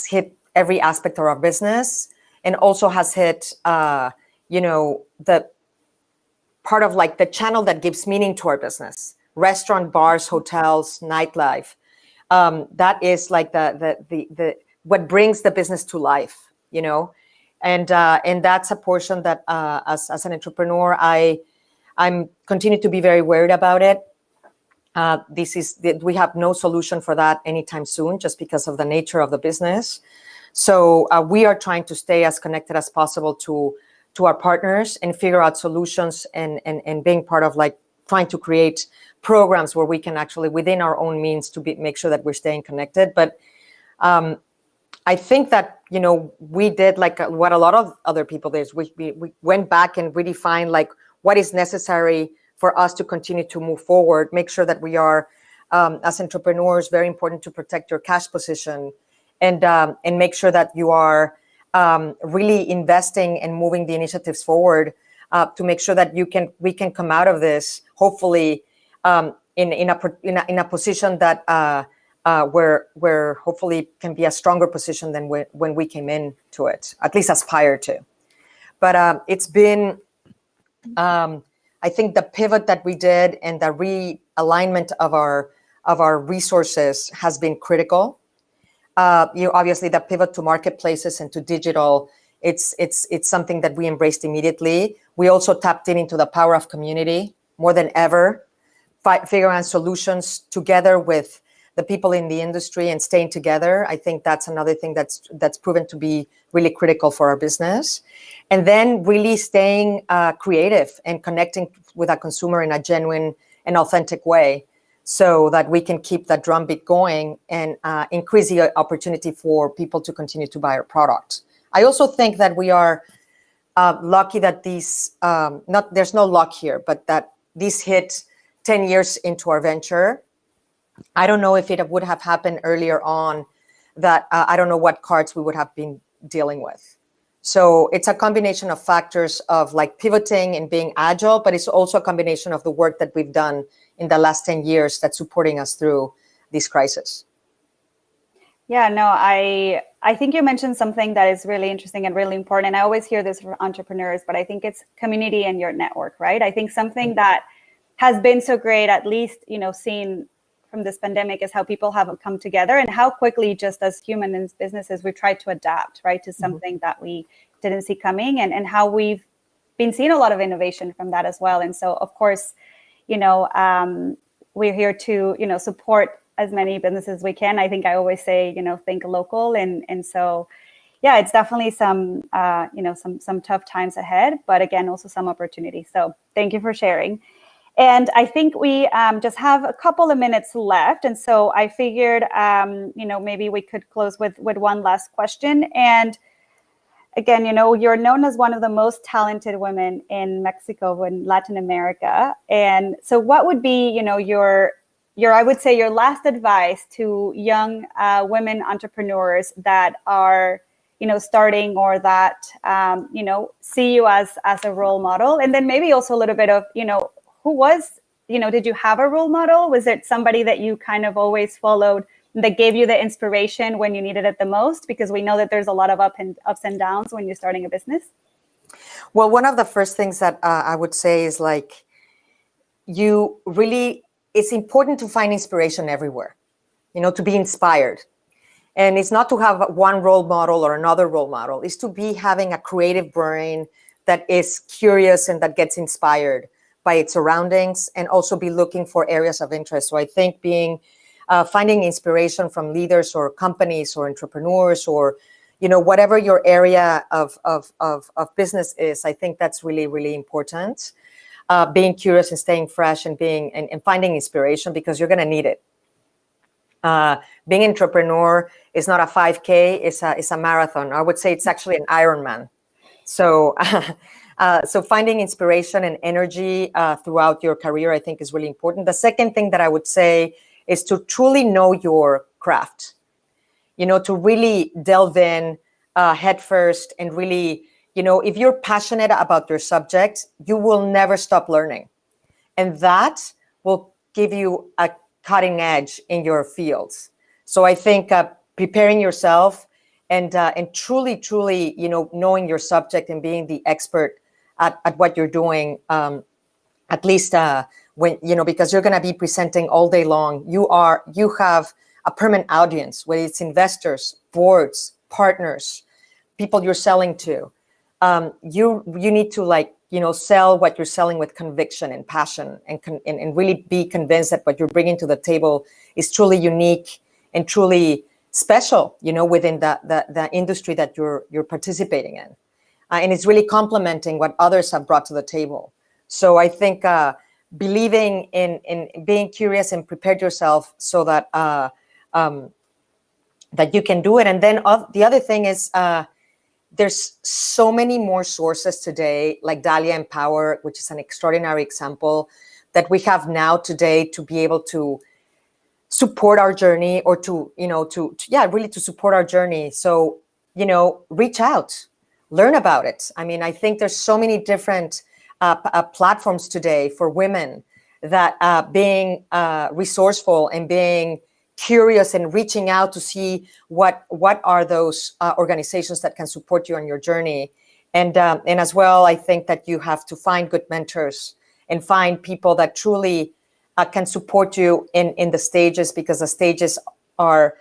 hit every aspect of our business and also has hit, you know, the part of like the channel that gives meaning to our business, restaurant, bars, hotels, nightlife. That is like the what brings the business to life, you know, and that's a portion that as an entrepreneur I'm continue to be very worried about it. We have no solution for that anytime soon, just because of the nature of the business. So we are trying to stay as connected as possible to our partners and figure out solutions and being part of like trying to create programs where we can actually within our own means to make sure that we're staying connected. But I think that, you know, we did like what a lot of other people did. We went back and redefined like what is necessary for us to continue to move forward, make sure that we are, as entrepreneurs, very important to protect your cash position and make sure that you are really investing and moving the initiatives forward to make sure that we can come out of this, hopefully, in a position that where hopefully can be a stronger position than when we came into it, at least aspire to. But it's been I think the pivot that we did and the realignment of our resources has been critical. Obviously the pivot to marketplaces and to digital, it's something that we embraced immediately. We also tapped into the power of community more than ever, figuring out solutions together with the people in the industry and staying together. I think that's another thing that's proven to be really critical for our business. And then really staying creative and connecting with our consumer in a genuine and authentic way, so that we can keep that drumbeat going and increase the opportunity for people to continue to buy our product. I also think that we are lucky that there's no luck here, but that this hit 10 years into our venture. I don't know if it would have happened earlier on, that I don't know what cards we would have been dealing with. So it's a combination of factors of like pivoting and being agile, but it's also a combination of the work that we've done in the last 10 years that's supporting us through this crisis. Yeah, no, I think you mentioned something that is really interesting and really important. I always hear this from entrepreneurs, but I think it's community and your network, right? I think something that has been so great, at least, seen from this pandemic, is how people have come together and how quickly, just as humans and businesses, we tried to adapt, right, to something that we didn't see coming, and how we've been seeing a lot of innovation from that as well. And so, of course, we're here to, support as many businesses as we can. I think I always say, think local. And so, yeah, it's definitely some tough times ahead, but again, also some opportunity. So thank you for sharing. And I think we just have a couple of minutes left. And so I figured, maybe we could close with one last question. And again, you're known as one of the most talented women in Mexico and Latin America. And so what would be, your I would say your last advice to young women entrepreneurs that are, starting, or that, see you as a role model? And then maybe also a little bit of, who was, did you have a role model? Was it somebody that you kind of always followed that gave you the inspiration when you needed it the most? Because we know that there's a lot of ups and downs when you're starting a business. Well, one of the first things that I would say is like, it's important to find inspiration everywhere, to be inspired. And it's not to have one role model or another role model. It's to be having a creative brain that is curious and that gets inspired by its surroundings, and also be looking for areas of interest. So I think finding inspiration from leaders or companies or entrepreneurs, or whatever your area of business is, I think that's really, really important. Being curious and staying fresh and finding inspiration, because you're going to need it. Being an entrepreneur is not a 5K, it's a marathon. I would say it's actually an Ironman. So so finding inspiration and energy throughout your career, I think, is really important. The second thing that I would say is to truly know your craft, to really delve in head first, and really, if you're passionate about your subject, you will never stop learning. And that will give you a cutting edge in your fields. So I think preparing yourself and truly, knowing your subject and being the expert at what you're doing, at least when, because you're going to be presenting all day long. You have a permanent audience, whether it's investors, boards, partners, people you're selling to. You need to sell what you're selling with conviction and passion, and really be convinced that what you're bringing to the table is truly unique and truly special, within the industry that you're participating in. And it's really complementing what others have brought to the table. So I think believing in being curious and prepared yourself so that that you can do it. And then the other thing is there's so many more sources today, like Dalia Empower, which is an extraordinary example that we have now today to be able to support our journey, or to support our journey. So, reach out. Learn about it. I mean, I think there's so many different platforms today for women that being resourceful and being curious and reaching out to see what are those organizations that can support you on your journey, And as well, I think that you have to find good mentors and find people that truly can support you in the stages, because the stages are,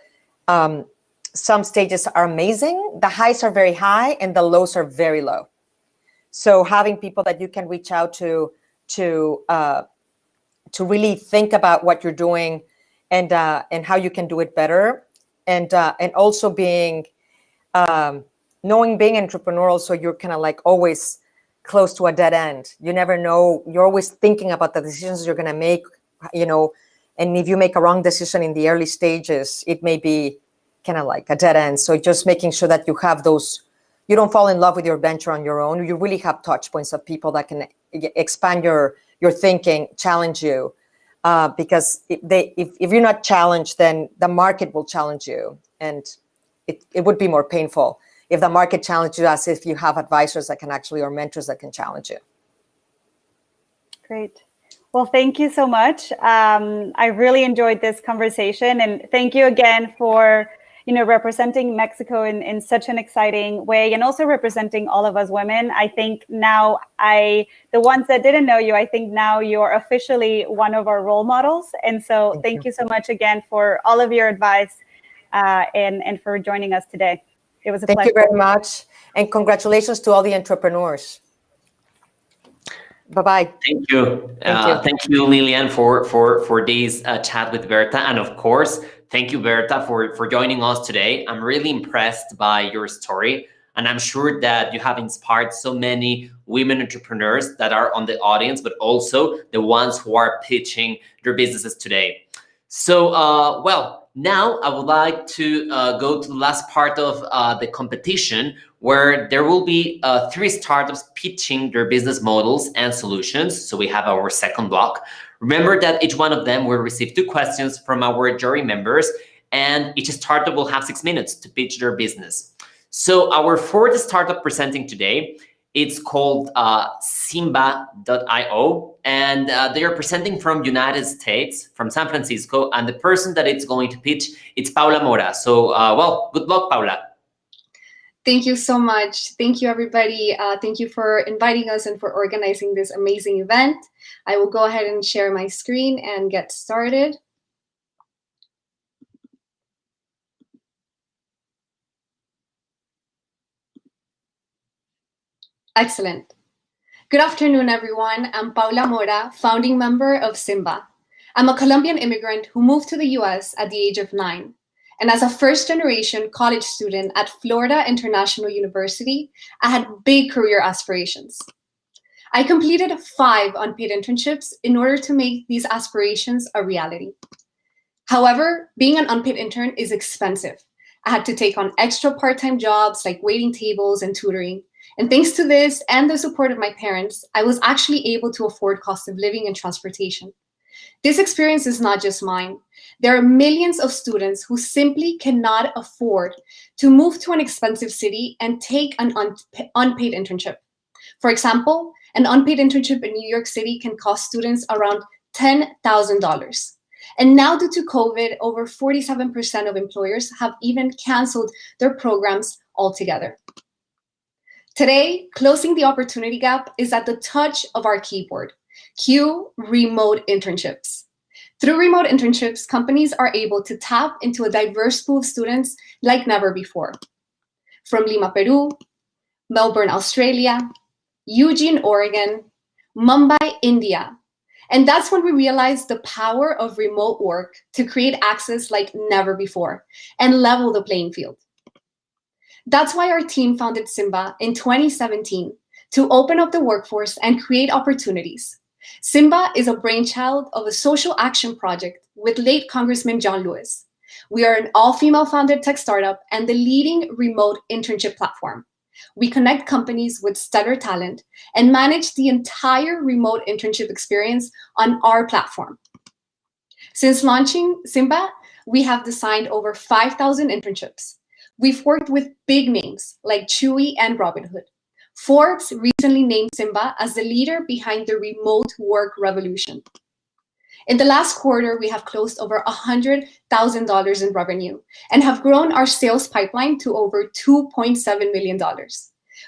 some stages are amazing. The highs are very high and the lows are very low. So having people that you can reach out to really think about what you're doing and how you can do it better, and also being knowing being entrepreneurial, so you're kind of like always close to a dead end. You never know. You're always thinking about the decisions you're going to make, you know, and if you make a wrong decision in the early stages, it may be kind of like a dead end. So just making sure that you have those, you don't fall in love with your venture on your own. You really have touch points of people that can expand your thinking, challenge you. Because if you're not challenged, then the market will challenge you. And it would be more painful if the market challenges you, as if you have advisors that can actually, or mentors that can challenge you. Great. Well, thank you so much. I really enjoyed this conversation, and thank you again for, you know, representing Mexico in such an exciting way, and also representing all of us women. I think now the ones that didn't know you, I think now you're officially one of our role models. And so thank you so much again for all of your advice and for joining us today. It was a pleasure. Thank you very much. And congratulations to all the entrepreneurs. Bye-bye. Thank you. Thank you, Lilian, for this chat with Berta. And of course, thank you, Berta, for joining us today. I'm really impressed by your story. And I'm sure that you have inspired so many women entrepreneurs that are on the audience, but also the ones who are pitching their businesses today. So, well, now I would like to go to the last part of the competition, where there will be 3 startups pitching their business models and solutions. So we have our second block. Remember that each one of them will receive 2 questions from our jury members, and each startup will have 6 minutes to pitch their business. So our 4th startup presenting today, it's called Simba.io, and they are presenting from United States, from San Francisco, and the person that it's going to pitch, it's Paula Mora. So, well, good luck, Paula. Thank you so much. Thank you, everybody. Thank you for inviting us and for organizing this amazing event. I will go ahead and share my screen and get started. Excellent. Good afternoon, everyone. I'm Paula Mora, founding member of Simba. I'm a Colombian immigrant who moved to the US at the age of 9. And as a first-generation college student at Florida International University, I had big career aspirations. I completed 5 unpaid internships in order to make these aspirations a reality. However, being an unpaid intern is expensive. I had to take on extra part-time jobs like waiting tables and tutoring. And thanks to this and the support of my parents, I was actually able to afford cost of living and transportation. This experience is not just mine. There are millions of students who simply cannot afford to move to an expensive city and take an unpaid internship. For example, an unpaid internship in New York City can cost students around $10,000. And now, due to COVID, over 47% of employers have even canceled their programs altogether. Today, closing the opportunity gap is at the touch of our keyboard. Cue remote internships. Through remote internships, companies are able to tap into a diverse pool of students like never before. From Lima, Peru, Melbourne, Australia, Eugene, Oregon, Mumbai, India. And that's when we realized the power of remote work to create access like never before and level the playing field. That's why our team founded Simba in 2017 to open up the workforce and create opportunities. Simba is a brainchild of a social action project with late Congressman John Lewis. We are an all-female founded tech startup and the leading remote internship platform. We connect companies with stellar talent and manage the entire remote internship experience on our platform. Since launching Simba, we have designed over 5,000 internships. We've worked with big names like Chewy and Robinhood. Forbes recently named Simba as the leader behind the remote work revolution. In the last quarter, we have closed over $100,000 in revenue and have grown our sales pipeline to over $2.7 million.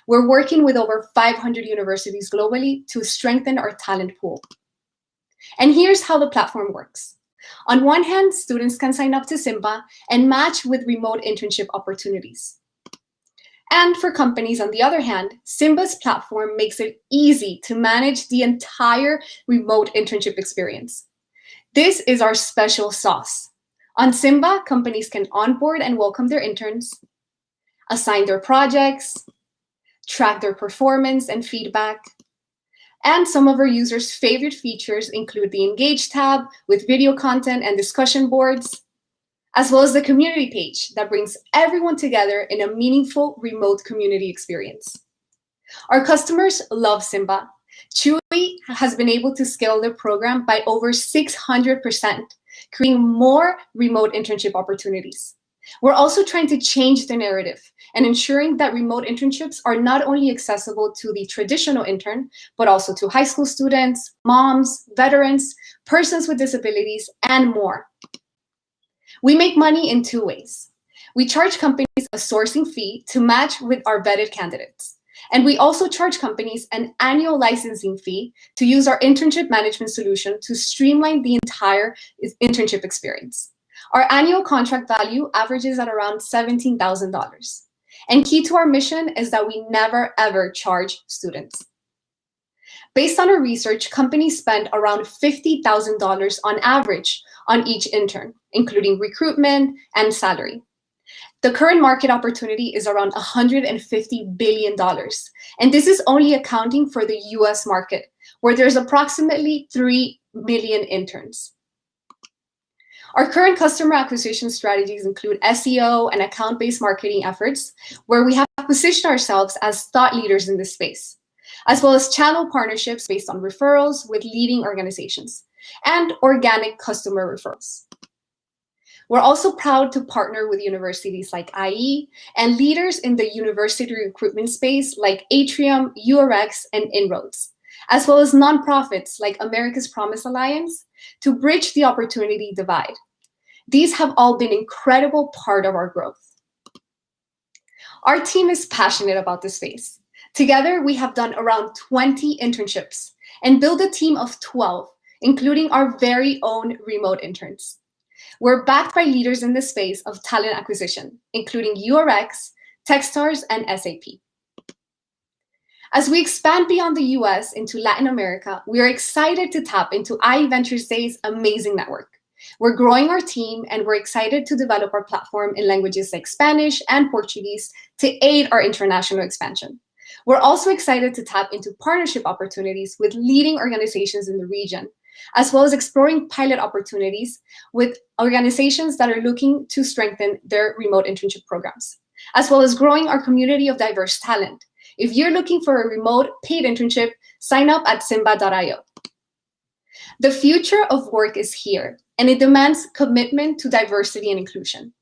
We're working with over 500 universities globally to strengthen our talent pool. And here's how the platform works. On one hand, students can sign up to Simba and match with remote internship opportunities. And for companies, on the other hand, Simba's platform makes it easy to manage the entire remote internship experience. This is our special sauce. On Simba, companies can onboard and welcome their interns, assign their projects, track their performance and feedback. And some of our users' favorite features include the Engage tab with video content and discussion boards, as well as the community page that brings everyone together in a meaningful remote community experience. Our customers love Simba. Chewy has been able to scale their program by over 600%, creating more remote internship opportunities. We're also trying to change the narrative and ensuring that remote internships are not only accessible to the traditional intern, but also to high school students, moms, veterans, persons with disabilities, and more. We make money in two ways. We charge companies a sourcing fee to match with our vetted candidates. And we also charge companies an annual licensing fee to use our internship management solution to streamline the entire internship experience. Our annual contract value averages at around $17,000. And key to our mission is that we never, ever charge students. Based on our research, companies spend around $50,000 on average on each intern, including recruitment and salary. The current market opportunity is around $150 billion. And this is only accounting for the US market, where there's approximately 3 million interns. Our current customer acquisition strategies include SEO and account-based marketing efforts, where we have positioned ourselves as thought leaders in this space, as well as channel partnerships based on referrals with leading organizations and organic customer referrals. We're also proud to partner with universities like IE and leaders in the university recruitment space like Atrium, URX, and Inroads, as well as nonprofits like America's Promise Alliance to bridge the opportunity divide. These have all been an incredible part of our growth. Our team is passionate about this space. Together, we have done around 20 internships and built a team of 12, including our very own remote interns. We're backed by leaders in the space of talent acquisition, including URX, Techstars, and SAP. As we expand beyond the US into Latin America, we are excited to tap into IE Ventures Day's amazing network. We're growing our team, and we're excited to develop our platform in languages like Spanish and Portuguese to aid our international expansion. We're also excited to tap into partnership opportunities with leading organizations in the region, as well as exploring pilot opportunities with organizations that are looking to strengthen their remote internship programs, as well as growing our community of diverse talent. If you're looking for a remote paid internship, sign up at simba.io. The future of work is here, and it demands commitment to diversity and inclusion.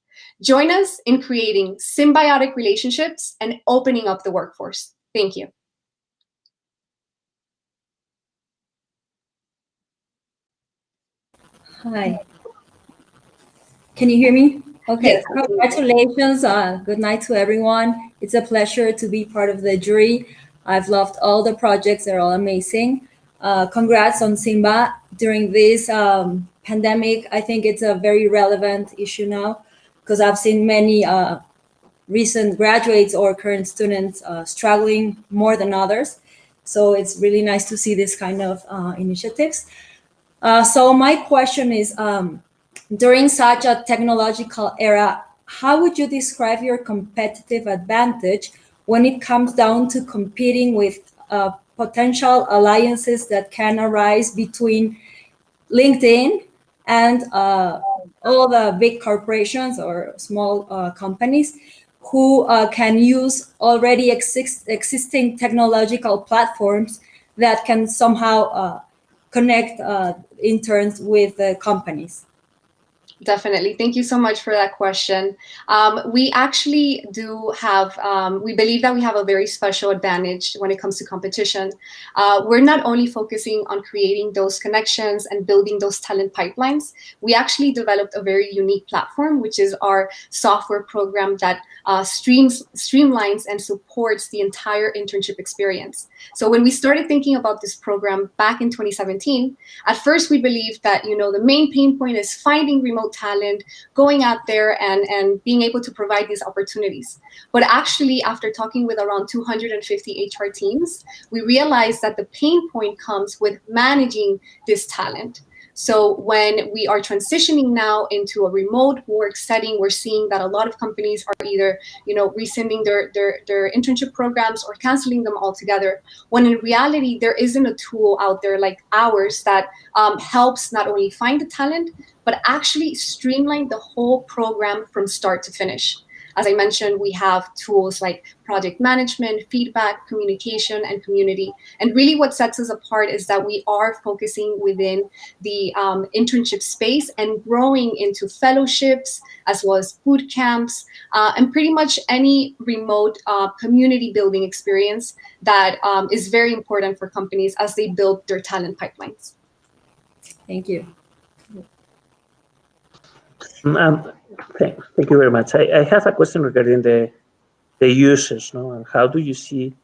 Join us in creating symbiotic relationships and opening up the workforce. Thank you. Hi. Can you hear me? Okay, congratulations. Good night to everyone. It's a pleasure to be part of the jury. I've loved all the projects. They're all amazing. Congrats on Simba. During this pandemic, I think it's a very relevant issue now because I've seen many recent graduates or current students struggling more than others. So it's really nice to see this kind of initiatives. So my question is, during such a technological era, how would you describe your competitive advantage when it comes down to competing with potential alliances that can arise between LinkedIn and all the big corporations or small companies who can use already existing technological platforms that can somehow connect interns with companies? Definitely. Thank you so much for that question. We actually do have, we believe that we have a very special advantage when it comes to competition. We're not only focusing on creating those connections and building those talent pipelines, we actually developed a very unique platform, which is our software program that streamlines and supports the entire internship experience. So when we started thinking about this program back in 2017, at first we believed that, the main pain point is finding remote talent, going out there and being able to provide these opportunities. But actually, after talking with around 250 HR teams, we realized that the pain point comes with managing this talent. So when we are transitioning now into a remote work setting, we're seeing that a lot of companies are either, rescinding their internship programs or canceling them altogether. When in reality, there isn't a tool out there like ours that helps not only find the talent, but actually streamline the whole program from start to finish. As I mentioned, we have tools like project management, feedback, communication, and community. And really what sets us apart is that we are focusing within the internship space and growing into fellowships, as well as boot camps, and pretty much any remote community building experience that is very important for companies as they build their talent pipelines. Thank you. Thank you very much. I have a question regarding the users, and how do you see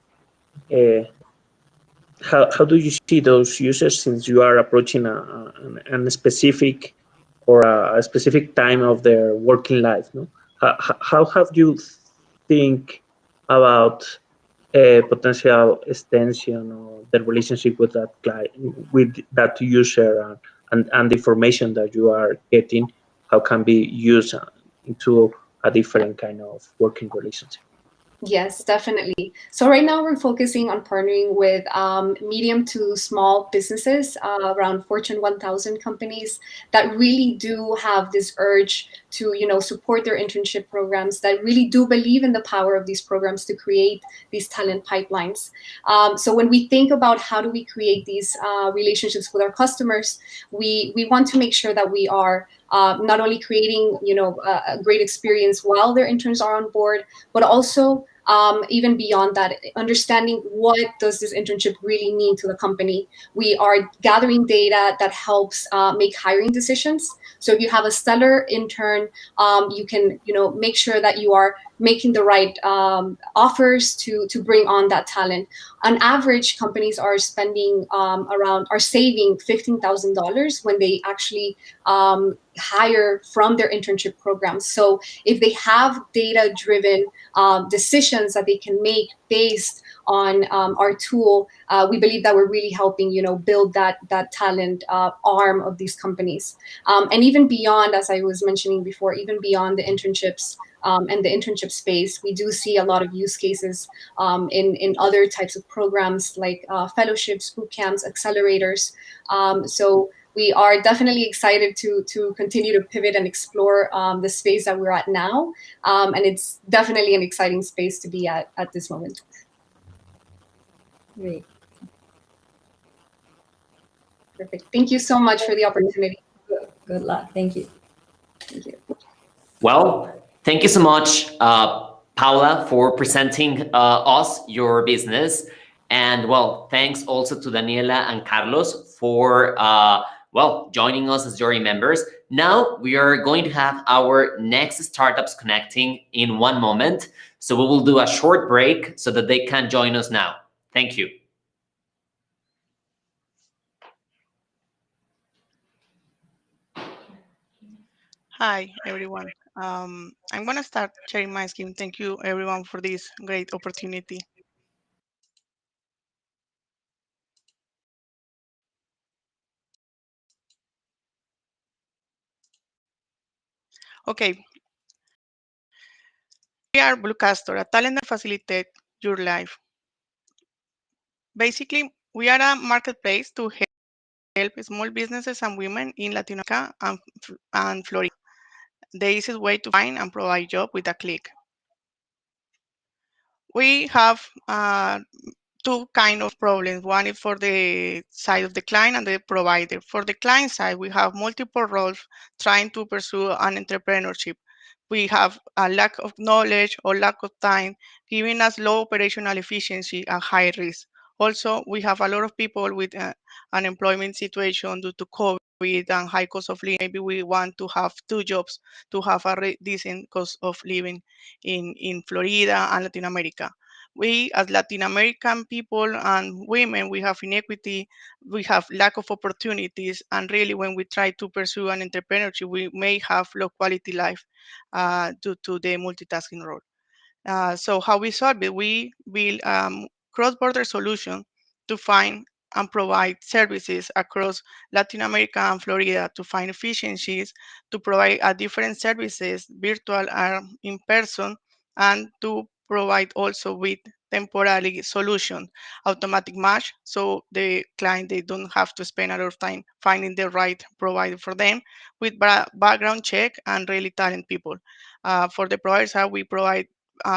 how do you see those users, since you are approaching a specific or a specific time of their working life? How have you think about a potential extension or the relationship with that client, with that user, and the information that you are getting, how can be used into a different kind of working relationship? Yes, definitely. So right now we're focusing on partnering with medium to small businesses, around Fortune 1000 companies that really do have this urge to, support their internship programs, that really do believe in the power of these programs to create these talent pipelines. So when we think about how do we create these relationships with our customers, we want to make sure that we are not only creating, a great experience while their interns are on board, but also even beyond that, understanding what does this internship really mean to the company. We are gathering data that helps make hiring decisions. So if you have a stellar intern, you can, make sure that you are making the right offers to bring on that talent. On average, companies are spending are saving $15,000 when they actually hire from their internship programs. So if they have data-driven decisions that they can make based on our tool, we believe that we're really helping, build that talent arm of these companies. And even beyond, as I was mentioning before, even beyond the internships and the internship space, we do see a lot of use cases in other types of programs like fellowships, boot camps, accelerators. So we are definitely excited to continue to pivot and explore the space that we're at now. And it's definitely an exciting space to be at this moment. Great. Perfect. Thank you so much for the opportunity. Good luck. Thank you. Thank you. Well, thank you so much, Paula, for presenting us your business. And well, thanks also to Daniela and Carlos for joining us as jury members. Now we are going to have our next startups connecting in one moment. So we will do a short break so that they can join us now. Thank you. Hi, everyone. I'm going to start sharing my screen. Thank you, everyone, for this great opportunity. Okay. We are Bluecastor, a talent that facilitates your life. Basically, we are a marketplace to help small businesses and women in Latin America and Florida. The easiest way to find and provide job with a click. We have two kind of problems. One is for the side of the client and the provider. For the client side, we have multiple roles trying to pursue an entrepreneurship. We have a lack of knowledge or lack of time, giving us low operational efficiency and high risk. Also, we have a lot of people with unemployment situation due to COVID and high cost of living. Maybe we want to have two jobs to have a decent cost of living in Florida and Latin America. We, as Latin American people and women, we have inequity, we have lack of opportunities, and really when we try to pursue an entrepreneurship, we may have low quality life due to the multitasking role. So how we solve it, we build cross-border solution to find and provide services across Latin America and Florida to find efficiencies, to provide different services, virtual or in person, and to provide also with temporary solution, automatic match, so the client, they don't have to spend a lot of time finding the right provider for them, with background check and really talented people. For the providers, how we provide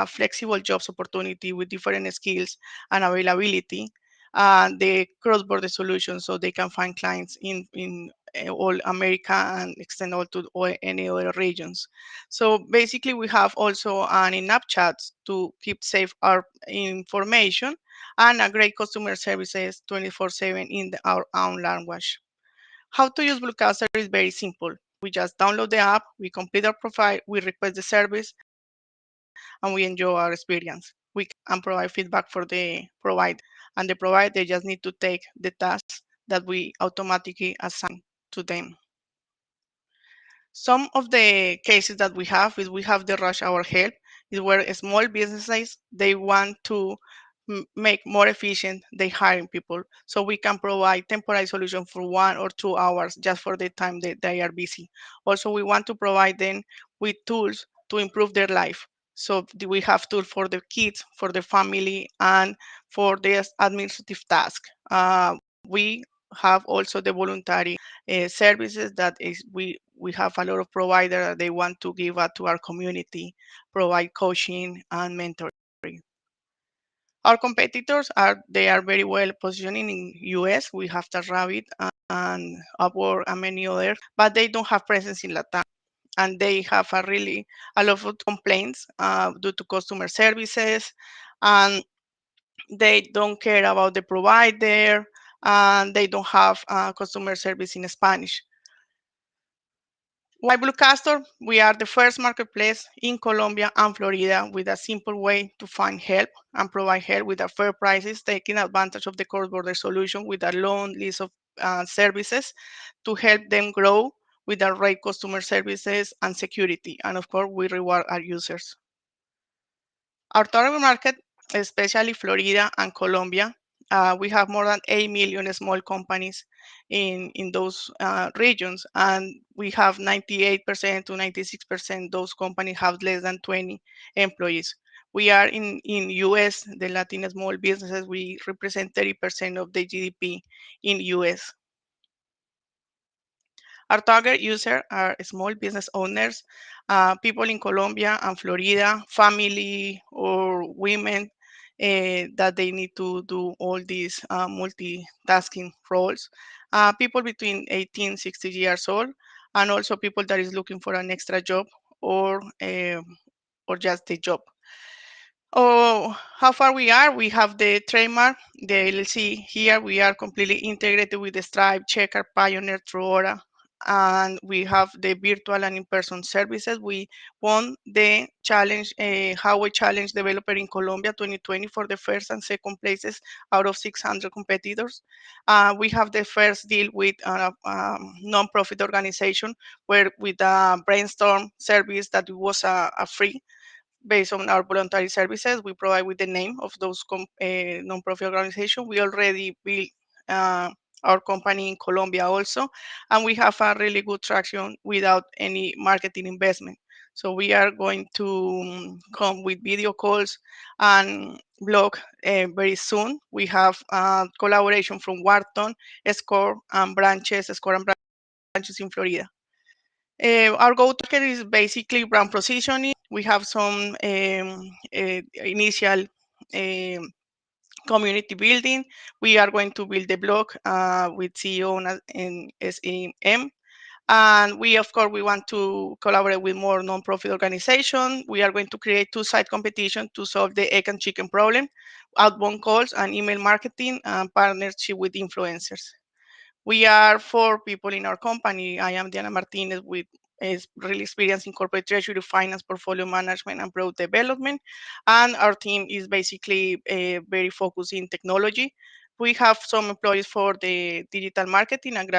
flexible jobs opportunity with different skills and availability, the cross-border solution, so they can find clients in all America and extend all to any other regions. So basically, we have also an in-app chat to keep safe our information, and a great customer services 24/7 in our own language. How to use Bluecaster is very simple. We just download the app, we complete our profile, we request the service, and we enjoy our experience. We can provide feedback for the provider, and the provider, they just need to take the tasks that we automatically assign to them. Some of the cases that we have is we have the rush hour help, is where small businesses, they want to make more efficient they hiring people. So we can provide temporary solution for 1 or 2 hours just for the time that they are busy. Also, we want to provide them with tools to improve their life. So we have tools for the kids, for the family, and for the administrative task. We have also the voluntary services that is we have a lot of providers that they want to give to our community, provide coaching and mentoring. Our competitors are very well positioned in US. We have TaskRabbit and Upwork and many others, but they don't have presence in Latam. And they have a lot of complaints due to customer services, and they don't care about the provider, and they don't have customer service in Spanish. Why Bluecaster? We are the first marketplace in Colombia and Florida with a simple way to find help and provide help with a fair prices, taking advantage of the cross-border solution with a long list of services to help them grow with the right customer services and security. And of course, we reward our users. Our target market, especially Florida and Colombia, we have more than 8 million small companies in those regions, and we have 98% to 96% those companies have less than 20 employees. We are in US, the Latin small businesses, we represent 30% of the GDP in US. Our target user are small business owners, people in Colombia and Florida, family or women that they need to do all these multitasking roles, people between 18 and 60 years old, and also people that is looking for an extra job or just a job. Oh, how far we are? We have the trademark, the LLC here. We are completely integrated with the Stripe, Checker, Pioneer, Truora, and we have the virtual and in-person services. We won the challenge, Huawei Challenge Developer in Colombia 2020 for the first and second places out of 600 competitors. We have the first deal with a non-profit organization where with a brainstorm service that was a free based on our voluntary services. We provide with the name of those non-profit organizations. We already built our company in Colombia also, and we have a really good traction without any marketing investment. So we are going to come with video calls and blog very soon. We have collaboration from Wharton, Score and branches in Florida. Our go-to-market is basically brand positioning. We have some initial community building. We are going to build the blog with CEO and SEM. And we, of course, we want to collaborate with more nonprofit organizations. We are going to create two-side competition to solve the egg and chicken problem, outbound calls and email marketing, and partnership with influencers. We are 4 people in our company. I am Diana Martinez with is really experienced in corporate treasury, finance, portfolio management, and product development. And our team is basically very focused in technology. We have some employees for the digital marketing and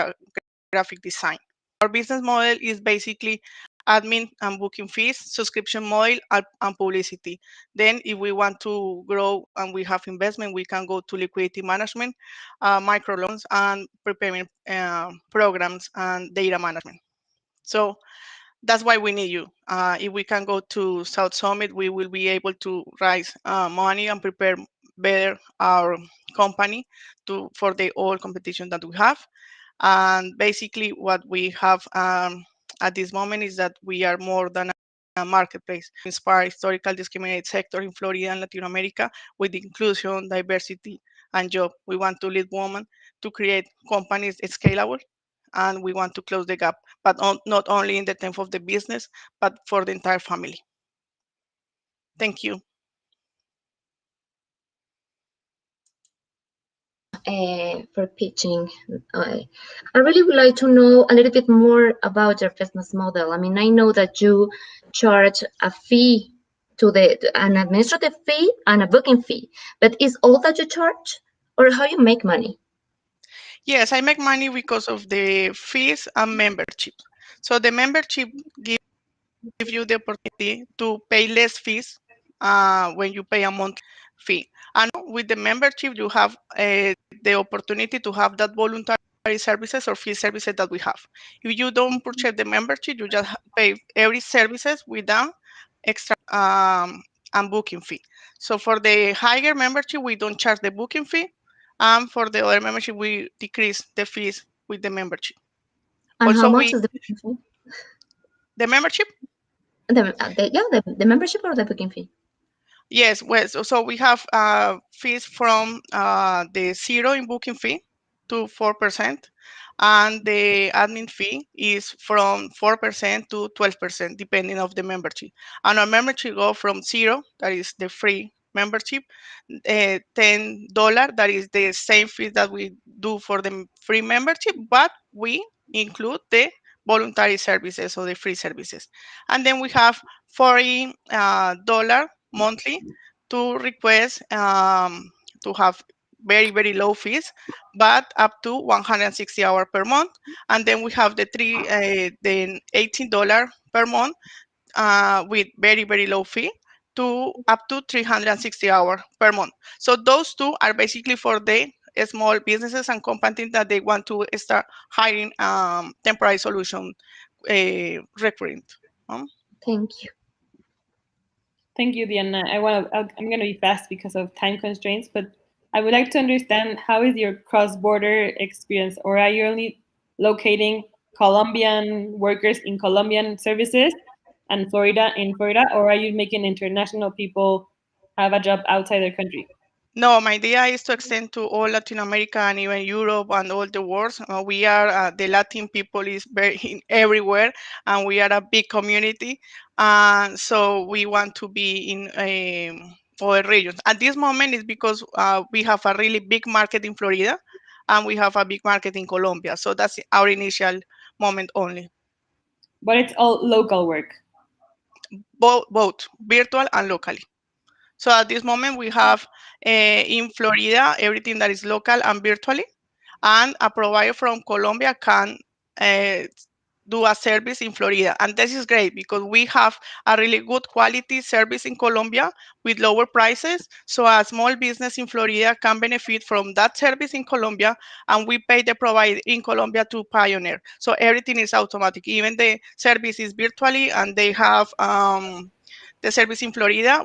graphic design. Our business model is basically admin and booking fees, subscription model, and publicity. Then if we want to grow and we have investment, we can go to liquidity management, microloans, and preparing programs and data management. So that's why we need you. If we can go to South Summit, we will be able to raise money and prepare better our company for the all competition that we have. And basically what we have at this moment is that we are more than a marketplace. Inspire historical discriminated sector in Florida and Latin America with inclusion, diversity, and job. We want to lead women to create companies scalable, and we want to close the gap, but not only in the terms of the business, but for the entire family. Thank you. For pitching. I really would like to know a little bit more about your business model. I mean, I know that you charge a fee to an administrative fee and a booking fee, but is all that you charge, or how you make money? Yes, I make money because of the fees and membership. So the membership gives you the opportunity to pay less fees when you pay a monthly fee. And with the membership, you have the opportunity to have that voluntary services or free services that we have. If you don't purchase the membership, you just pay every services without extra and booking fee. So for the higher membership, we don't charge the booking fee. And for the other membership, we decrease the fees with the membership. And also, how much is the booking fee? The membership? The membership or the booking fee? Yes, well, so we have fees from the 0 in booking fee to 4%, and the admin fee is from 4% to 12%, depending on the membership. And our membership go from 0, that is the free membership, $10, that is the same fee that we do for the free membership, but we include the voluntary services or the free services. And then we have $40 monthly to request to have very, very low fees, but up to 160 hours per month. And then we have the $18 per month with very, very low fee to up to 360 hours per month. So those two are basically for the small businesses and companies that they want to start hiring temporary solution recruitment. Thank you. Thank you, Diana. I'm going to be fast because of time constraints, but I would like to understand, how is your cross-border experience, or are you only locating Colombian workers in Colombian services and Florida in Florida, or are you making international people have a job outside their country? No, my idea is to extend to all Latin America and even Europe and all the world. We are, the Latin people is very everywhere, and we are a big community. So we want to be in other regions. At this moment, it's because we have a really big market in Florida, and we have a big market in Colombia. So that's our initial moment only. But it's all local work? Both virtual and locally. So at this moment, we have in Florida everything that is local and virtually, and a provider from Colombia can do a service in Florida. And this is great because we have a really good quality service in Colombia with lower prices. So a small business in Florida can benefit from that service in Colombia, and we pay the provider in Colombia to pioneer. So everything is automatic. Even the service is virtually, and they have the service in Florida.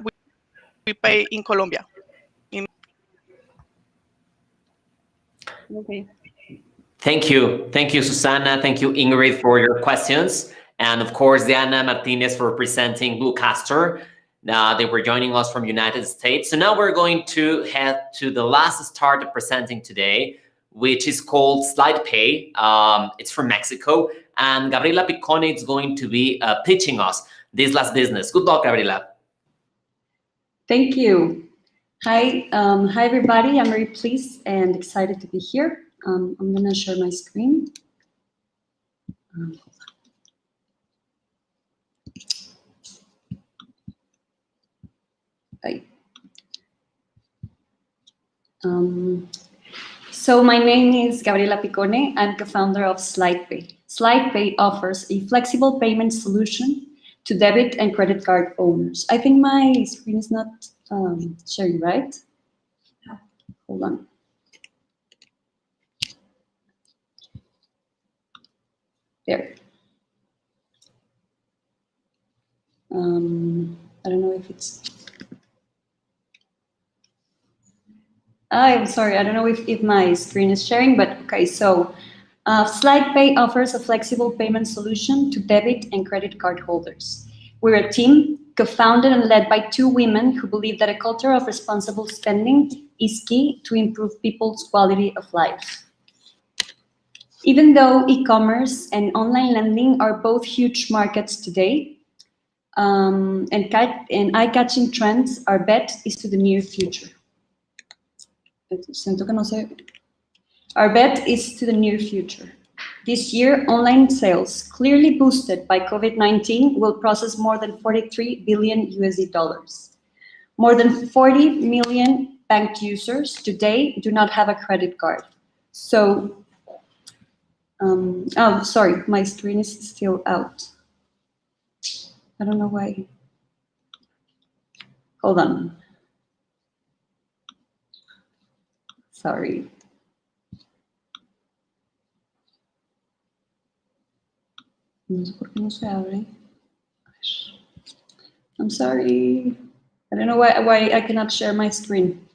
We pay in Colombia. Okay. Thank you. Thank you, Susana. Thank you, Ingrid, for your questions. And of course, Diana Martinez for presenting Bluecaster. They were joining us from United States. So now we're going to head to the last start of presenting today, which is called SlidePay. It's from Mexico, and Gabriela Picone is going to be pitching us this last business. Good luck, Gabriela. Thank you. Hi, hi everybody. I'm very pleased and excited to be here. I'm going to share my screen. Right. So my name is Gabriela Picone. I'm co-founder of SlidePay. SlidePay offers a flexible payment solution to debit and credit card owners. I think my screen is not sharing, right? Hold on. There. I don't know if it's... I'm sorry, I don't know if my screen is sharing, but okay, so SlidePay offers a flexible payment solution to debit and credit card holders. We're a team co-founded and led by two women who believe that a culture of responsible spending is key to improve people's quality of life. Even though e-commerce and online lending are both huge markets today, and eye-catching trends, our bet is to the near future. Our bet is to the near future. This year, online sales, clearly boosted by COVID-19, will process more than $43 billion USD. More than 40 million bank users today do not have a credit card. So, oh, sorry, my screen is still out. I don't know why. Hold on. Sorry. No sé por qué no se abre. I'm sorry. I don't know why I cannot share my screen.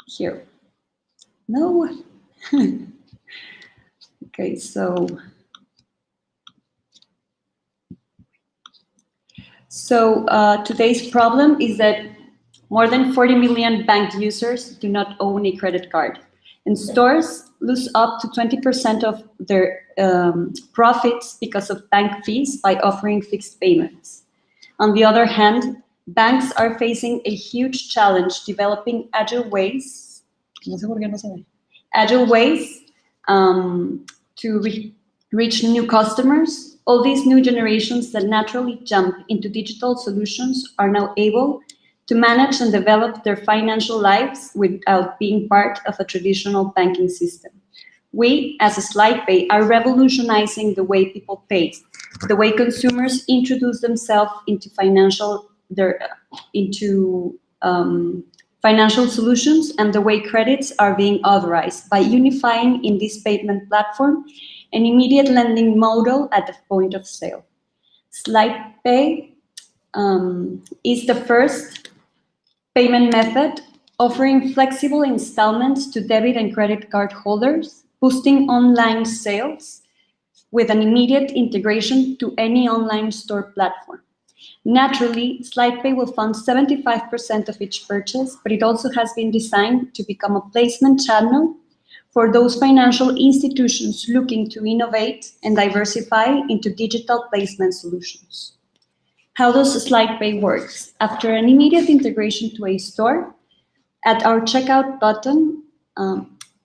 Here. No. Okay, so today's problem is that more than 40 million bank users do not own a credit card, and stores lose up to 20% of their profits because of bank fees by offering fixed payments. On the other hand, banks are facing a huge challenge developing agile ways to reach new customers. All these new generations that naturally jump into digital solutions are now able to manage and develop their financial lives without being part of a traditional banking system. We, as a SlidePay, are revolutionizing the way people pay, the way consumers introduce themselves into financial solutions, and the way credits are being authorized by unifying in this payment platform an immediate lending model at the point of sale. SlidePay is the first payment method offering flexible installments to debit and credit card holders, boosting online sales with an immediate integration to any online store platform. Naturally, SlidePay will fund 75% of each purchase, but it also has been designed to become a placement channel for those financial institutions looking to innovate and diversify into digital placement solutions. How does SlidePay work? After an immediate integration to a store, at our checkout button,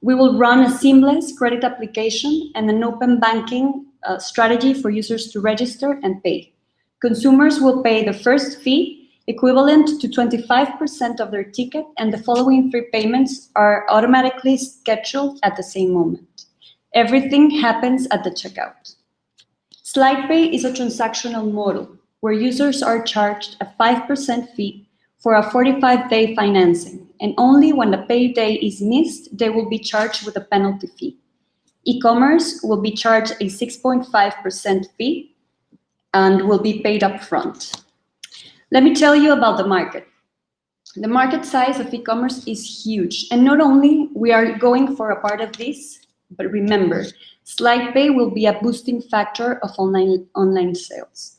we will run a seamless credit application and an open banking strategy for users to register and pay. Consumers will pay the first fee, equivalent to 25% of their ticket, and the following three payments are automatically scheduled at the same moment. Everything happens at the checkout. SlidePay is a transactional model where users are charged a 5% fee for a 45-day financing, and only when the payday is missed, they will be charged with a penalty fee. E-commerce will be charged a 6.5% fee and will be paid up front. Let me tell you about the market. The market size of e-commerce is huge, and not only we are going for a part of this, but remember, SlidePay will be a boosting factor of online sales.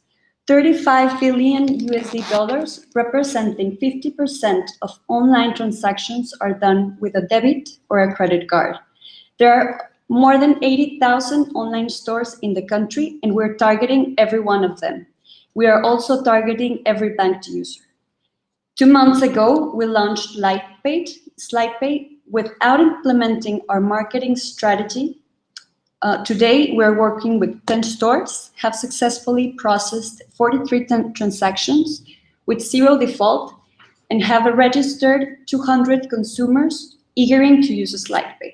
$35 billion USD, representing 50% of online transactions are done with a debit or a credit card. There are more than 80,000 online stores in the country, and we're targeting every one of them. We are also targeting every banked user. 2 months ago, we launched SlidePay without implementing our marketing strategy. Today, we're working with 10 stores, have successfully processed 43 transactions with 0 default, and have registered 200 consumers eager to use SlidePay.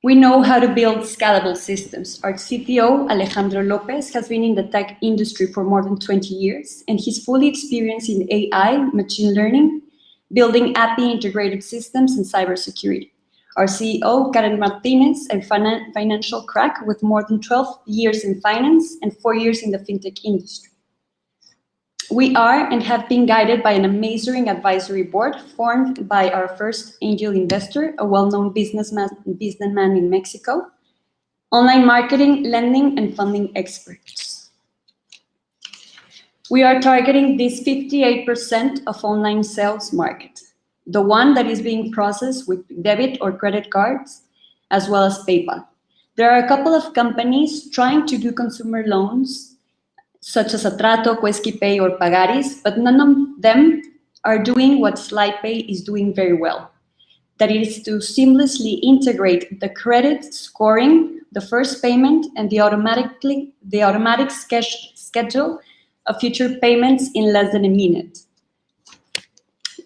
We know how to build scalable systems. Our CTO, Alejandro Lopez, has been in the tech industry for more than 20 years, and he's fully experienced in AI, machine learning, building API integrated systems, and cybersecurity. Our CEO, Karen Martinez, a financial crack with more than 12 years in finance and 4 years in the fintech industry. We are and have been guided by an amazing advisory board formed by our first angel investor, a well-known businessman in Mexico, online marketing, lending, and funding experts. We are targeting this 58% of online sales market, the one that is being processed with debit or credit cards, as well as PayPal. There are a couple of companies trying to do consumer loans, such as Atrato, QuesquiPay, or Pagaris, but none of them are doing what SlidePay is doing very well. That is to seamlessly integrate the credit scoring, the first payment, and the automatic schedule of future payments in less than a minute.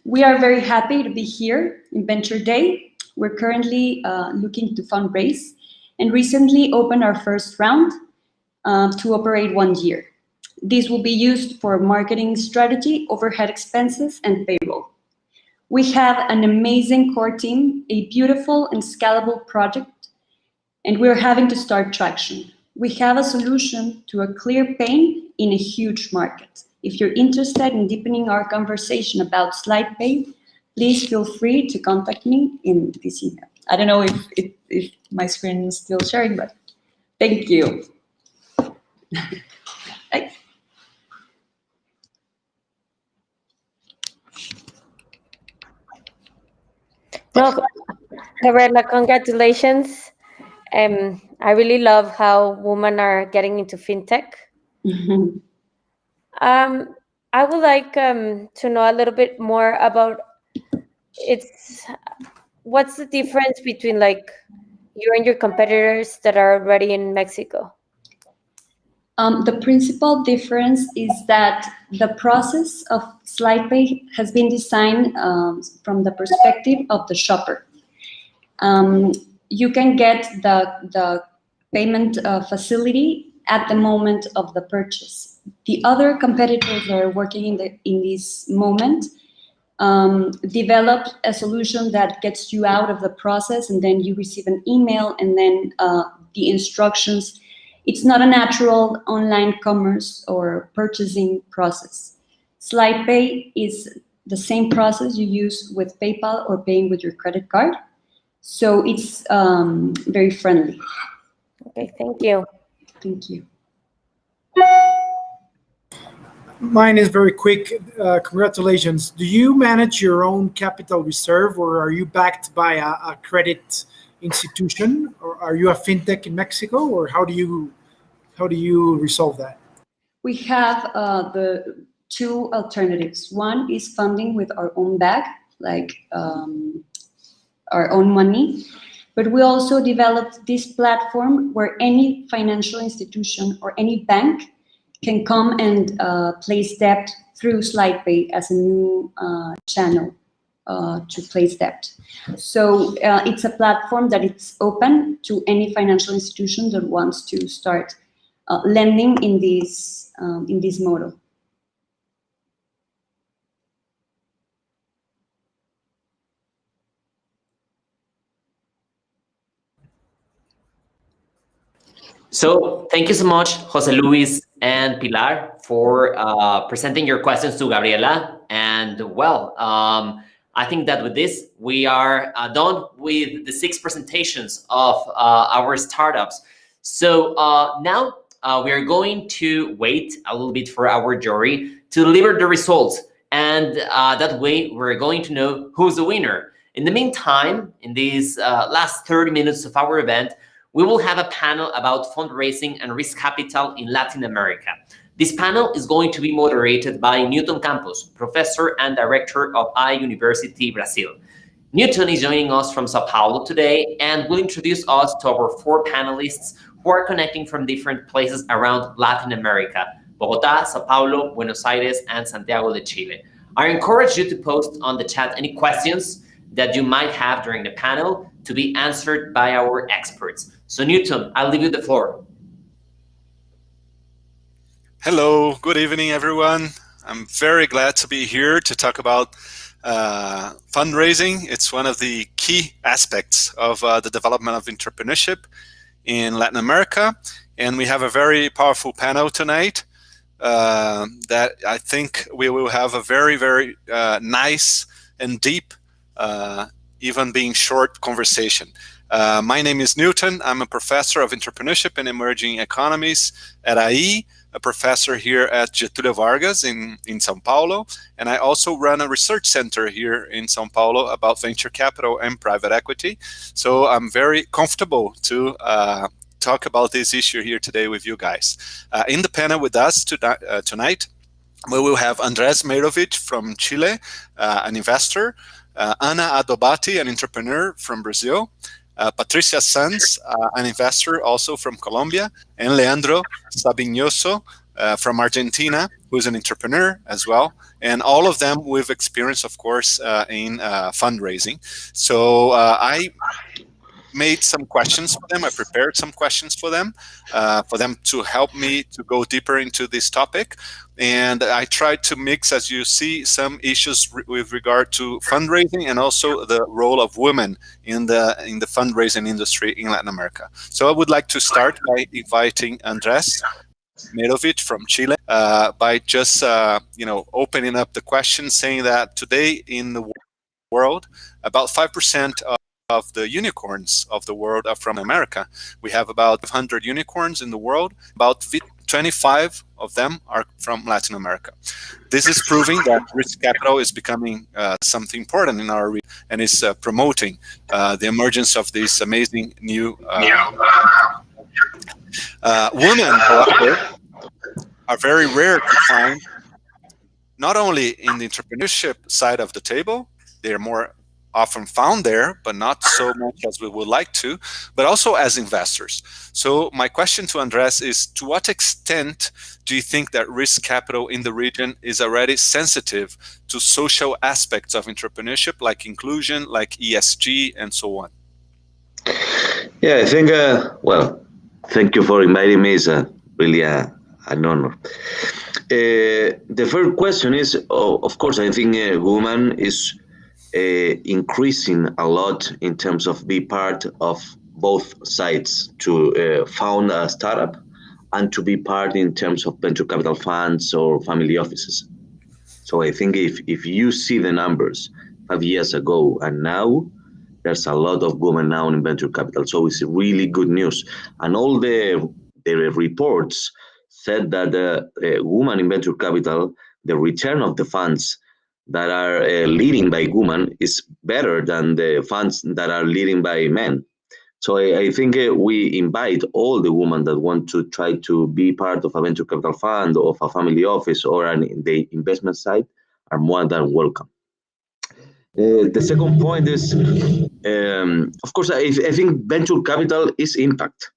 We are very happy to be here in Venture Day. We're currently looking to fundraise and recently opened our first round to operate 1 year. This will be used for marketing strategy, overhead expenses, and payroll. We have an amazing core team, a beautiful and scalable project, and we're having to start traction. We have a solution to a clear pain in a huge market. If you're interested in deepening our conversation about SlidePay, please feel free to contact me in this email. I don't know if my screen is still sharing, but thank you. No, Gabriela, congratulations. I really love how women are getting into fintech. I would like to know a little bit more about what's the difference between like you and your competitors that are already in Mexico? The principal difference is that the process of SlidePay has been designed from the perspective of the shopper. You can get the payment facility at the moment of the purchase. The other competitors that are working in this moment developed a solution that gets you out of the process, and then you receive an email and then the instructions. It's not a natural online commerce or purchasing process. SlidePay is the same process you use with PayPal or paying with your credit card. So it's very friendly. Okay, thank you. Thank you. Mine is very quick. Congratulations. Do you manage your own capital reserve, or are you backed by a credit institution, or are you a fintech in Mexico, or how do you resolve that? We have the two alternatives. One is funding with our own bag, like our own money, but we also developed this platform where any financial institution or any bank can come and place debt through SlidePay as a new channel to place debt. So it's a platform that it's open to any financial institution that wants to start lending in this model. So thank you so much, Jose Luis and Pilar, for presenting your questions to Gabriela. And well, I think that with this, we are done with the 6 presentations of our startups. So now we are going to wait a little bit for our jury to deliver the results. And that way, we're going to know who's the winner. In the meantime, in these last 30 minutes of our event, we will have a panel about fundraising and risk capital in Latin America. This panel is going to be moderated by Newton Campos, professor and director of University Brazil. Newton is joining us from Sao Paulo today and will introduce us to our 4 panelists who are connecting from different places around Latin America: Bogotá, Sao Paulo, Buenos Aires, and Santiago de Chile. I encourage you to post on the chat any questions that you might have during the panel to be answered by our experts. So Newton, I'll leave you the floor. Hello, good evening, everyone. I'm very glad to be here to talk about fundraising. It's one of the key aspects of the development of entrepreneurship in Latin America. And we have a very powerful panel tonight that I think we will have a very, very nice and deep, even being short conversation. My name is Newton. I'm a professor of entrepreneurship and emerging economies at IE, a professor here at Getúlio Vargas in São Paulo, and I also run a research center here in São Paulo about venture capital and private equity. So I'm very comfortable to talk about this issue here today with you guys. In the panel with us tonight, we will have Andrés Meirovic from Chile, an investor, Ana Adobati, an entrepreneur from Brazil, Patricia Sanz, an investor also from Colombia, and Leandro Sabinoso from Argentina, who's an entrepreneur as well, and all of them with experience, of course, in fundraising. So I made some questions for them. I prepared some questions for them to help me to go deeper into this topic. And I tried to mix, as you see, some issues with regard to fundraising and also the role of women in the fundraising industry in Latin America. So I would like to start by inviting Andrés Meirovic from Chile by just opening up the question, saying that today in the world, about 5% of the unicorns of the world are from America. We have about 500 unicorns in the world. About 25 of them are from Latin America. This is proving that risk capital is becoming something important in our region and is promoting the emergence of these amazing new women, however, are very rare to find, not only in the entrepreneurship side of the table, they are more often found there, but not so much as we would like to, but also as investors. So my question to Andrés is, to what extent do you think that risk capital in the region is already sensitive to social aspects of entrepreneurship, like inclusion, like ESG, and so on? Yeah, I think, well, thank you for inviting me. It's really an honor. The first question is, of course, I think woman is increasing a lot in terms of be part of both sides, to found a startup and to be part in terms of venture capital funds or family offices. So I think if you see the numbers 5 years ago and now, there's a lot of women now in venture capital. So it's really good news. And all the reports said that women in venture capital, the return of the funds that are leading by women is better than the funds that are leading by men. So I think we invite all the women that want to try to be part of a venture capital fund, of a family office, or the investment side are more than welcome. The second point is, of course, I think venture capital is impact.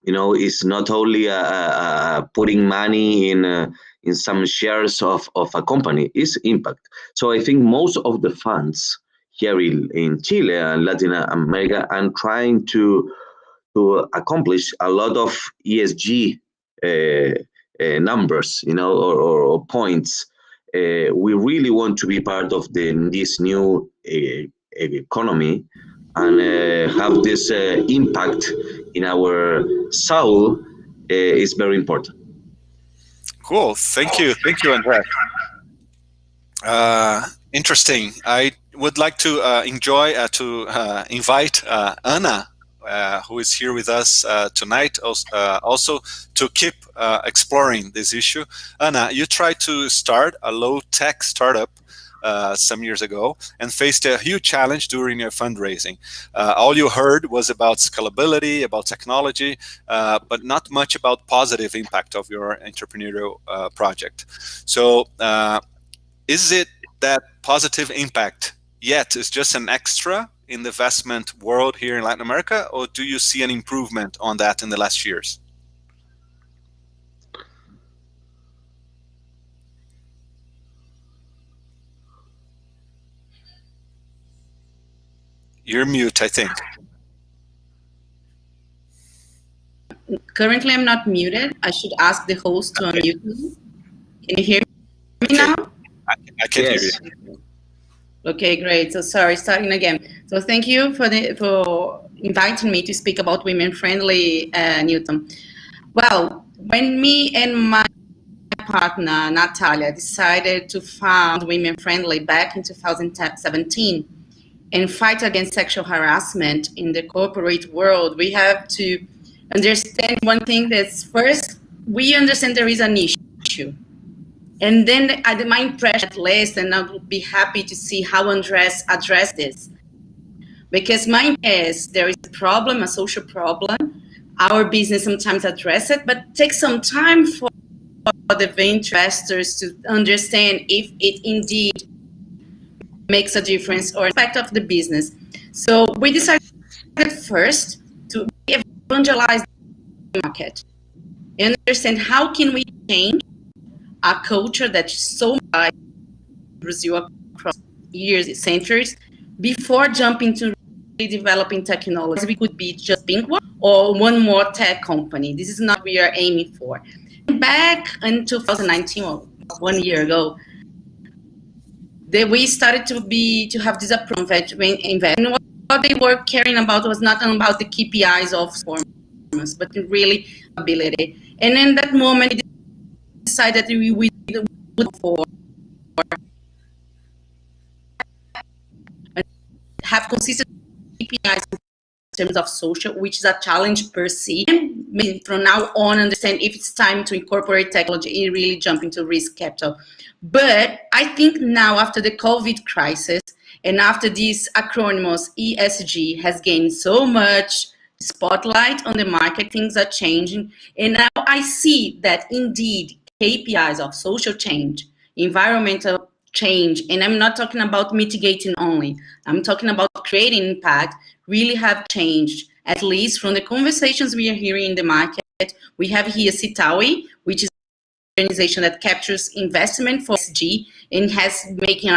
You know, it's not only putting money in some shares of a company, it's impact. So I think most of the funds here in Chile and Latin America are trying to accomplish a lot of ESG numbers, you know, or points. We really want to be part of this new economy and have this impact in our soul is very important. Cool. Thank you, Andrés. Interesting. I would like to invite Ana who is here with us tonight, also to keep exploring this issue. Anna, you tried to start a low-tech startup some years ago and faced a huge challenge during your fundraising. All you heard was about scalability, about technology, but not much about positive impact of your entrepreneurial project. So is it that positive impact yet is just an extra in the investment world here in Latin America, or do you see an improvement on that in the last years? You're mute, I think. Currently, I'm not muted. I should ask the host to unmute me. Can you hear me now? I can hear you. Okay, great. So sorry, starting again. So thank you for inviting me to speak about women-friendly Newton. Well, when me and my partner, Natalia, decided to found Women-Friendly back in 2017, and fight against sexual harassment in the corporate world, we have to understand one thing. That's first, we understand there is an issue. And then my impression at least, and I would be happy to see how Andres address this. Because mine is, there is a problem, a social problem. Our business sometimes address it, but takes some time for the venture investors to understand if it indeed makes a difference or aspect of the business. So we decided first to evangelize the market and understand how can we change a culture that's so much Brazil across years, centuries, before jumping to really developing technology. We could be just being one or one more tech company. This is not what we are aiming for. Back in 2019, or 1 year ago, we started to have this approach investment. What they were caring about was not about the KPIs of performance, but really ability. And in that moment, we decided that we would for have consistent KPIs in terms of social, which is a challenge per se. And from now on, understand if it's time to incorporate technology and really jump into risk capital. But I think now, after the COVID crisis and after these acronyms, ESG has gained so much spotlight on the market, things are changing. And now I see that indeed KPIs of social change, environmental change, and I'm not talking about mitigating only, I'm talking about creating impact, really have changed, at least from the conversations we are hearing in the market. We have here Citaui, which is an organization that captures investment for ESG and has making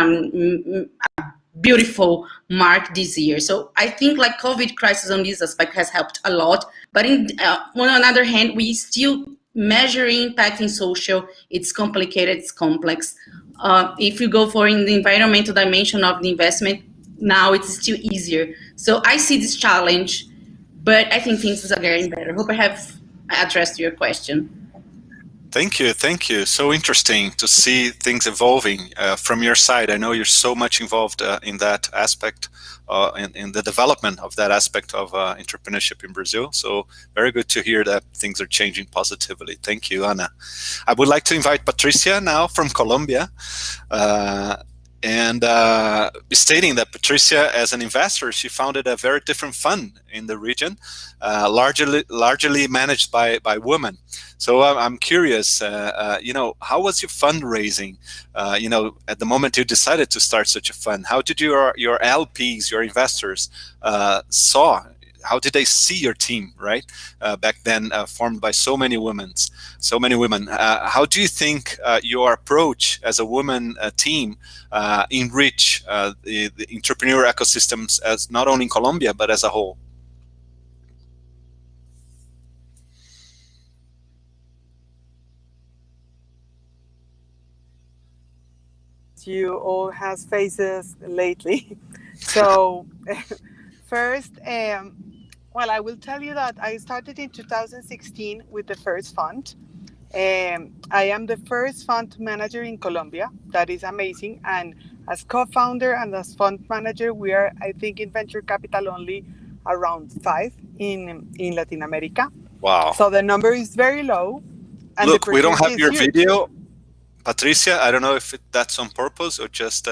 a beautiful mark this year. So I think like COVID crisis on this aspect has helped a lot. But on the other hand, we still measure impact in social. It's complicated, it's complex. If you go for in the environmental dimension of the investment, now it's still easier. So I see this challenge, but I think things are getting better. Hope I have addressed your question. Thank you, thank you. So interesting to see things evolving from your side. I know you're so much involved in that aspect, in the development of that aspect of entrepreneurship in Brazil. So very good to hear that things are changing positively. Thank you, Ana. I would like to invite Patricia now from Colombia. And stating that Patricia, as an investor, she founded a very different fund in the region, largely managed by women. So I'm curious, how was your fundraising? At the moment you decided to start such a fund, how did your LPs, your investors, how did they see your team, right? Back then, formed by so many women. How do you think your approach as a woman team enrich the entrepreneur ecosystems, as not only in Colombia, but as a whole? You all has faces lately. So first, well, I will tell you that I started in 2016 with the first fund. I am the first fund manager in Colombia. That is amazing. And as co-founder and as fund manager, we are, I think, in venture capital only around 5 in Latin America. Wow. So the number is very low. And Look, the we don't have opportunity your is huge. video, Patricia. I don't know if that's on purpose or just.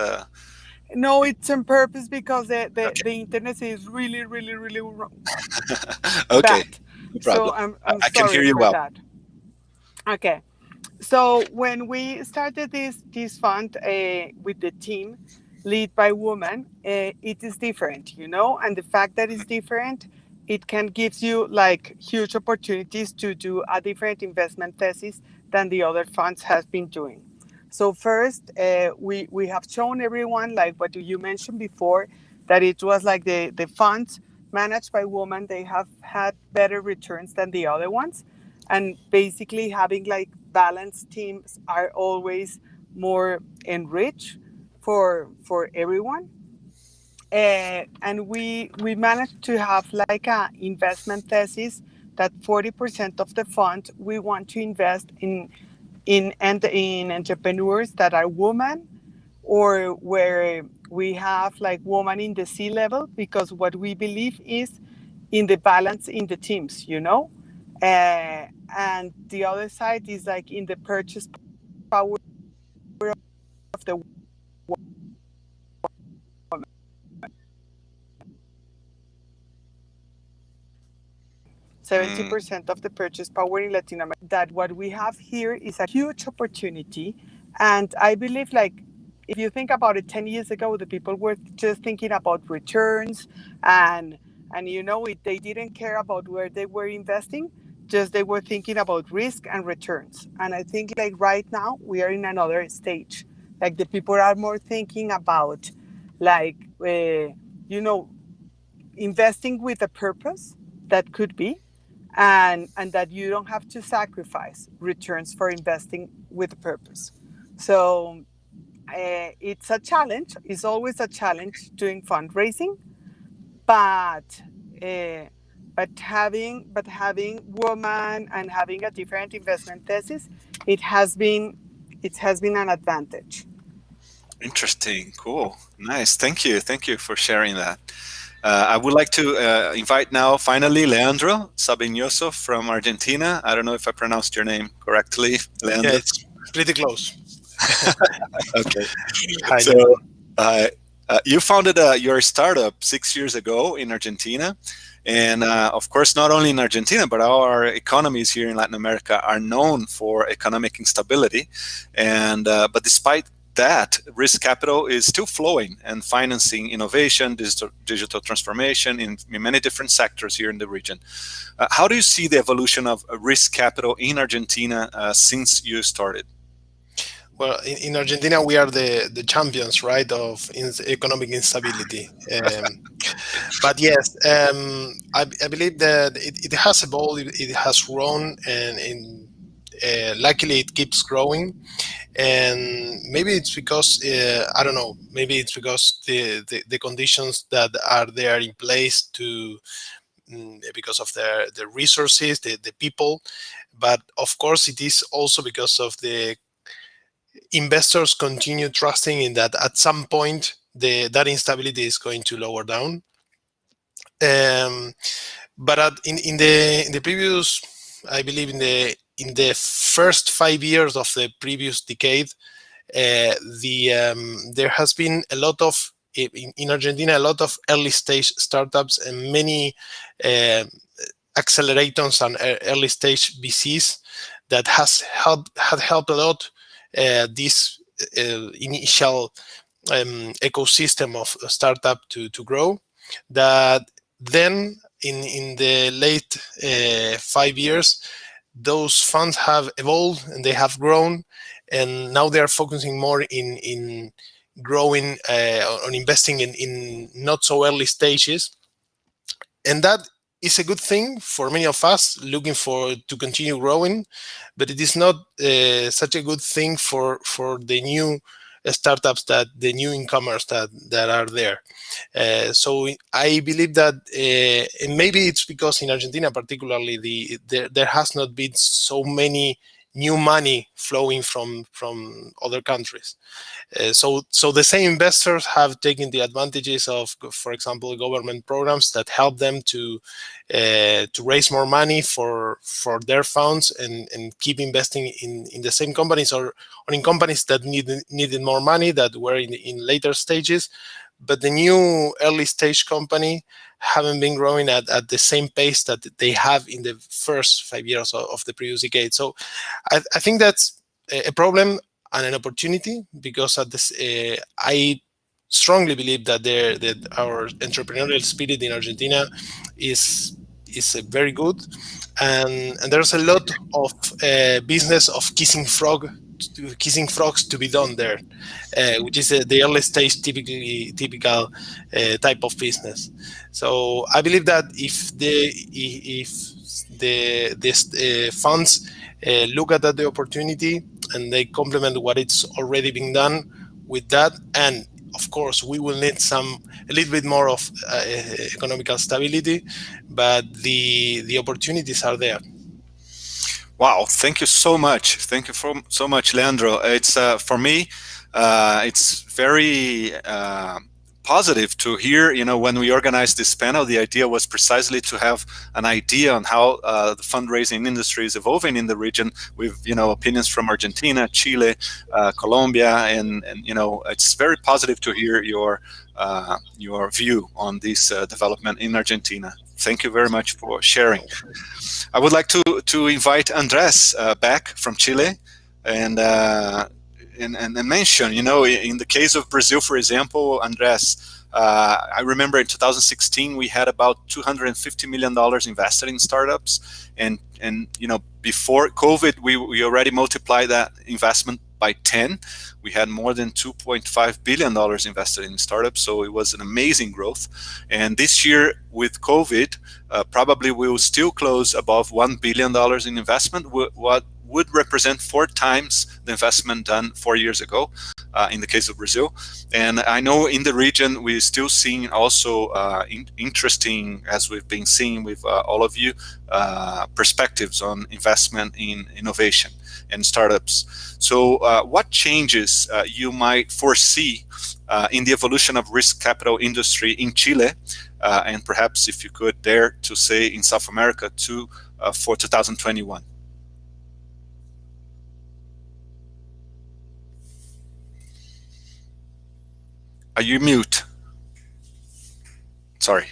No, it's on purpose because the internet is really, really, really Okay. bad. No So problem. I'm I can sorry hear you for well. that. Okay. So when we started this fund with the team led by women, it is different, you know, and the fact that it's different, it can give you like huge opportunities to do a different investment thesis than the other funds have been doing. So first, we have shown everyone, like what you mentioned before, that it was like the funds managed by women, they have had better returns than the other ones. And basically having like balanced teams are always more enriched for everyone. And we managed to have like a investment thesis that 40% of the fund we want to invest in entrepreneurs that are women, or where we have like women in the C-level, because what we believe is in the balance in the teams, you know. And the other side is like in the purchase power of the woman. 70% of the purchase power in Latin America. That what we have here is a huge opportunity. And I believe, like, if you think about it, 10 years ago, the people were just thinking about returns and you know, they didn't care about where they were investing, just they were thinking about risk and returns. And I think like right now we are in another stage. Like the people are more thinking about like, you know, investing with a purpose that could be, and that you don't have to sacrifice returns for investing with a purpose. So it's a challenge. It's always a challenge doing fundraising, but having women and having a different investment thesis, it has been an advantage. Interesting. Cool. Nice. Thank you for sharing that. I would like to invite now, finally, Leandro Sabinoso from Argentina. I don't know if I pronounced your name correctly, Leandro. Yeah, it's pretty close. Okay. Hi, So, you founded your startup 6 years ago in Argentina. And of course, not only in Argentina, but our economies here in Latin America are known for economic instability. And but despite that, risk capital is still flowing and financing innovation, digital transformation in many different sectors here in the region. How do you see the evolution of risk capital in Argentina since you started? Well, in Argentina, we are the champions, right, of economic instability. But yes, I believe that it has evolved, it has grown, and luckily it keeps growing. And maybe it's because, I don't know, maybe it's because the conditions that are there in place because of the resources, the people. But of course, it is also because of the investors continue trusting in that at some point that instability is going to lower down. But in the previous, I believe in the first 5 years of the previous decade, there has been a lot of in Argentina a lot of early stage startups and many accelerators and early stage VCs that had helped a lot this initial ecosystem of startup to grow. That then in the late 5 years, those funds have evolved and they have grown, and now they are focusing more in growing on investing in not so early stages, and that is a good thing for many of us looking to continue growing, but it is not such a good thing for the new startups, that the new incomers that are there. So I believe that, and maybe it's because in Argentina particularly, there has not been so many new money flowing from other countries. So the same investors have taken the advantages of, for example, government programs that help them to raise more money for their funds and keep investing in the same companies or in companies that needed more money, that were in later stages. But the new early stage company haven't been growing at the same pace that they have in the first 5 years of the previous decade. So I think that's a problem and an opportunity, because at this, I strongly believe that our entrepreneurial spirit in Argentina is very good, and there's a lot of business of kissing frogs to be done there, which is the early stage typical type of business. So I believe that if the funds look at the opportunity and they complement what it's already been done with that, and of course we will need a little bit more of economical stability, but the opportunities are there. Wow, thank you so much. Thank you so much, Leandro. It's for me, it's very positive to hear. When we organized this panel, the idea was precisely to have an idea on how the fundraising industry is evolving in the region, with opinions from Argentina, Chile, Colombia, and it's very positive to hear your view on this development in Argentina. Thank you very much for sharing. I would like to invite Andres back from Chile, and mention, in the case of Brazil, for example, Andres, I remember in 2016 we had about $250 million invested in startups, and before COVID we already multiplied that investment by 10. We had more than $2.5 billion invested in startups, so it was an amazing growth. And this year with COVID, probably we will still close above $1 billion in investment, what would represent 4 times the investment done 4 years ago in the case of Brazil. And I know in the region we're still seeing also interesting, as we've been seeing with all of you, perspectives on investment in innovation and startups. So what changes you might foresee in the evolution of risk capital industry in Chile, and perhaps if you could dare to say in South America too, for 2021? Are you mute? Sorry.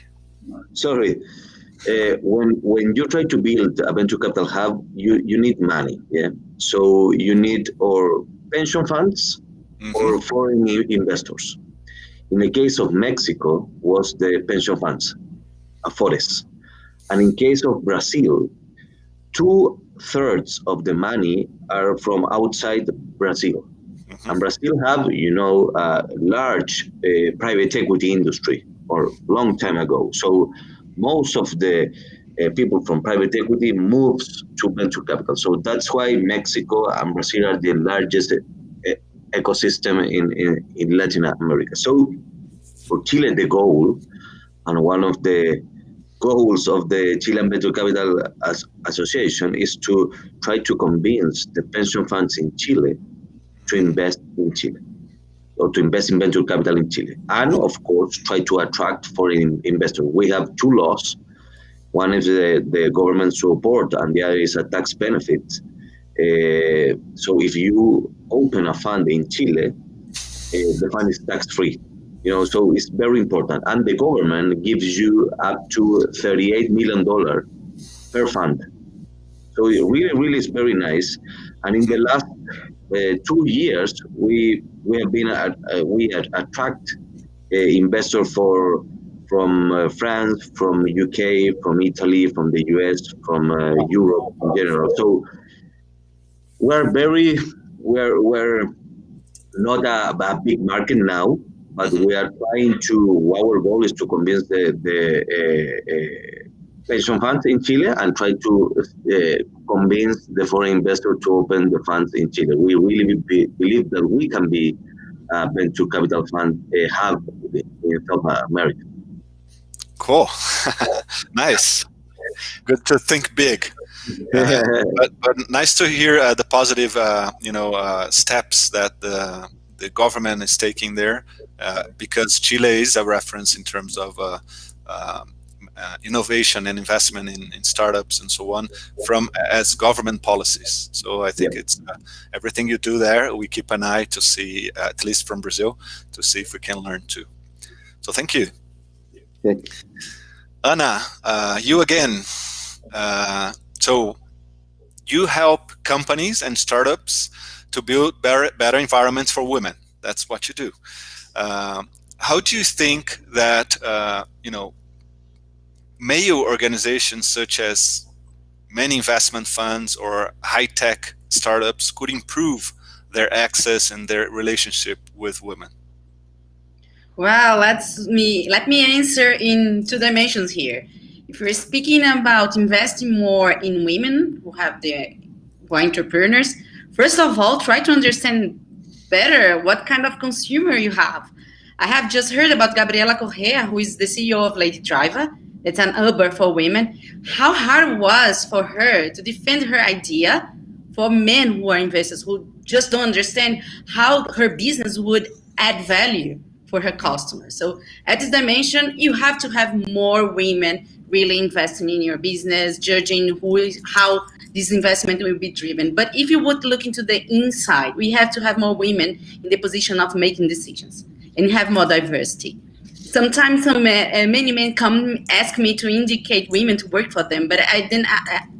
When you try to build a venture capital hub, you need money. Yeah. So you need or pension funds or foreign investors. In the case of Mexico, was the pension funds, Afores, and in case of Brazil, 2/3 of the money are from outside Brazil. And Brazil have, large private equity industry, or long time ago. So most of the people from private equity moves to venture capital. So that's why Mexico and Brazil are the largest ecosystem in Latin America. So for Chile, the goal, and one of the goals of the Chilean Venture Capital Association, is to try to convince the pension funds in Chile to invest in Chile, or to invest in venture capital in Chile. And of course, try to attract foreign investors. We have 2 laws. One is the government support, and the other is a tax benefit. So if you open a fund in Chile, the fund is tax-free. So it's very important. And the government gives you up to $38 million per fund. So it really is very nice. And in the last 2 years, we attract investors from France, from UK, from Italy, from the US, from Europe in general. So we're not a big market now, but we are trying to. Our goal is to convince the pension funds in Chile and try to convince the foreign investor to open the funds in Chile. We really believe that we can be a venture capital fund hub in South America. Cool. Nice. Good to think big. But nice to hear the positive, steps that the government is taking there, because Chile is a reference in terms of innovation and investment in startups and so on as government policies. So I think it's everything you do there, we keep an eye to see, at least from Brazil, to see if we can learn too. So thank you. Ana, you again. So you help companies and startups to build better environments for women. That's what you do. How do you think that male organizations such as many investment funds or high-tech startups could improve their access and their relationship with women? Well, let me answer in 2 dimensions here. If we're speaking about investing more in women who are entrepreneurs, first of all, try to understand better what kind of consumer you have. I have just heard about Gabriela Correa, who is the CEO of Lady Driver. It's an Uber for women. How hard it was for her to defend her idea for men who are investors, who just don't understand how her business would add value for her customers. So at this dimension, you have to have more women really investing in your business, judging how this investment will be driven. But if you would look into the inside, we have to have more women in the position of making decisions and have more diversity. Sometimes many men come ask me to indicate women to work for them, but I then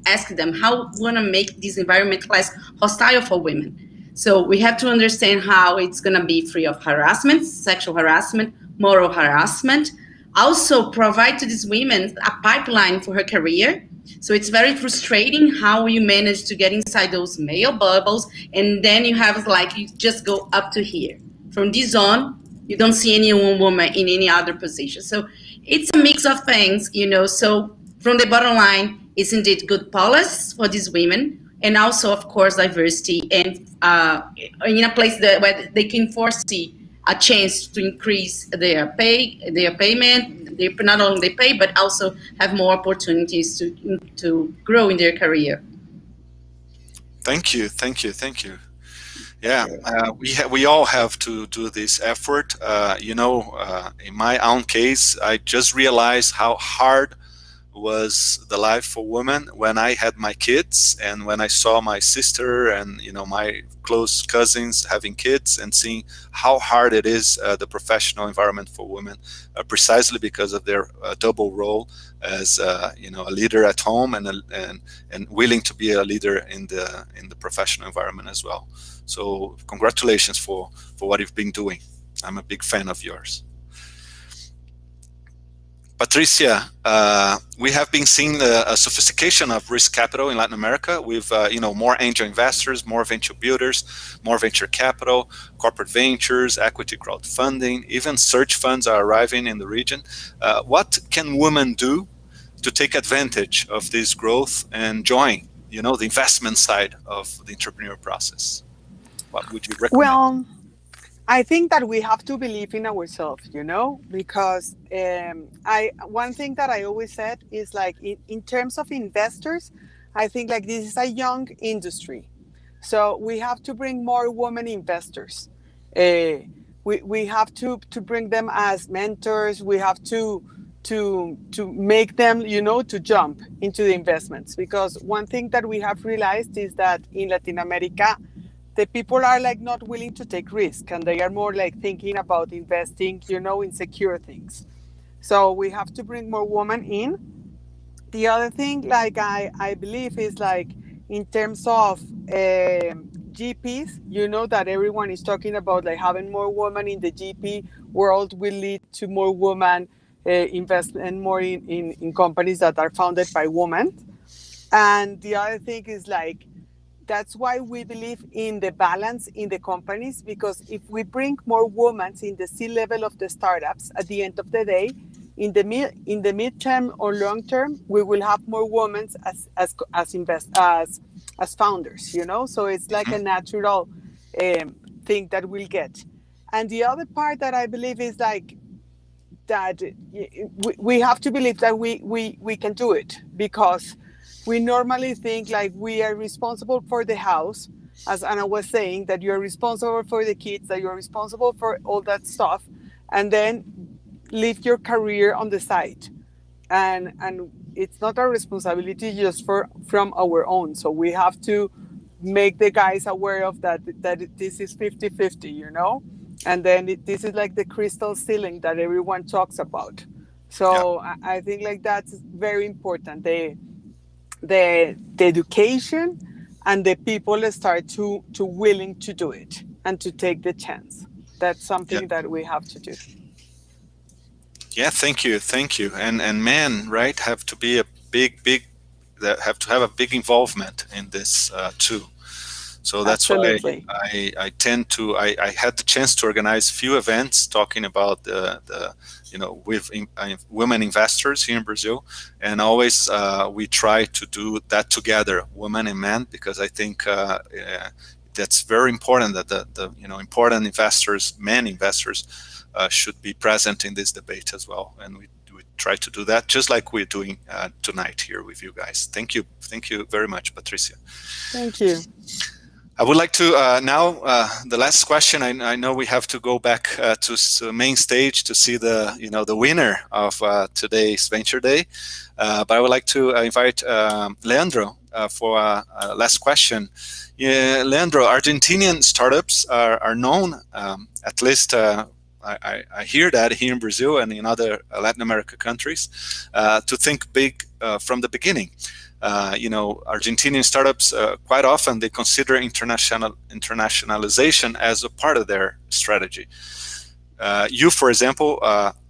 ask them how we want to make this environment less hostile for women. So we have to understand how it's going to be free of harassment, sexual harassment, moral harassment. Also provide to these women a pipeline for her career. So it's very frustrating how you manage to get inside those male bubbles, and then you have you just go up to here. From this on, you don't see any woman in any other position. So it's a mix of things, So from the bottom line, it's indeed good policies for these women, and also, of course, diversity, and in a place where they can foresee a chance to increase their payment, not only they pay, but also have more opportunities to grow in their career. Thank you. Yeah, we all have to do this effort. In my own case, I just realized how hard was the life for women when I had my kids, and when I saw my sister and my close cousins having kids, and seeing how hard it is, the professional environment for women, precisely because of their double role as a leader at home and willing to be a leader in the professional environment as well. So congratulations for what you've been doing. I'm a big fan of yours. Patricia, we have been seeing a sophistication of risk capital in Latin America with more angel investors, more venture builders, more venture capital, corporate ventures, equity crowdfunding, even search funds are arriving in the region. What can women do to take advantage of this growth and join, the investment side of the entrepreneurial process? What would you recommend? Well, I think that we have to believe in ourselves, because one thing that I always said is in terms of investors, I think this is a young industry. So we have to bring more women investors. We have to bring them as mentors. We have to make them, to jump into the investments. Because one thing that we have realized is that in Latin America, the people are not willing to take risk, and they are more thinking about investing, in secure things. So we have to bring more women in. The other thing, I believe, is in terms of GPs, that everyone is talking about, having more women in the GP world will lead to more women investment, more in companies that are founded by women. And the other thing is that's why we believe in the balance in the companies, because if we bring more women in the C-level of the startups, at the end of the day, in the midterm or long term, we will have more women as founders, So it's a natural thing that we'll get. And the other part that I believe is that we have to believe that we can do it, because we normally think like we are responsible for the house, as Anna was saying, that you're responsible for the kids, that you're responsible for all that stuff, and then leave your career on the side. And it's not our responsibility just from our own. So we have to make the guys aware of that this is 50-50, you know? And then this is like the crystal ceiling that everyone talks about. So yeah. I think like that's very important. The education and the people start to willing to do it and to take the chance. That's something that we have to do. Yeah, thank you. And men, right, have to be have to have a big involvement in this too. So that's Absolutely. Why I had the chance to organize a few events talking about the with women investors here in Brazil, and always we try to do that together, women and men, because I think that's very important that the important investors, men investors, should be present in this debate as well, and we try to do that just like we're doing tonight here with you guys. Thank you very much, Patricia. Thank you. I would like to now the last question. I know we have to go back to the main stage to see the winner of today's Venture Day, but I would like to invite Leandro for a last question. Leandro, Argentinian startups are known, at least I hear that here in Brazil and in other Latin America countries, to think big from the beginning. Argentinian startups quite often they consider internationalization as a part of their strategy. You, for example,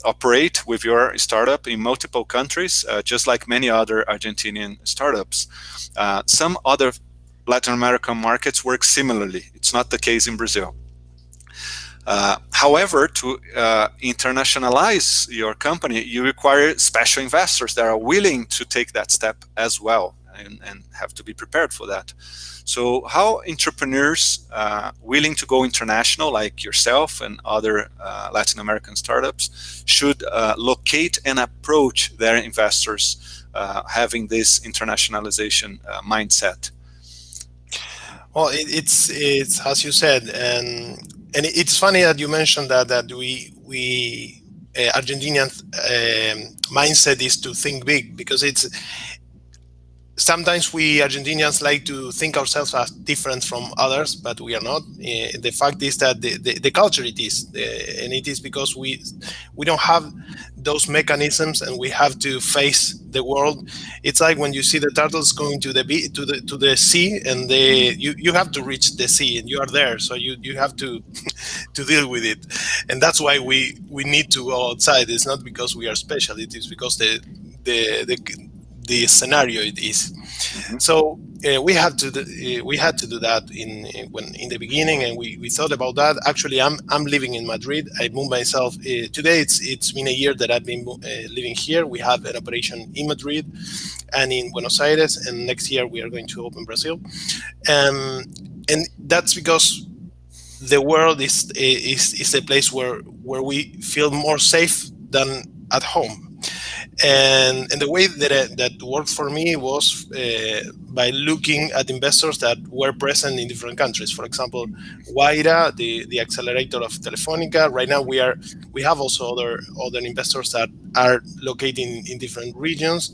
operate with your startup in multiple countries, just like many other Argentinian startups. Some other Latin American markets work similarly. It's not the case in Brazil. However, to internationalize your company, you require special investors that are willing to take that step as well and have to be prepared for that. So how entrepreneurs willing to go international, like yourself and other Latin American startups, should locate and approach their investors having this internationalization mindset? Well, it's as you said, and it's funny that you mentioned that we Argentinian mindset is to think big, because it's sometimes we Argentinians like to think ourselves as different from others, but we are not. The fact is that the culture it is, and it is because we don't have those mechanisms, and we have to face the world. It's like when you see the turtles going to the sea, and you have to reach the sea, and you are there, so you have to to deal with it, and that's why we need to go outside. It's not because we are special; it is because the scenario it is. Mm-hmm. So we had to do that in the beginning, and we thought about that. Actually, I'm living in Madrid. I moved myself today. It's been a year that I've been living here. We have an operation in Madrid and in Buenos Aires, and next year we are going to open Brazil, and that's because the world is a place where we feel more safe than at home. And the way that worked for me was by looking at investors that were present in different countries. For example, Guaira, the accelerator of Telefónica. Right now we have also other investors that are located in different regions.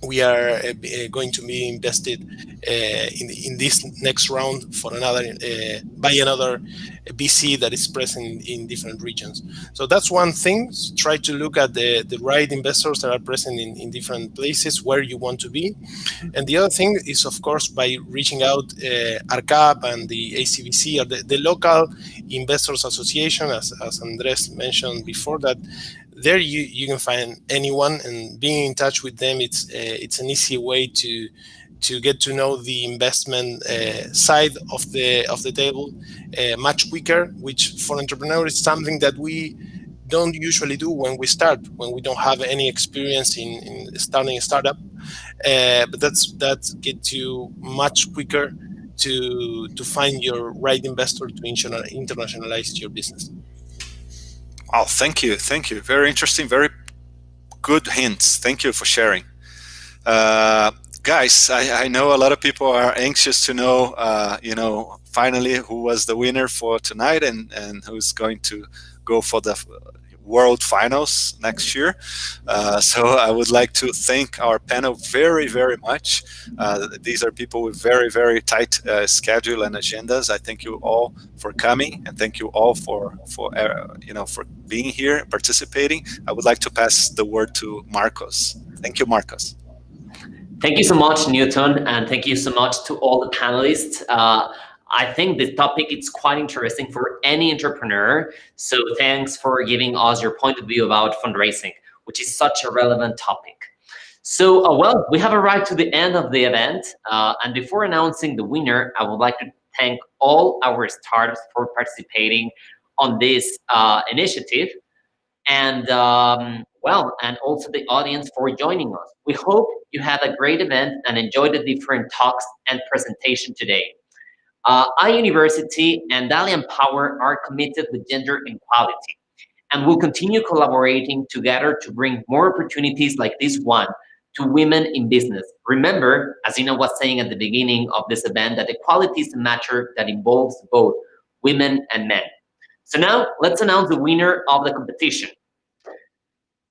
We are going to be invested in this next round for by another VC that is present in different regions. So that's one thing. Try to look at the right investors that are present in different places where you want to be. And the other thing is, of course, by reaching out ARCAP and the ACVC, or the local investors association, as Andres mentioned before, that there you can find anyone, and being in touch with them, it's an easy way to get to know the investment side of the table much quicker, which for entrepreneurs is something that we don't usually do when we don't have any experience in starting a startup, but that gets you much quicker to find your right investor to internationalize your business. Wow, thank you. Very interesting, very good hints. Thank you for sharing. guys, I know a lot of people are anxious to know, finally who was the winner for tonight and who's going to go for the World Finals next year. So I would like to thank our panel very, very much. These are people with very, very tight schedule and agendas. I thank you all for coming, and thank you all for being here, participating. I would like to pass the word to Marcos. Thank you, Marcos. Thank you so much, Newton, and thank you so much to all the panelists. I think this topic is quite interesting for any entrepreneur. So thanks for giving us your point of view about fundraising, which is such a relevant topic. So, well, we have arrived to the end of the event. And before announcing the winner, I would like to thank all our startups for participating on this initiative. And and also the audience for joining us. We hope you had a great event and enjoyed the different talks and presentation today. iUniversity and Dalia Empower are committed to gender equality, and will continue collaborating together to bring more opportunities like this one to women in business. Remember, as Ina was saying at the beginning of this event, that equality is a matter that involves both women and men. So now let's announce the winner of the competition.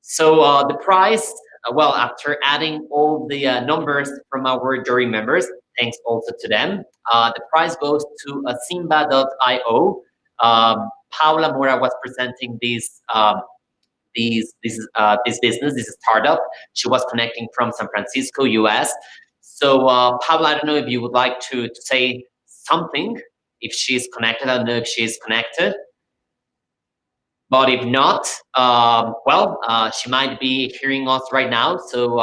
So the prize, after adding all the numbers from our jury members, thanks also to them, the prize goes to Simba.io. Paula Mora was presenting this business, this startup. She was connecting from San Francisco, US. So Paula, I don't know if you would like to say something, if she's connected. I don't know if she's connected. But if not, she might be hearing us right now. So,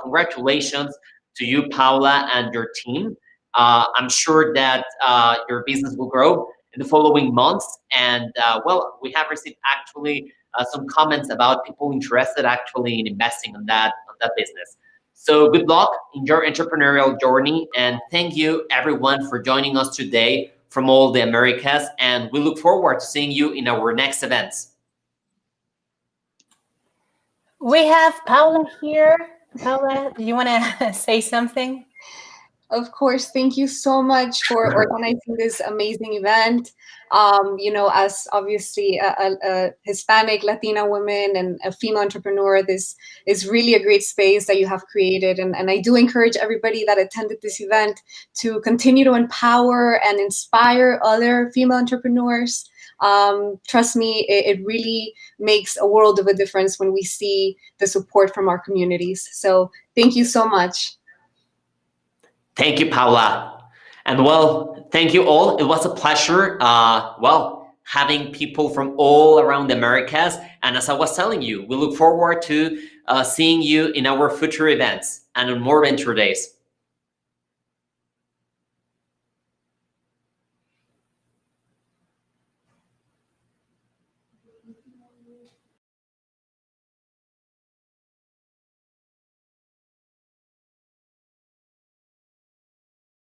congratulations to you, Paula, and your team. I'm sure that your business will grow in the following months. And, we have received actually some comments about people interested actually in investing in that business. So good luck in your entrepreneurial journey. And thank you, everyone, for joining us today from all the Americas, and we look forward to seeing you in our next events. We have Paula here. Paula, do you want to say something? Of course, thank you so much for organizing this amazing event. As obviously a Hispanic, Latina woman and a female entrepreneur, this is really a great space that you have created. And I do encourage everybody that attended this event to continue to empower and inspire other female entrepreneurs. Trust me, it really makes a world of a difference when we see the support from our communities. So thank you so much. Thank you, Paula. And thank you all. It was a pleasure, having people from all around the Americas. And as I was telling you, we look forward to seeing you in our future events and on more venture days.